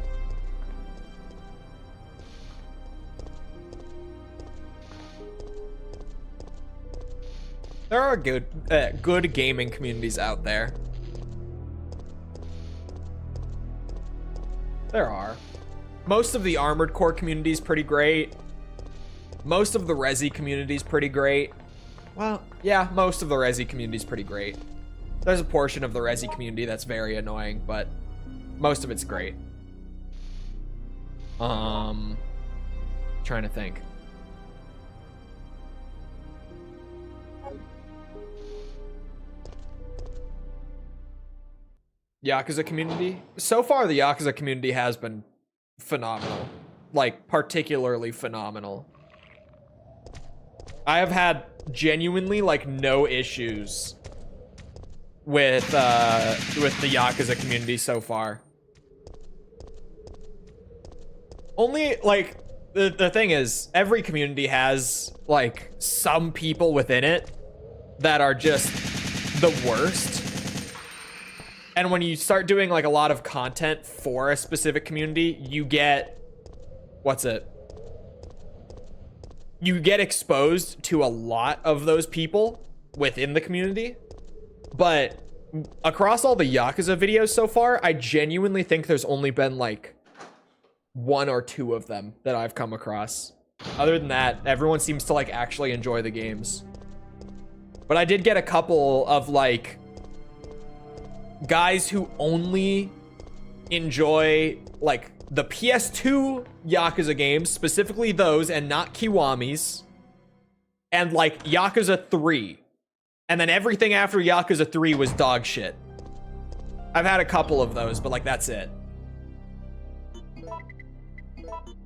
There are good gaming communities out there. There are. Most of the Armored Core community is pretty great. Most of the Resi community is pretty great. Well, yeah, most of the Resi community is pretty great. There's a portion of the Resi community that's very annoying, but most of it's great. Trying to think. Yakuza community. So far, the Yakuza community has been phenomenal. Like, particularly phenomenal. I have had genuinely, like, no issues with the Yakuza community so far. Only, like, the thing is, every community has, like, some people within it that are just the worst. And when you start doing, like, a lot of content for a specific community, you get... What's it? You get exposed to a lot of those people within the community. But across all the Yakuza videos so far, I genuinely think there's only been, like, 1 or 2 of them that I've come across. Other than that, everyone seems to, like, actually enjoy the games. But I did get a couple of, like, guys who only enjoy, like, the PS2 Yakuza games, specifically those, and not Kiwami's, and, like, Yakuza 3. And then everything after Yakuza 3 was dog shit. I've had a couple of those, but, like, that's it.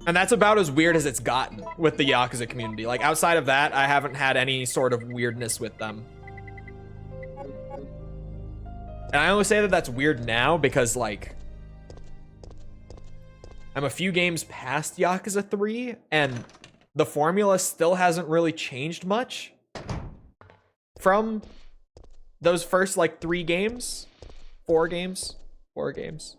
And that's about as weird as it's gotten with the Yakuza community. Like, outside of that, I haven't had any sort of weirdness with them. And I only say that that's weird now because, like, I'm a few games past Yakuza 3, and the formula still hasn't really changed much from those first, like, 3 games? 4 games? 4 games.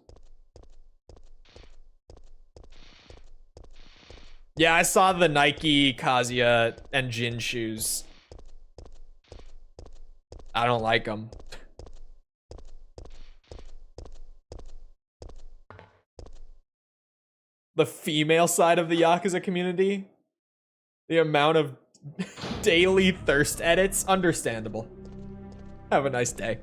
Yeah, I saw the Nike, Kazuya, and Jin shoes. I don't like them. The female side of the Yakuza community. The amount of daily thirst edits. Understandable. Have a nice day.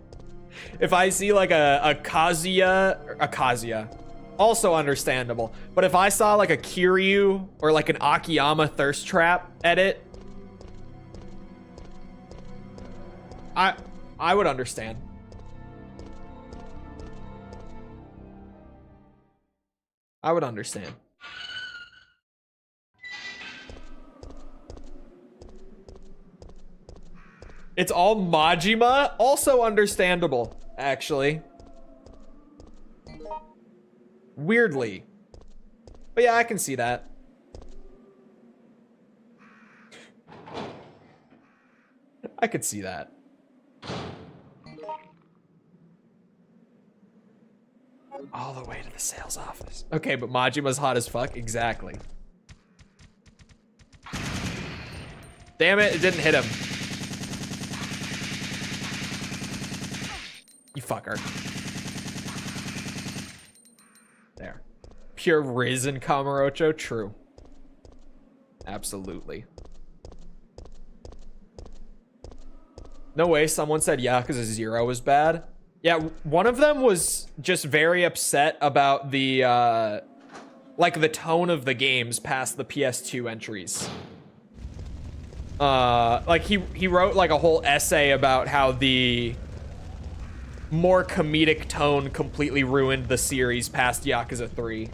If I see like a Kazuya, also understandable. But if I saw like a Kiryu or like an Akiyama thirst trap edit, I would understand. I would understand. It's all Majima, also understandable, actually. Weirdly. But yeah, I can see that. I could see that. All the way to the sales office. Okay, but Majima's hot as fuck. Exactly. Damn it, it didn't hit him. You fucker. There. Pure risen Kamurocho. True. Absolutely. No way someone said Yakuza 0 was bad. Yeah, one of them was just very upset about the, like, the tone of the games past the PS2 entries. Like, he wrote, like, a whole essay about how the more comedic tone completely ruined the series past Yakuza 3.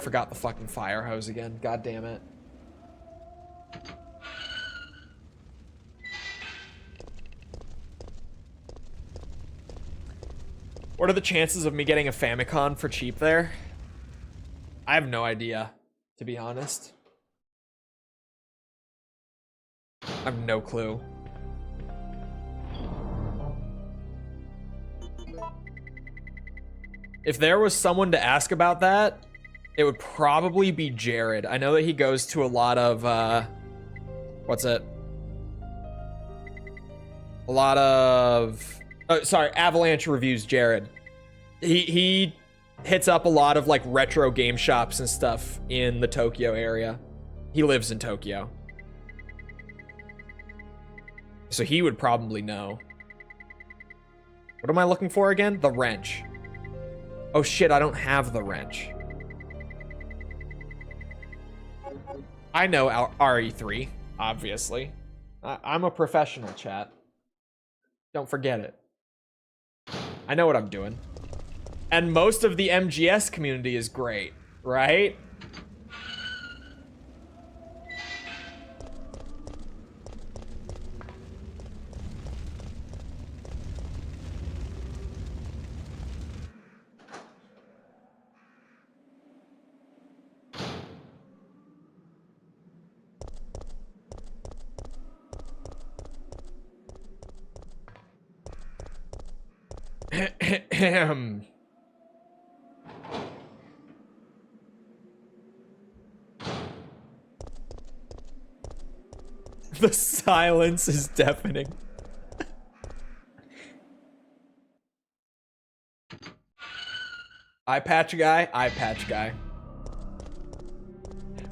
Forgot the fucking fire hose again. God damn it. What are the chances of me getting a Famicom for cheap there? I have no idea, to be honest. I have no clue. If there was someone to ask about that, it would probably be Jared. I know that he goes to a lot of, what's it? A lot of... Oh, sorry, Avalanche Reviews Jared. He hits up a lot of, like, retro game shops and stuff in the Tokyo area. He lives in Tokyo. So he would probably know. What am I looking for again? The wrench. Oh shit, I don't have the wrench. I know RE3, obviously. I'm a professional, chat. Don't forget it. I know what I'm doing. And most of the MGS community is great, right? The silence is deafening. Eye patch guy, eye patch guy.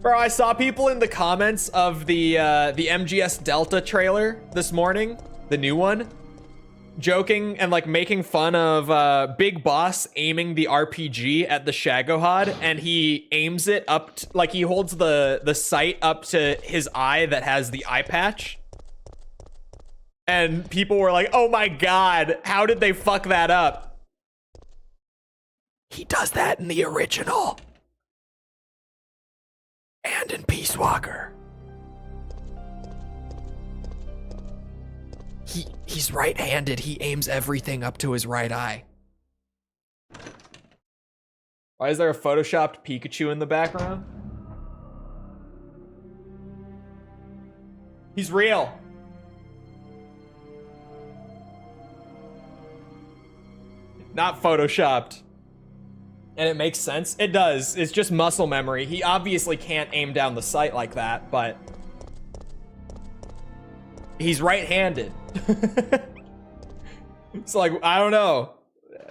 Bro, I saw people in the comments of the MGS Delta trailer this morning, the new one, joking and like making fun of Big Boss aiming the RPG at the Shagohod, and he aims it up like he holds the sight up to his eye that has the eye patch. And people were like, "Oh my god, how did they fuck that up?" He does that in the original. And in Peace Walker. He's right-handed. He aims everything up to his right eye. Why is there a photoshopped Pikachu in the background? He's real. Not photoshopped. And it makes sense. It does. It's just muscle memory. He obviously can't aim down the sight like that, but he's right-handed. It's like, I don't know.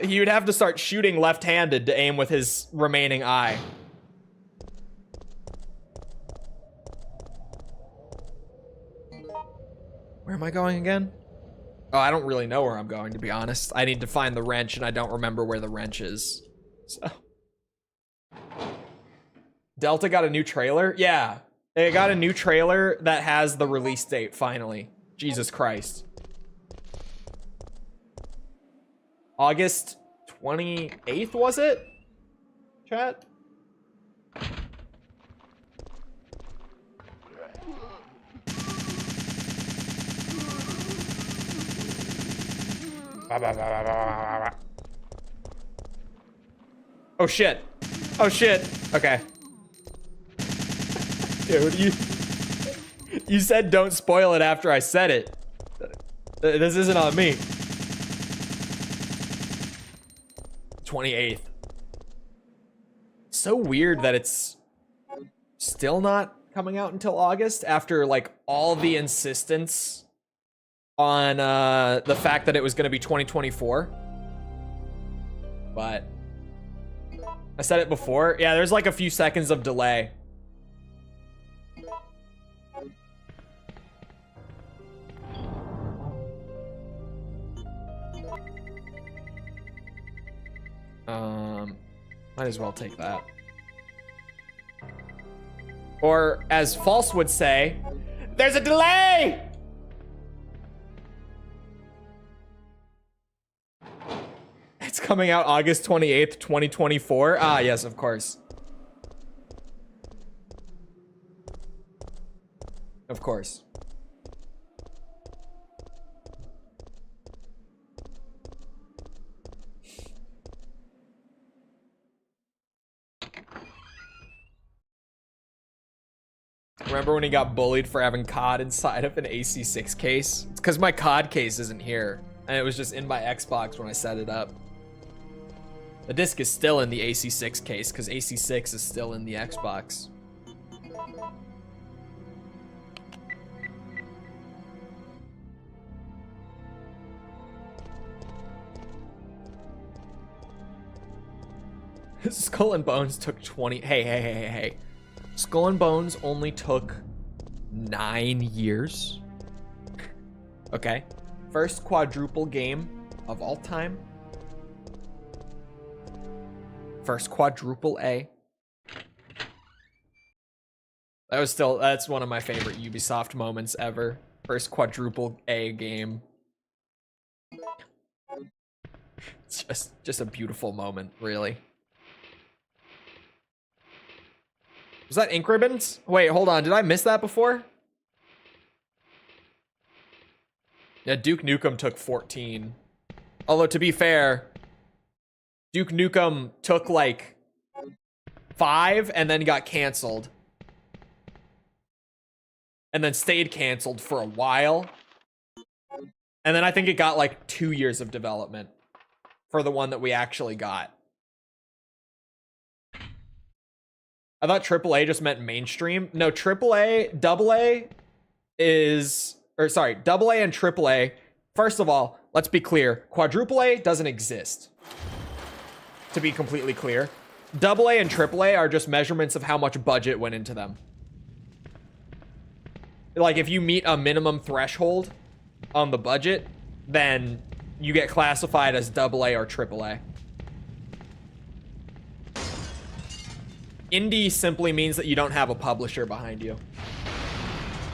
He would have to start shooting left-handed to aim with his remaining eye. Where am I going again? Oh, I don't really know where I'm going, to be honest. I need to find the wrench, and I don't remember where the wrench is. So. Delta got a new trailer? Yeah. They got a new trailer that has the release date, finally. Jesus Christ. August 28th, was it? Chat? Oh shit. Oh shit. Okay. Dude, you said don't spoil it after I said it. This isn't on me. 28th. So weird that it's still not coming out until August after like all the insistence on the fact that it was going to be 2024. But I said it before. Yeah, there's like a few seconds of delay. Might as well take that. Or as False would say, there's a delay! It's coming out August 28th, 2024. Ah, yes, of course. Of course. Remember when he got bullied for having COD inside of an AC6 case? It's because my COD case isn't here. And it was just in my Xbox when I set it up. The disc is still in the AC6 case because AC6 is still in the Xbox. Skull and Bones took 20. Hey. Skull and Bones only took 9 years. Okay. First quadruple game of all time. First quadruple A. That's one of my favorite Ubisoft moments ever. First quadruple A game. It's just a beautiful moment, really. Was that ink ribbons? Wait, hold on. Did I miss that before? Yeah, Duke Nukem took 14. Although, to be fair, Duke Nukem took like 5 and then got canceled. And then stayed canceled for a while. And then I think it got like 2 years of development for the one that we actually got. I thought AAA just meant mainstream. No, AAA, AA is, or sorry, AA and AAA. First of all, let's be clear. Quadruple A doesn't exist. To be completely clear. AA and AAA are just measurements of how much budget went into them. Like, if you meet a minimum threshold on the budget, then you get classified as AA or AAA. Indie simply means that you don't have a publisher behind you.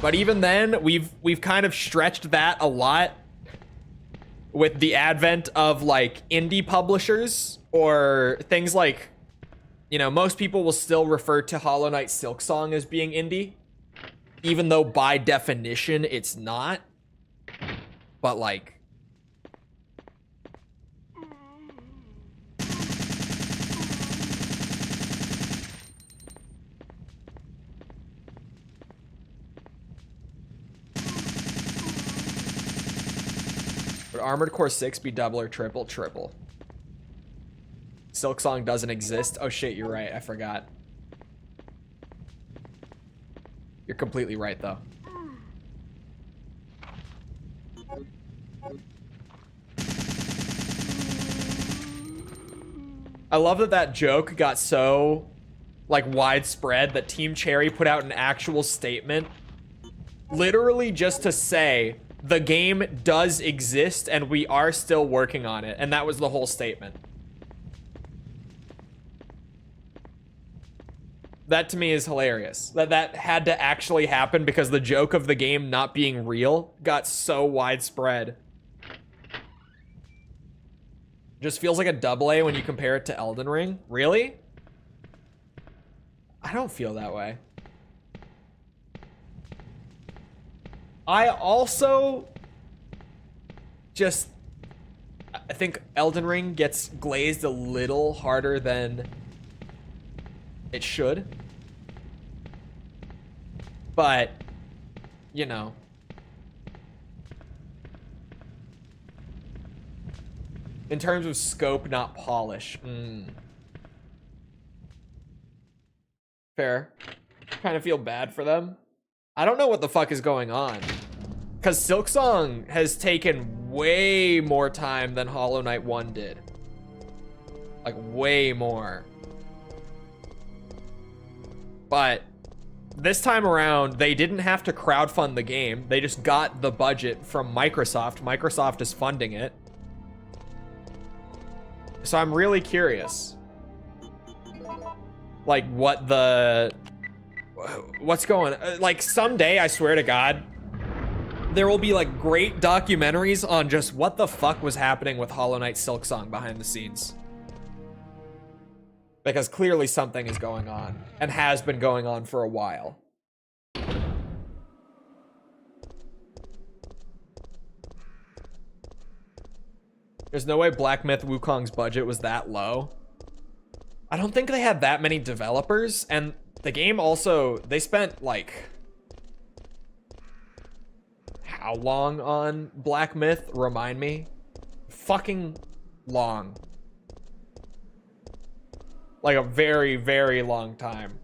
But even then, we've kind of stretched that a lot with the advent of like indie publishers or things like, you know, most people will still refer to Hollow Knight Silksong as being indie, even though by definition it's not. But like, would Armored Core 6 be double or triple? Triple. Silksong doesn't exist. Oh shit, you're right. I forgot. You're completely right, though. I love that that joke got so, like, widespread that Team Cherry put out an actual statement literally just to say the game does exist and we are still working on it. And that was the whole statement. That to me is hilarious. That had to actually happen because the joke of the game not being real got so widespread. Just feels like a AA when you compare it to Elden Ring. Really? I don't feel that way. I also just, I think Elden Ring gets glazed a little harder than it should. But, you know. In terms of scope, not polish. Fair. Kind of feel bad for them. I don't know what the fuck is going on. Because Silksong has taken way more time than Hollow Knight 1 did. Like, way more. But this time around, they didn't have to crowdfund the game. They just got the budget from Microsoft. Microsoft is funding it. So I'm really curious. Like, what's going on? Like, someday, I swear to God, there will be like great documentaries on just what the fuck was happening with Hollow Knight Silksong behind the scenes. Because clearly something is going on and has been going on for a while. There's no way Black Myth Wukong's budget was that low. I don't think they had that many developers, and the game also, they spent like, how long on Black Myth? Remind me. Fucking long. Like a very, very long time.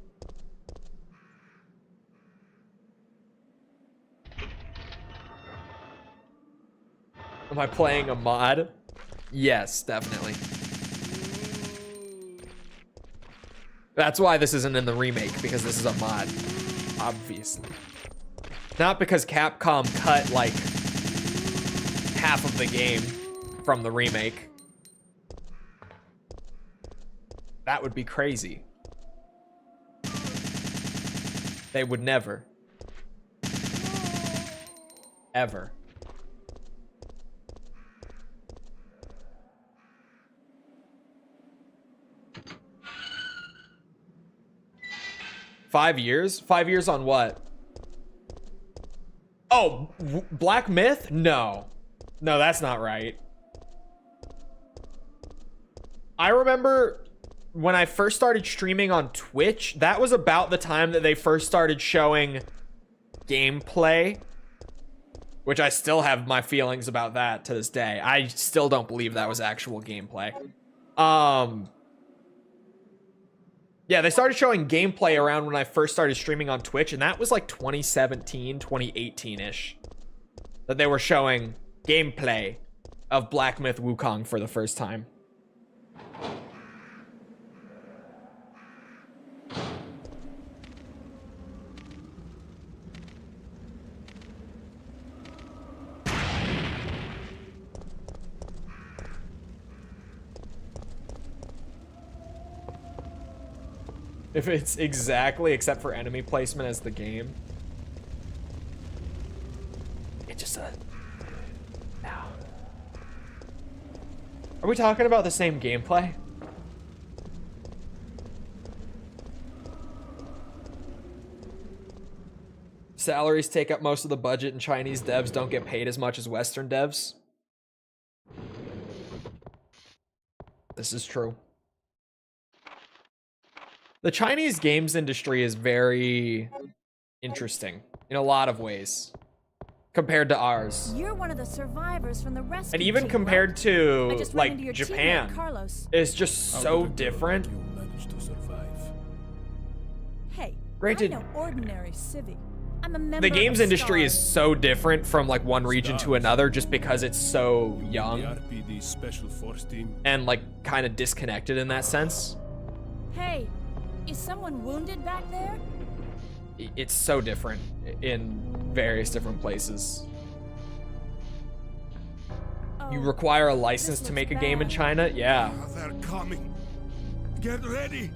Am I playing a mod? Yes, definitely. That's why this isn't in the remake, because this is a mod. Obviously. Not because Capcom cut, like, half of the game from the remake. That would be crazy. They would never. Ever. Five years? 5 years on what? Oh, Black Myth? No. No, that's not right. I remember when I first started streaming on Twitch, that was about the time that they first started showing gameplay, which I still have my feelings about that to this day. I still don't believe that was actual gameplay. Yeah, they started showing gameplay around when I first started streaming on Twitch, and that was like 2017, 2018-ish. That they were showing gameplay of Black Myth Wukong for the first time. If it's exactly, except for enemy placement as the game. It just, no. Are we talking about the same gameplay? Salaries take up most of the budget and Chinese devs don't get paid as much as Western devs. This is true. The Chinese games industry is very interesting in a lot of ways compared to ours. You're one of the survivors from the rescue And even team, compared right? to I just ran into like your Japan, teammate, Carlos. it's just so different. You managed to survive. Hey, Granted, I'm no ordinary civvy. I'm a member The games of industry is Stars. so different from like one region to another just because it's so The young RPD Special Force Team. and like kind of disconnected in that sense. Hey, is someone wounded back there? It's so different in various different places. You Oh, require a license this to make a looks game in bad. China? Yeah. They're coming. Get ready.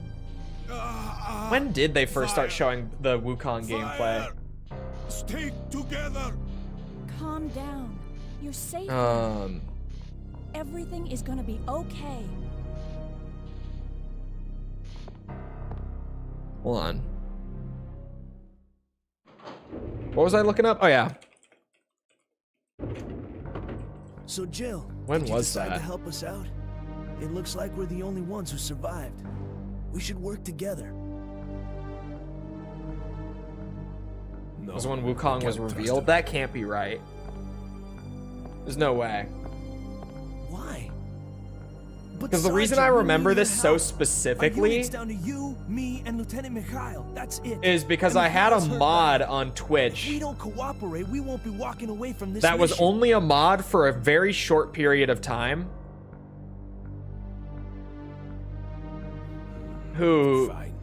When did they first start Fire. showing the Wukong gameplay? Fire. Stay together. Calm down. You're safe. Everything is gonna be okay. Hold on. What was I looking up? Oh yeah. So Jill, When did you was decide that? to help us out? It looks like we're the only ones who survived. We should work together. No, Was when Wukong was can't trust revealed? him. That can't be right. There's no way. Why? Because the reason I remember this so specifically It's down to you, me, and Lieutenant Mikhail. That's it. is because And I had a Mikhail's hurt mod bad. on If we Twitch don't cooperate, we won't be walking away from this that was mission. only a mod for a very short period of time. Who Fine.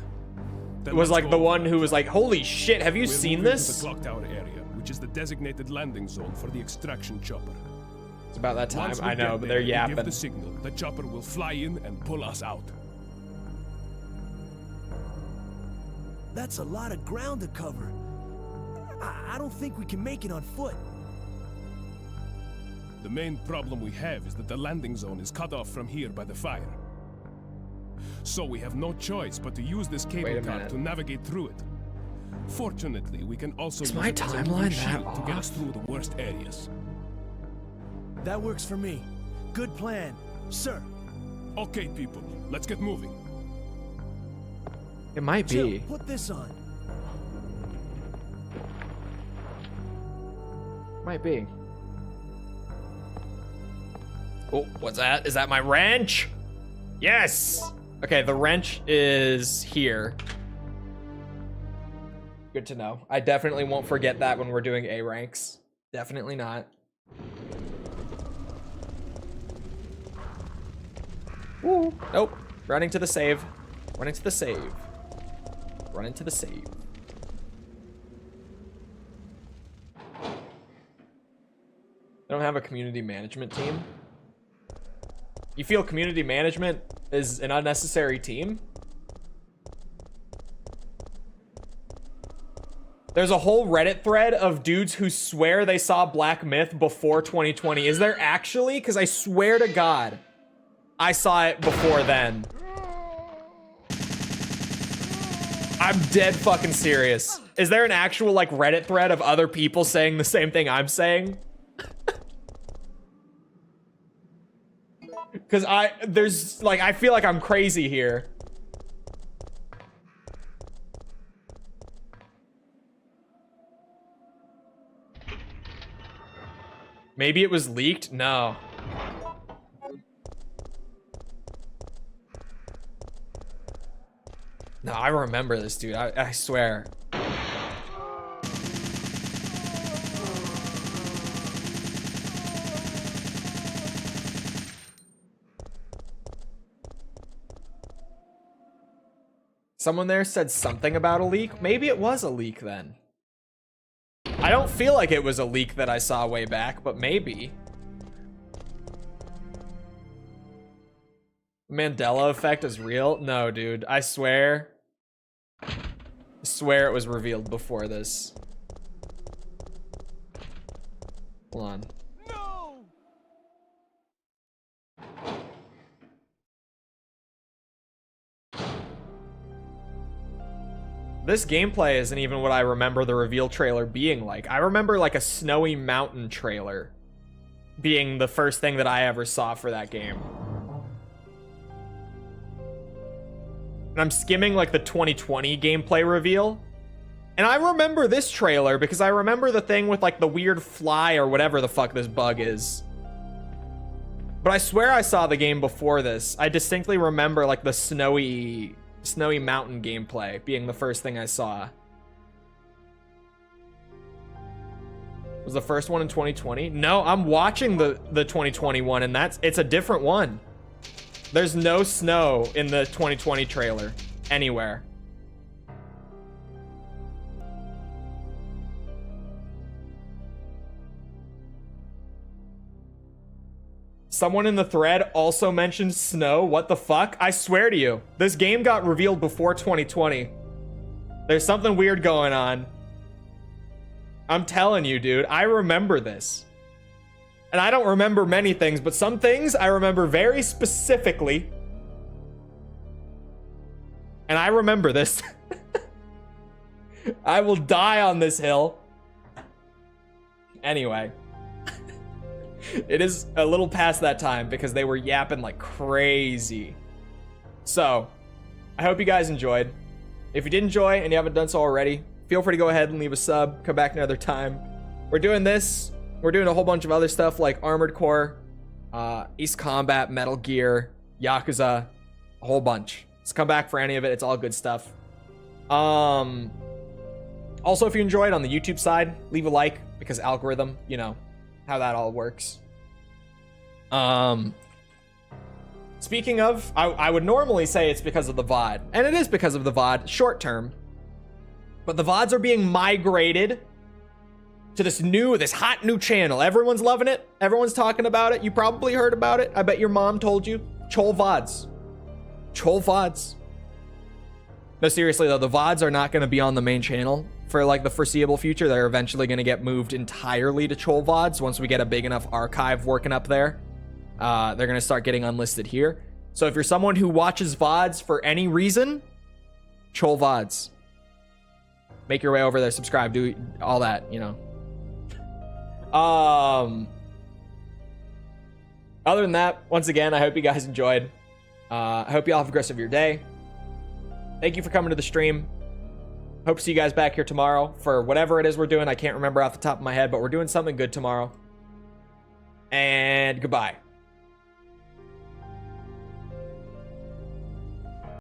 Then was let's like the go. one who was like, holy shit, have you We're seen moving this? to the clock tower area, which is the designated landing zone for the extraction chopper. It's about that time. Once we I know, get but there, they're we give yapping. the signal. The chopper will fly in and pull us out. That's a lot of ground to cover. I don't think we can make it on foot. The main problem we have is that the landing zone is cut off from here by the fire. So we have no choice but to use this Wait cable a car minute. to navigate through it. Fortunately, we can also Is use my it as a timeline moving that shield to get us off? through the worst areas. That works for me. Good plan, sir. Okay, people, let's get moving. It might Jill, be. put this on. Might be. Oh, what's that? Is that my wrench? Yes! Okay, the wrench is here. Good to know. I definitely won't forget that when we're doing A ranks. Definitely not. Woo. Nope. Running to the save. Running to the save. Running to the save. They don't have a community management team. You feel community management is an unnecessary team? There's a whole Reddit thread of dudes who swear they saw Black Myth before 2020. Is there actually? Because I swear to God, I saw it before then. I'm dead fucking serious. Is there an actual like Reddit thread of other people saying the same thing I'm saying? Because there's like, I feel like I'm crazy here. Maybe it was leaked? No. No, I remember this, dude. I swear. Someone there said something about a leak. Maybe it was a leak then. I don't feel like it was a leak that I saw way back, but maybe. Mandela effect is real? No, dude. I swear. I swear it was revealed before this. Hold on. No! This gameplay isn't even what I remember the reveal trailer being like. I remember like a snowy mountain trailer being the first thing that I ever saw for that game. And I'm skimming like the 2020 gameplay reveal. And I remember this trailer because I remember the thing with like the weird fly or whatever the fuck this bug is. But I swear I saw the game before this. I distinctly remember like the snowy mountain gameplay being the first thing I saw. Was the first one in 2020? No, I'm watching the 2021 and it's a different one. There's no snow in the 2020 trailer anywhere. Someone in the thread also mentioned snow. What the fuck? I swear to you, this game got revealed before 2020. There's something weird going on. I'm telling you, dude, I remember this. And I don't remember many things, but some things I remember very specifically. And I remember this. I will die on this hill. Anyway. It is a little past that time because they were yapping like crazy. So, I hope you guys enjoyed. If you did enjoy and you haven't done so already, feel free to go ahead and leave a sub. Come back another time. We're doing this. We're doing a whole bunch of other stuff like Armored Core, East Combat, Metal Gear, Yakuza, a whole bunch. Just come back for any of it. It's all good stuff. Also, if you enjoyed on the YouTube side, leave a like because algorithm, you know how that all works. Speaking of, I would normally say it's because of the VOD, and it is because of the VOD short term, but the VODs are being migrated to this hot new channel. Everyone's loving it. Everyone's talking about it. You probably heard about it. I bet your mom told you. Chole VODs. Chole VODs. No, seriously though, the VODs are not going to be on the main channel for like the foreseeable future. They're eventually going to get moved entirely to Chole VODs once we get a big enough archive working up there. They're going to start getting unlisted here. So if you're someone who watches VODs for any reason, Chole VODs. Make your way over there, subscribe, do all that, you know. Other than that, once again, I hope you guys enjoyed. I hope you all have a great rest of your day. Thank you for coming to the stream. Hope to see you guys back here tomorrow for whatever it is we're doing. I can't remember off the top of my head, but we're doing something good tomorrow. And goodbye.